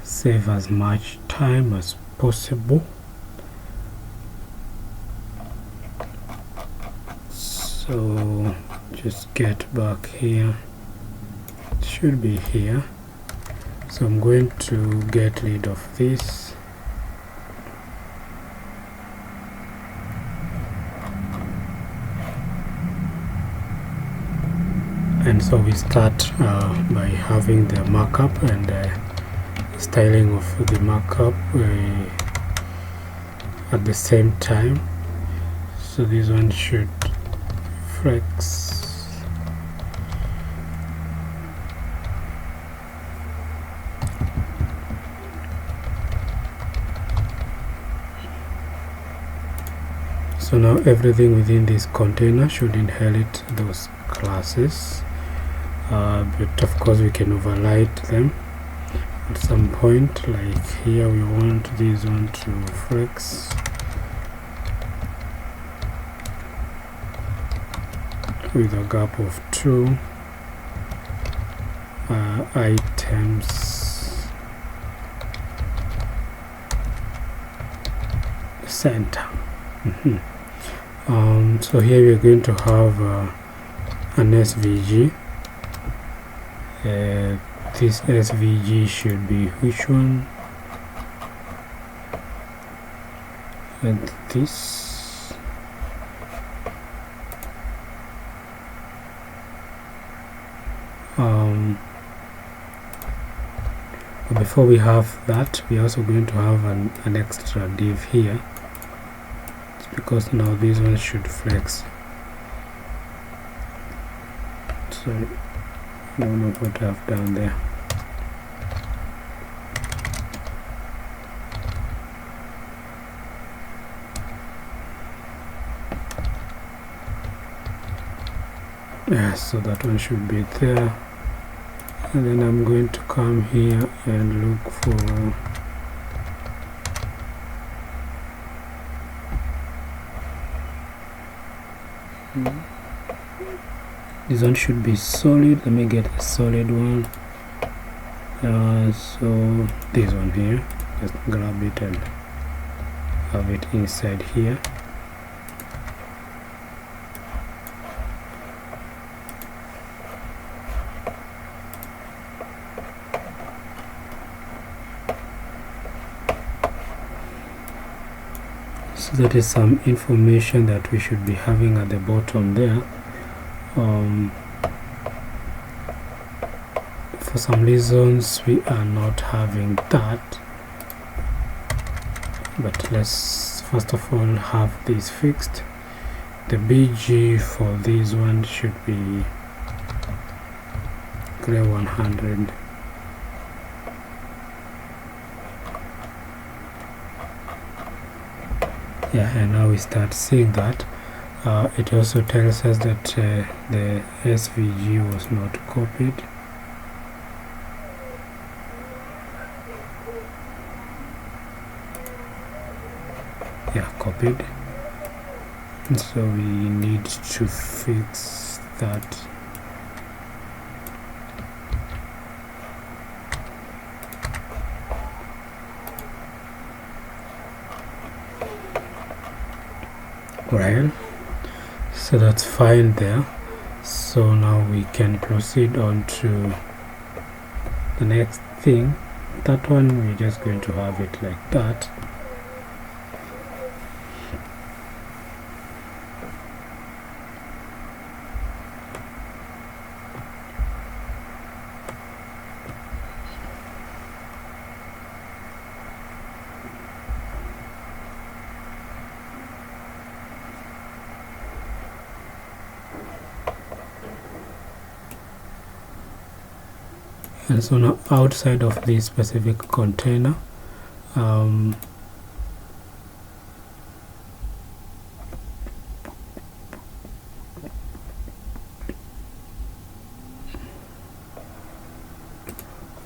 save as much time as possible. So just get back here, it should be here. So I'm going to get rid of this, and so we start by having the markup and styling of the markup at the same time. So this one should flex. So now everything within this container should inherit those classes, but of course we can override them at some point. Like here we want this one to flex, with a gap of 2 items center. So here we're going to have an SVG. This SVG should be which one? And this. But before we have that, we're also going to have an extra div here. It's because now this one should flex. Sorry, I don't know what I've done there. Yeah, so that one should be there. And then I'm going to come here and look for this one should be solid. Let me get a solid one. So this one here, just grab it and have it inside here. So that is some information that we should be having at the bottom there. For some reasons we are not having that, but let's first of all have this fixed. The BG for this one should be gray 100. Yeah, and now we start seeing that. It also tells us that the SVG was not copied. Yeah, copied. And so we need to fix that. Right, so that's fine there. So now we can proceed on to the next thing. That one we're just going to have it like that. And so now outside of this specific container,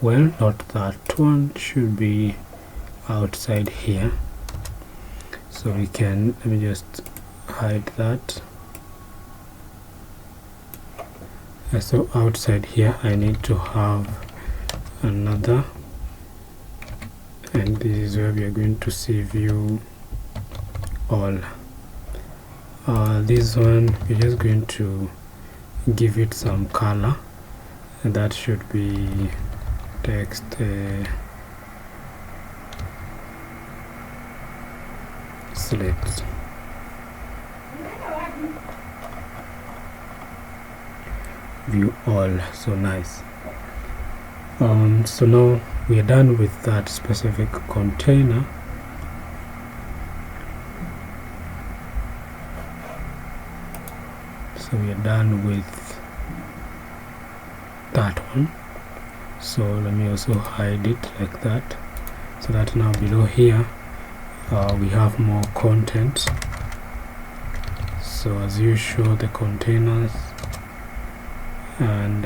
well, not that one, should be outside here. So we can, let me just hide that. So outside here I need to have another, and this is where we are going to see view all. This one we're just going to give it some color, and that should be text slate. View all. So nice. So now we are done with that specific container. So we are done with that one. So let me also hide it like that, so that now below here we have more content. So as usual, the containers and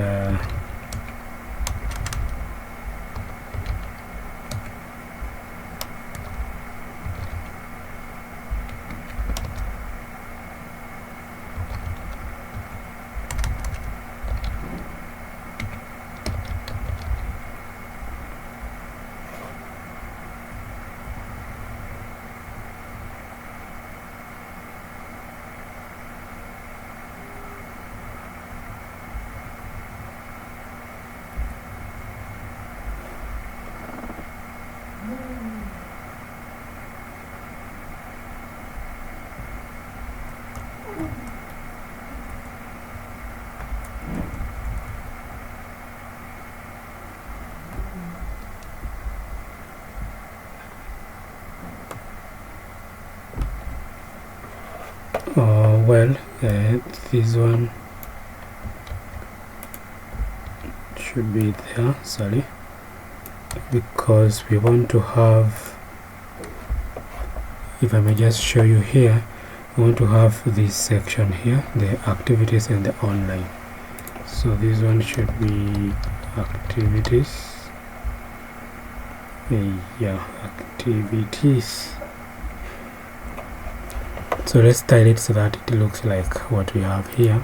well, this one should be there, sorry, because we want to have, if I may just show you here, we want to have this section here, the activities and the online. So this one should be activities. Yeah, activities. So let's style it so that it looks like what we have here.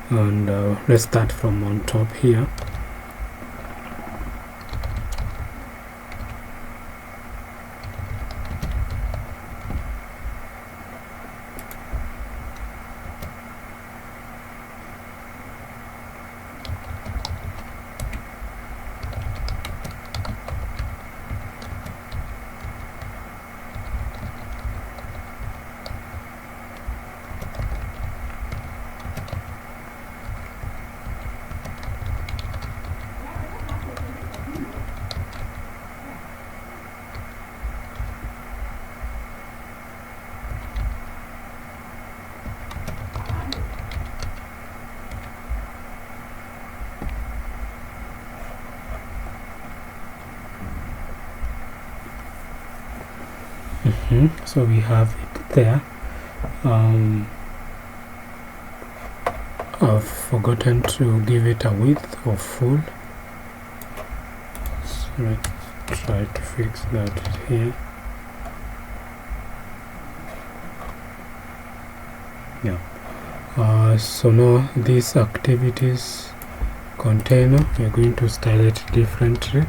And let's start from on top here. So we have it there. I've forgotten to give it a width of full, so let's try to fix that here. Yeah. So now this activities container, we're going to style it differently.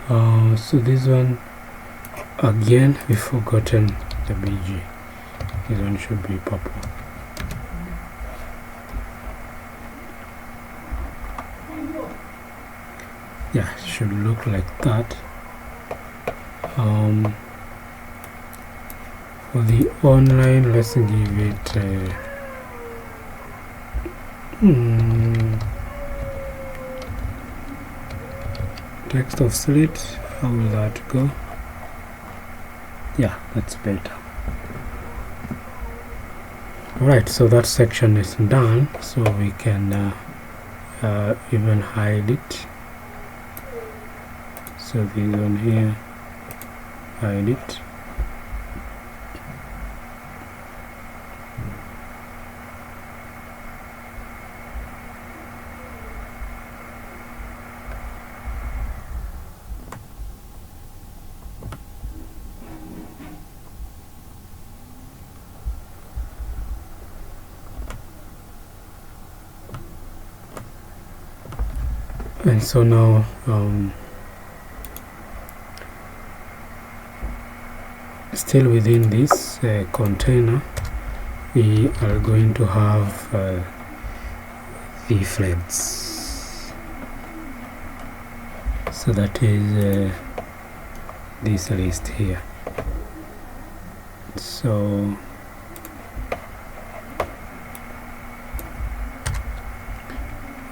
So this one again, we've forgotten the BG. This one should be purple. Yeah, it should look like that. For the online, let's give it text of slit. How will that go? Yeah, that's better. Alright, so that section is done, so we can even hide it. So this one here, hide it. And so now still within this container, we are going to have the flags. So that is this list here. So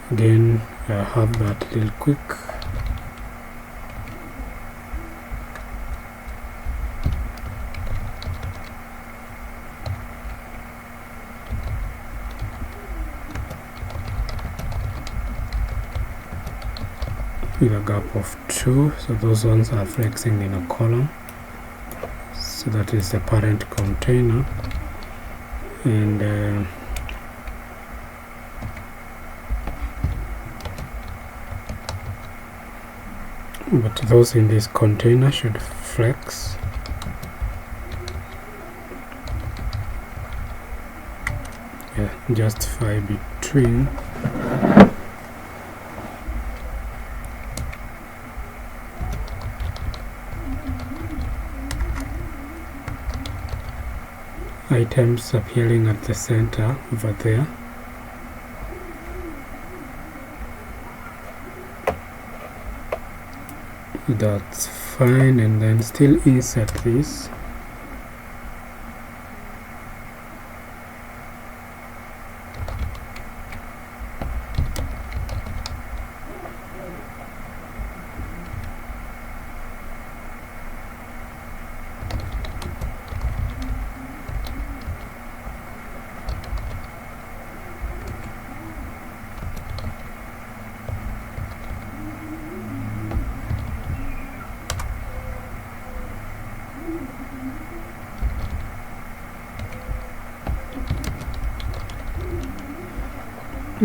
again, have that real quick. With a gap of 2, so those ones are flexing in a column. So that is the parent container, and but those in this container should flex. Yeah, justify between. Items appearing at the center over there. That's fine, and then still insert this.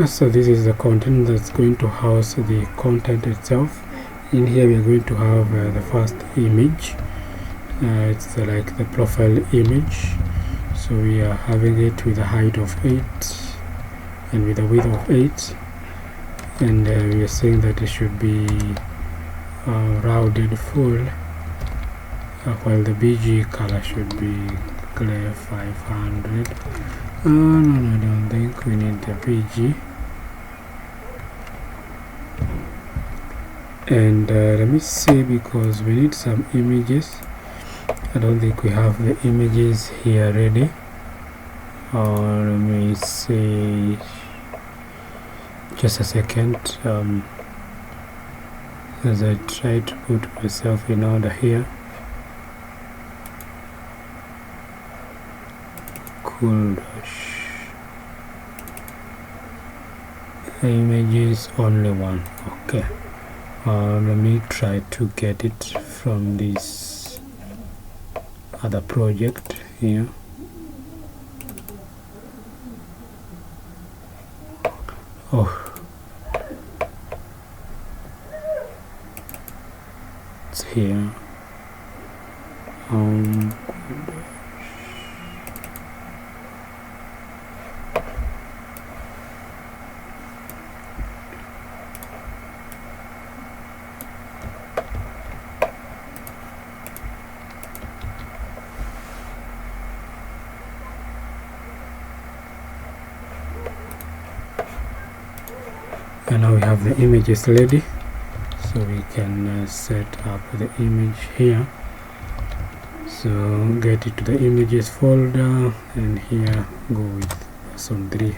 So this is the content that's going to house the content itself. In here we are going to have the first image. It's like the profile image. So we are having it with a height of 8 and with a width of 8, and we are saying that it should be rounded full, while the BG color should be clear 500. No, I don't think we need the BG. And let me see, because we need some images. I don't think we have the images here ready. Let me see, just a second, as I try to put myself in order here. Cool dash images, only one. Okay, let me try to get it from this other project here. Oh, it's here. And now we have the images ready, so we can set up the image here. So get it to the images folder, and here go with person 3.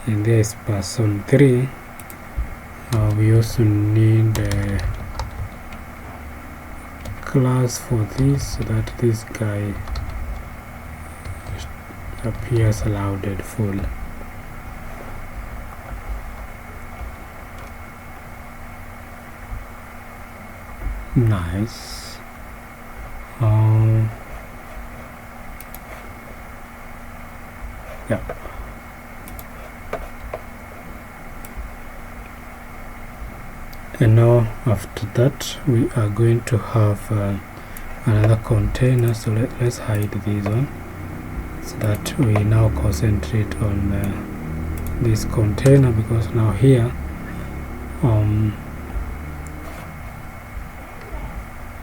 And there's person 3. We also need a class for this, so that this guy appears loaded full. Nice. Yeah. And now after that we are going to have another container, so let's hide this one, so that we now concentrate on this container, because now here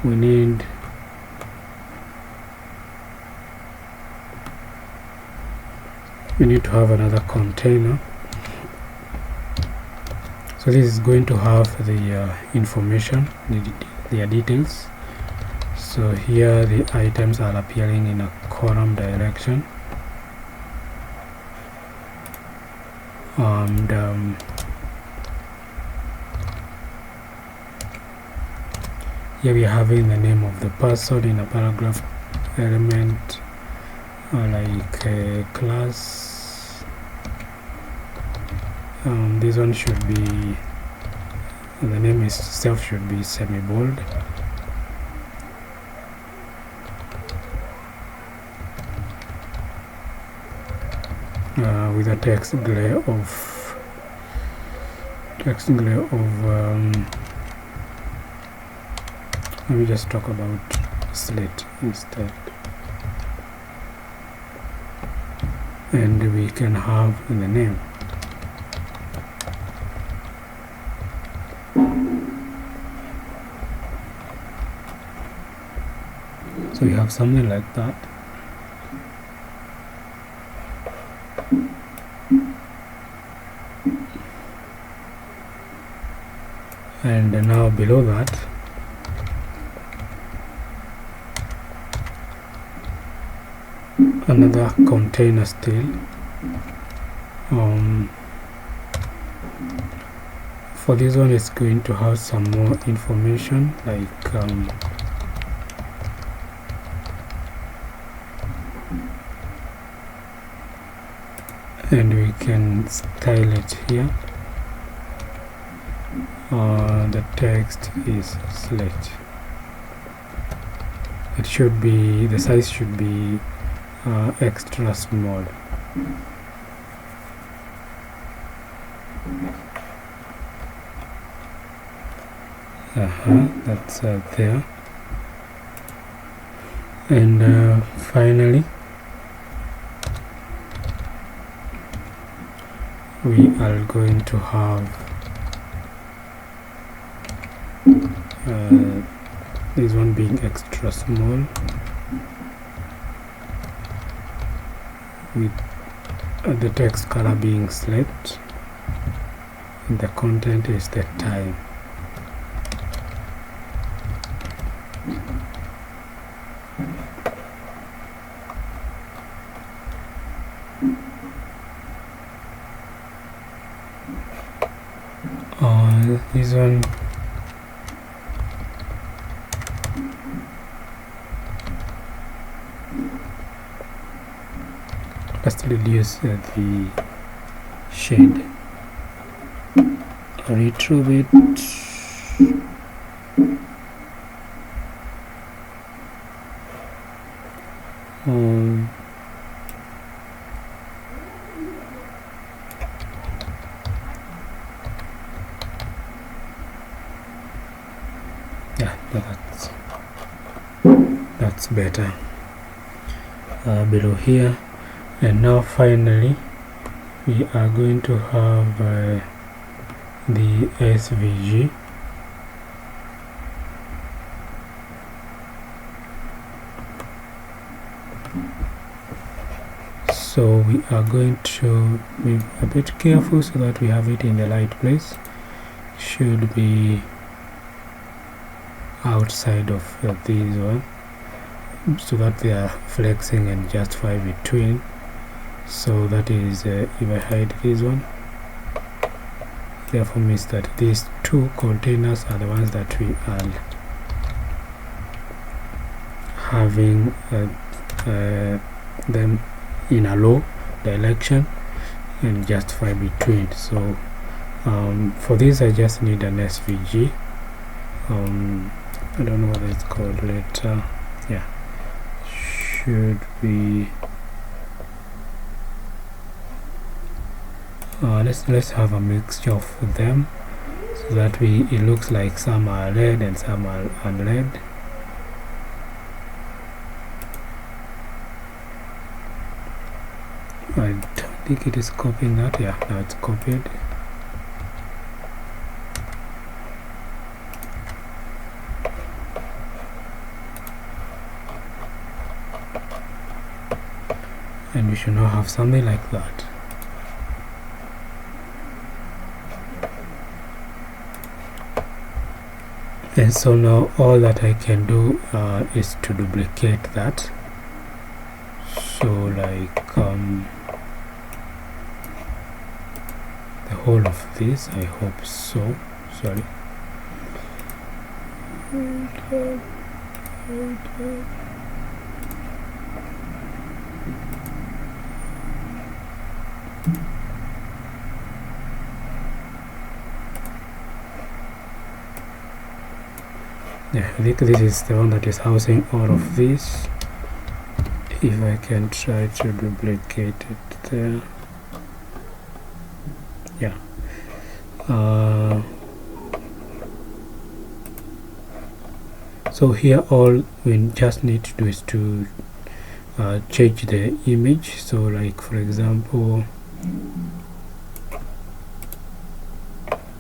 we need to have another container. So this is going to have the information, their details. So here the items are appearing in a column direction, and here we are having the name of the person in a paragraph element, like a class. This one should be, the name itself should be semi-bold. With a text glare of let me just talk about slate instead, and we can have the name. So we have something like that. And now below that another container still. For this one it's going to have some more information, like and we can style it here. The text is slate. It should be, the size should be extra small. That's there. And finally we are going to have this one being extra small, with the text color being slate, and the content is the time. This one let's reduce the shade a little bit. Yeah, that's better. Below here. And now finally we are going to have the SVG. So we are going to be a bit careful so that we have it in the right place. Should be outside of these one, so that they are flexing and justify between. So that is if I hide this one, therefore means that these two containers are the ones that we are having them in a low direction and justify between. So for this I just need an SVG. I don't know what it's called later. Yeah, should be let's have a mixture of them so that it looks like some are red and some are unred. I don't think it is copying that. Yeah, now it's copied. And we should now have something like that. And so now all that I can do is to duplicate that. So like the whole of this, I hope so. Sorry. Yeah, I think this is the one that is housing all of this. If I can try to duplicate it there. Yeah. So here all we just need to do is to change the image. So like for example,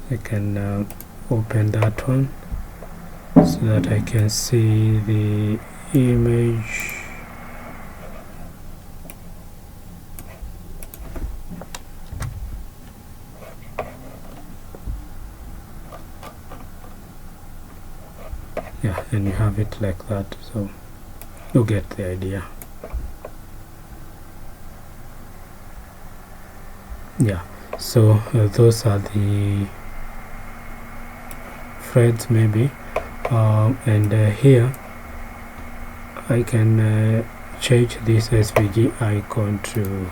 I can open that one so that I can see the image. Yeah, and you have it like that, so you get the idea. Yeah, so those are the threads maybe, and here I can change this SVG icon to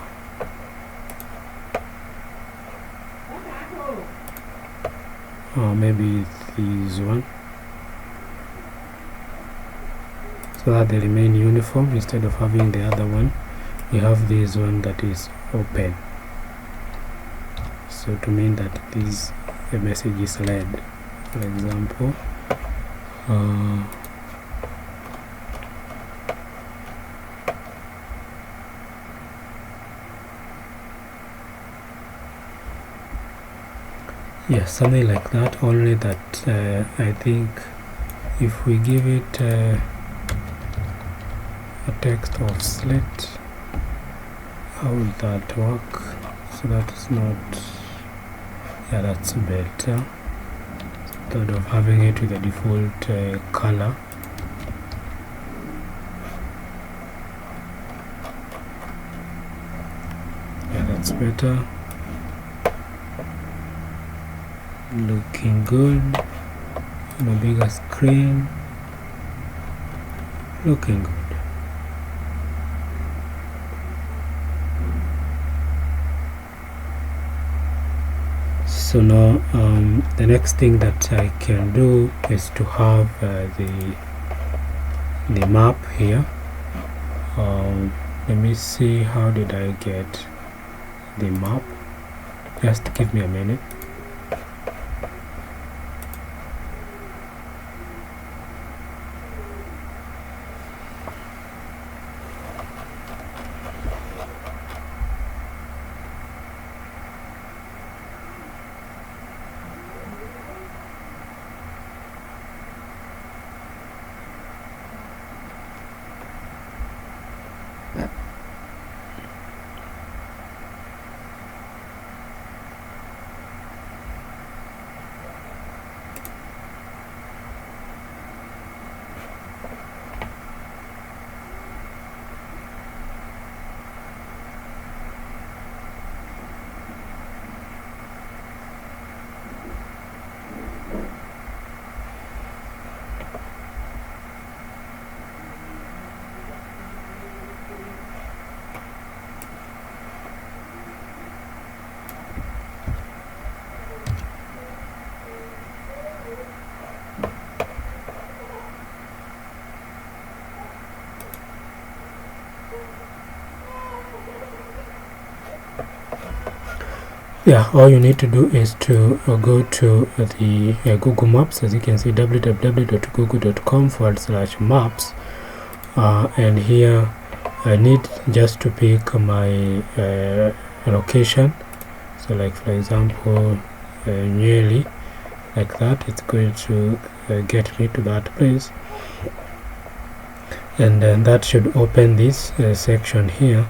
maybe this one, so that they remain uniform. Instead of having the other one, we have this one that is open, so to mean that the message is red, for example. Yeah, something like that, only that I think if we give it a text of slit, how will that work? So that's not, yeah, that's better, instead of having it with the default color. Yeah, that's better. Looking good on a bigger screen. Looking good. So now the next thing that I can do is to have the map here. Let me see, how did I get the map? Just give me a minute. Yeah, all you need to do is to go to the Google Maps. As you can see, www.google.com/maps, and here I need just to pick my location. So like for example, nearly like that, it's going to get me to that place, and then that should open this section here,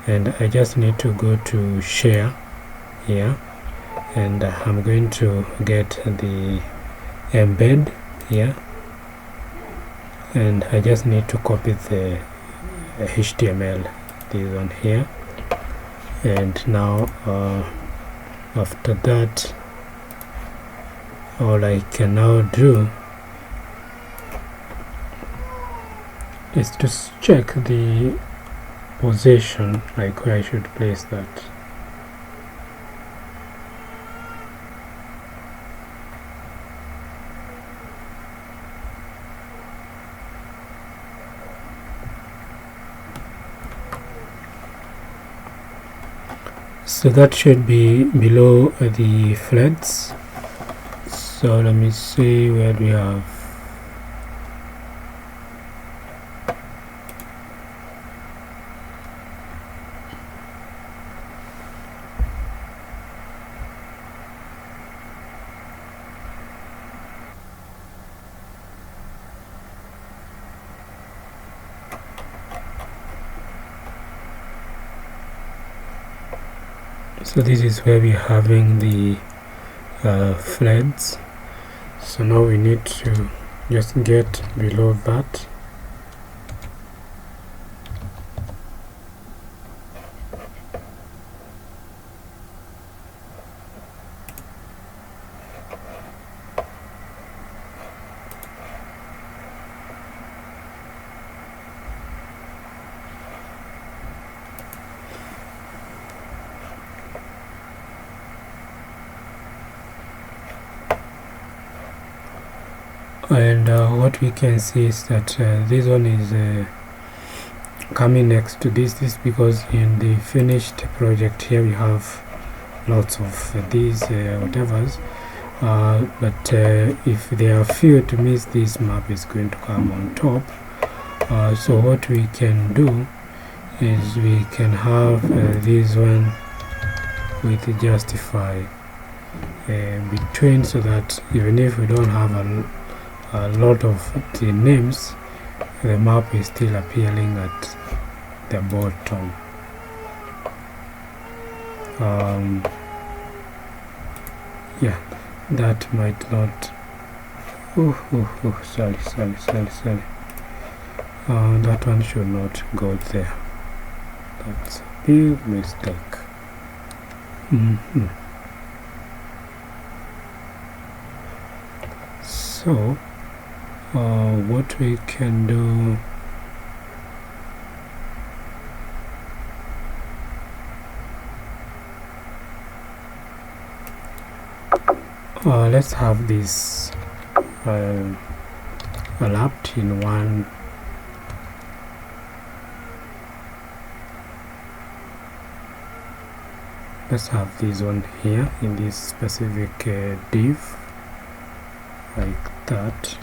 and I just need to go to share here, and I'm going to get the embed here, and I just need to copy the HTML, this one here, and now after that, all I can now do is to check the position, like where I should place that. So that should be below the threads. So let me see where we have. So this is where we're having the threads. So now we need to just get below that. And what we can see is that this one is coming next to this because in the finished project here we have lots of these whatevers, but if there are few, to miss, this map is going to come on top. So what we can do is we can have this one with justify between, so that even if we don't have a lot of the names, the map is still appearing at the bottom. Yeah, that might not. Sorry. That one should not go there. That's a big mistake. So what we can do, let's have this wrapped in one. Let's have this one here in this specific div, like that.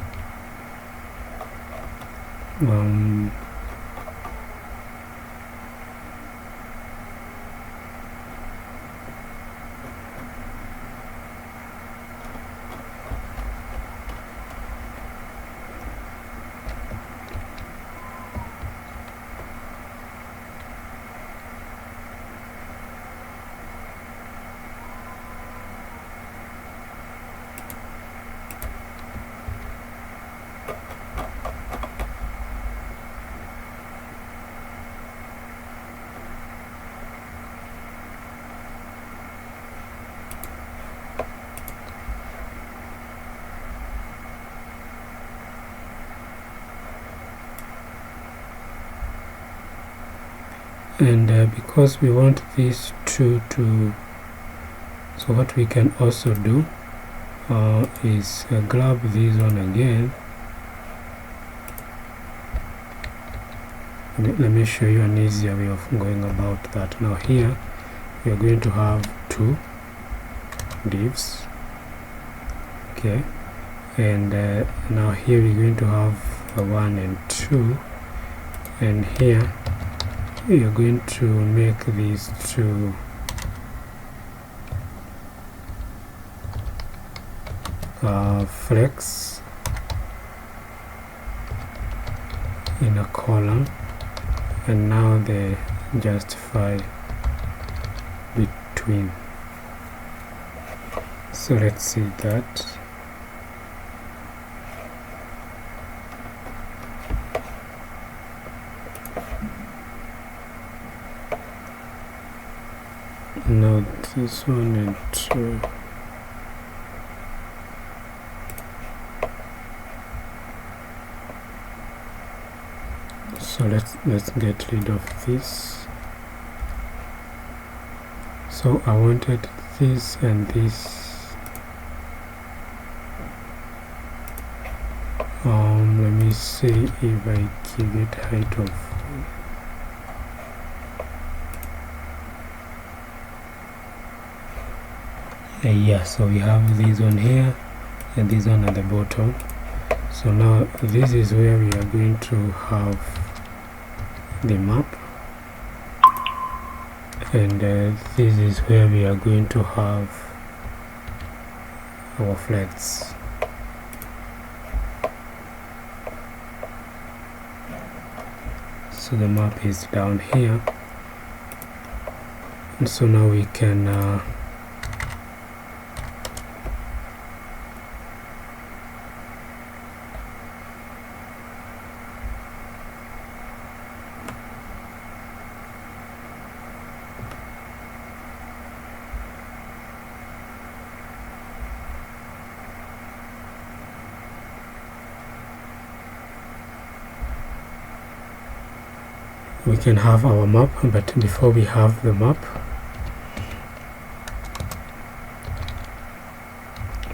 And because we want these two to, so what we can also do is grab this one again. Let me show you an easier way of going about that. Now here we are going to have two divs. Okay, and now here we're going to have 1 and 2, and here we are going to make these two flex in a column, and now they justify between. So let's see that. Now this 1 and 2. So let's get rid of this. So I wanted this and this. Let me see if I give it height of yeah, so we have this one here and this one at the bottom. So now this is where we are going to have the map, and this is where we are going to have our flags. So the map is down here, and so now we can we can have our map, but before we have the map,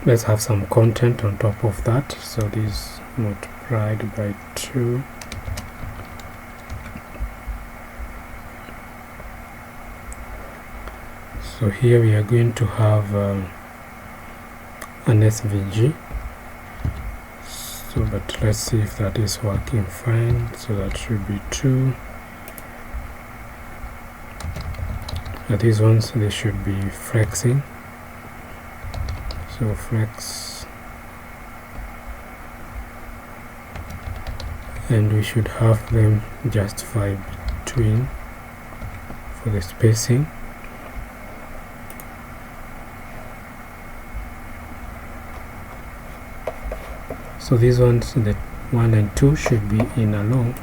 let's have some content on top of that. So this multiplied by 2. So here we are going to have an SVG. So but let's see if that is working fine. So that should be 2. These ones, they should be flexing. So flex, and we should have them justify between for the spacing. So these ones, the 1 and 2 should be in a row,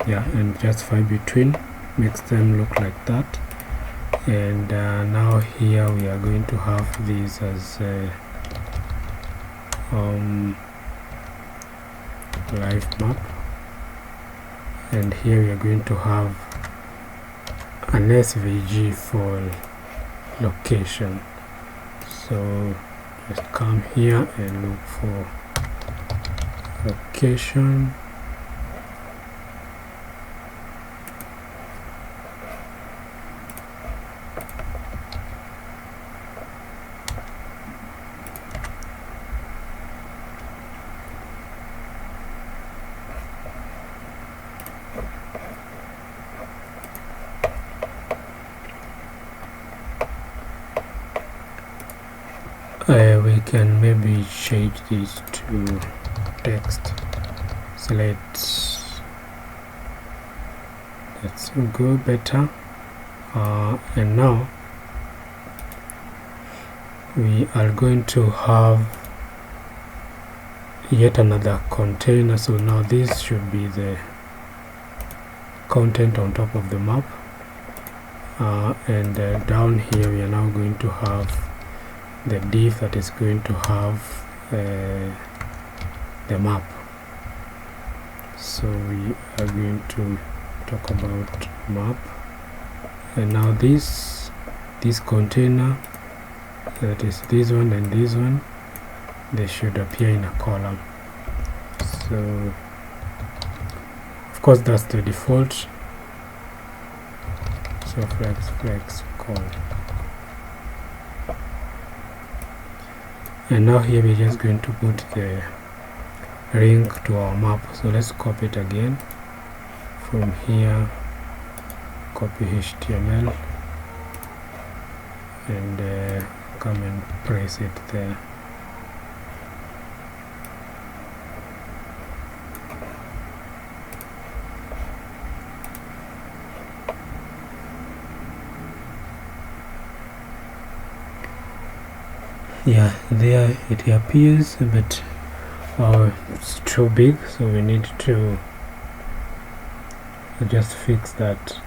yeah, and justify between makes them look like that. And now here we are going to have these as live map, and here we are going to have an SVG for location. So just come here and look for location. We can maybe change this to text. So let's go better. And now we are going to have yet another container. So now this should be the content on top of the map, and down here we are now going to have the div that is going to have the map. So we are going to talk about map, and now this container, that is this one and this one, they should appear in a column. So of course that's the default. so flex call. And now here we're just going to put the link to our map. So let's copy it again from here, copy HTML, and come and place it there. Yeah, there it appears, but it's too big, so we need to just fix that.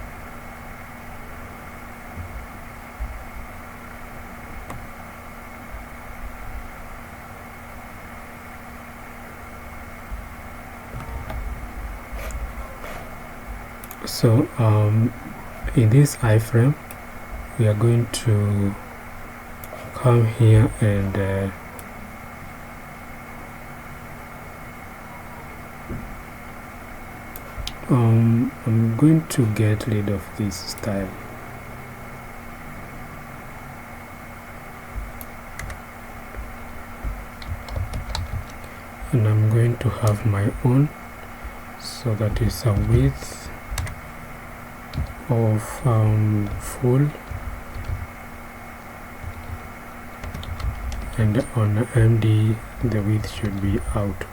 So in this iframe we are going to come here and I'm going to get rid of this style, and I'm going to have my own, so that is a width of full, and on MD the width should be out.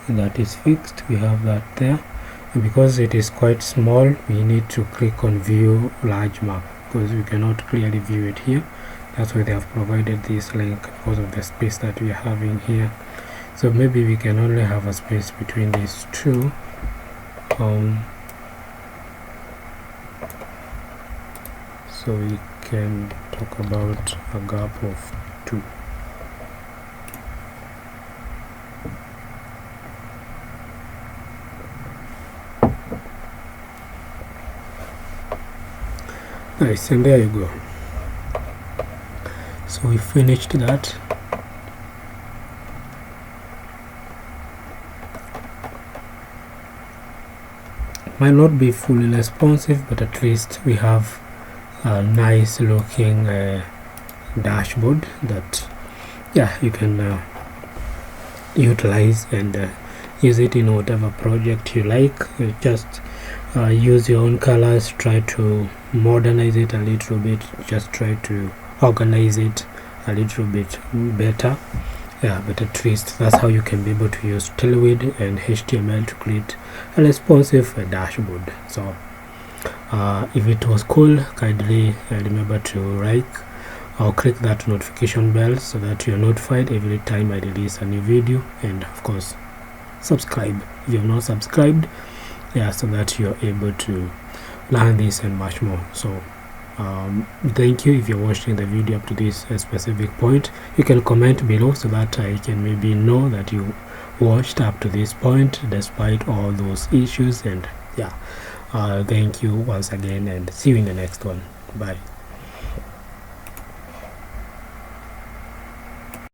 And that is fixed. We have that there, and because it is quite small we need to click on view large map, because we cannot clearly view it here. That's why they have provided this link, because of the space that we are having here. So maybe we can only have a space between these two. So we can talk about a gap of 2. Nice, and there you go. So we finished that. Might not be fully responsive, but at least we have a nice looking dashboard that you can utilize and use it in whatever project you like. Just use your own colors, try to modernize it a little bit, just try to organize it a little bit better. But at least that's how you can be able to use Tailwind and HTML to create a responsive dashboard. So if it was cool, kindly remember to like or click that notification bell so that you're notified every time I release a new video, and of course subscribe if you're not subscribed, so that you're able to learn this and much more. So thank you. If you're watching the video up to this specific point, you can comment below so that I can maybe know that you watched up to this point despite all those issues. And thank you once again, and see you in the next one. Bye.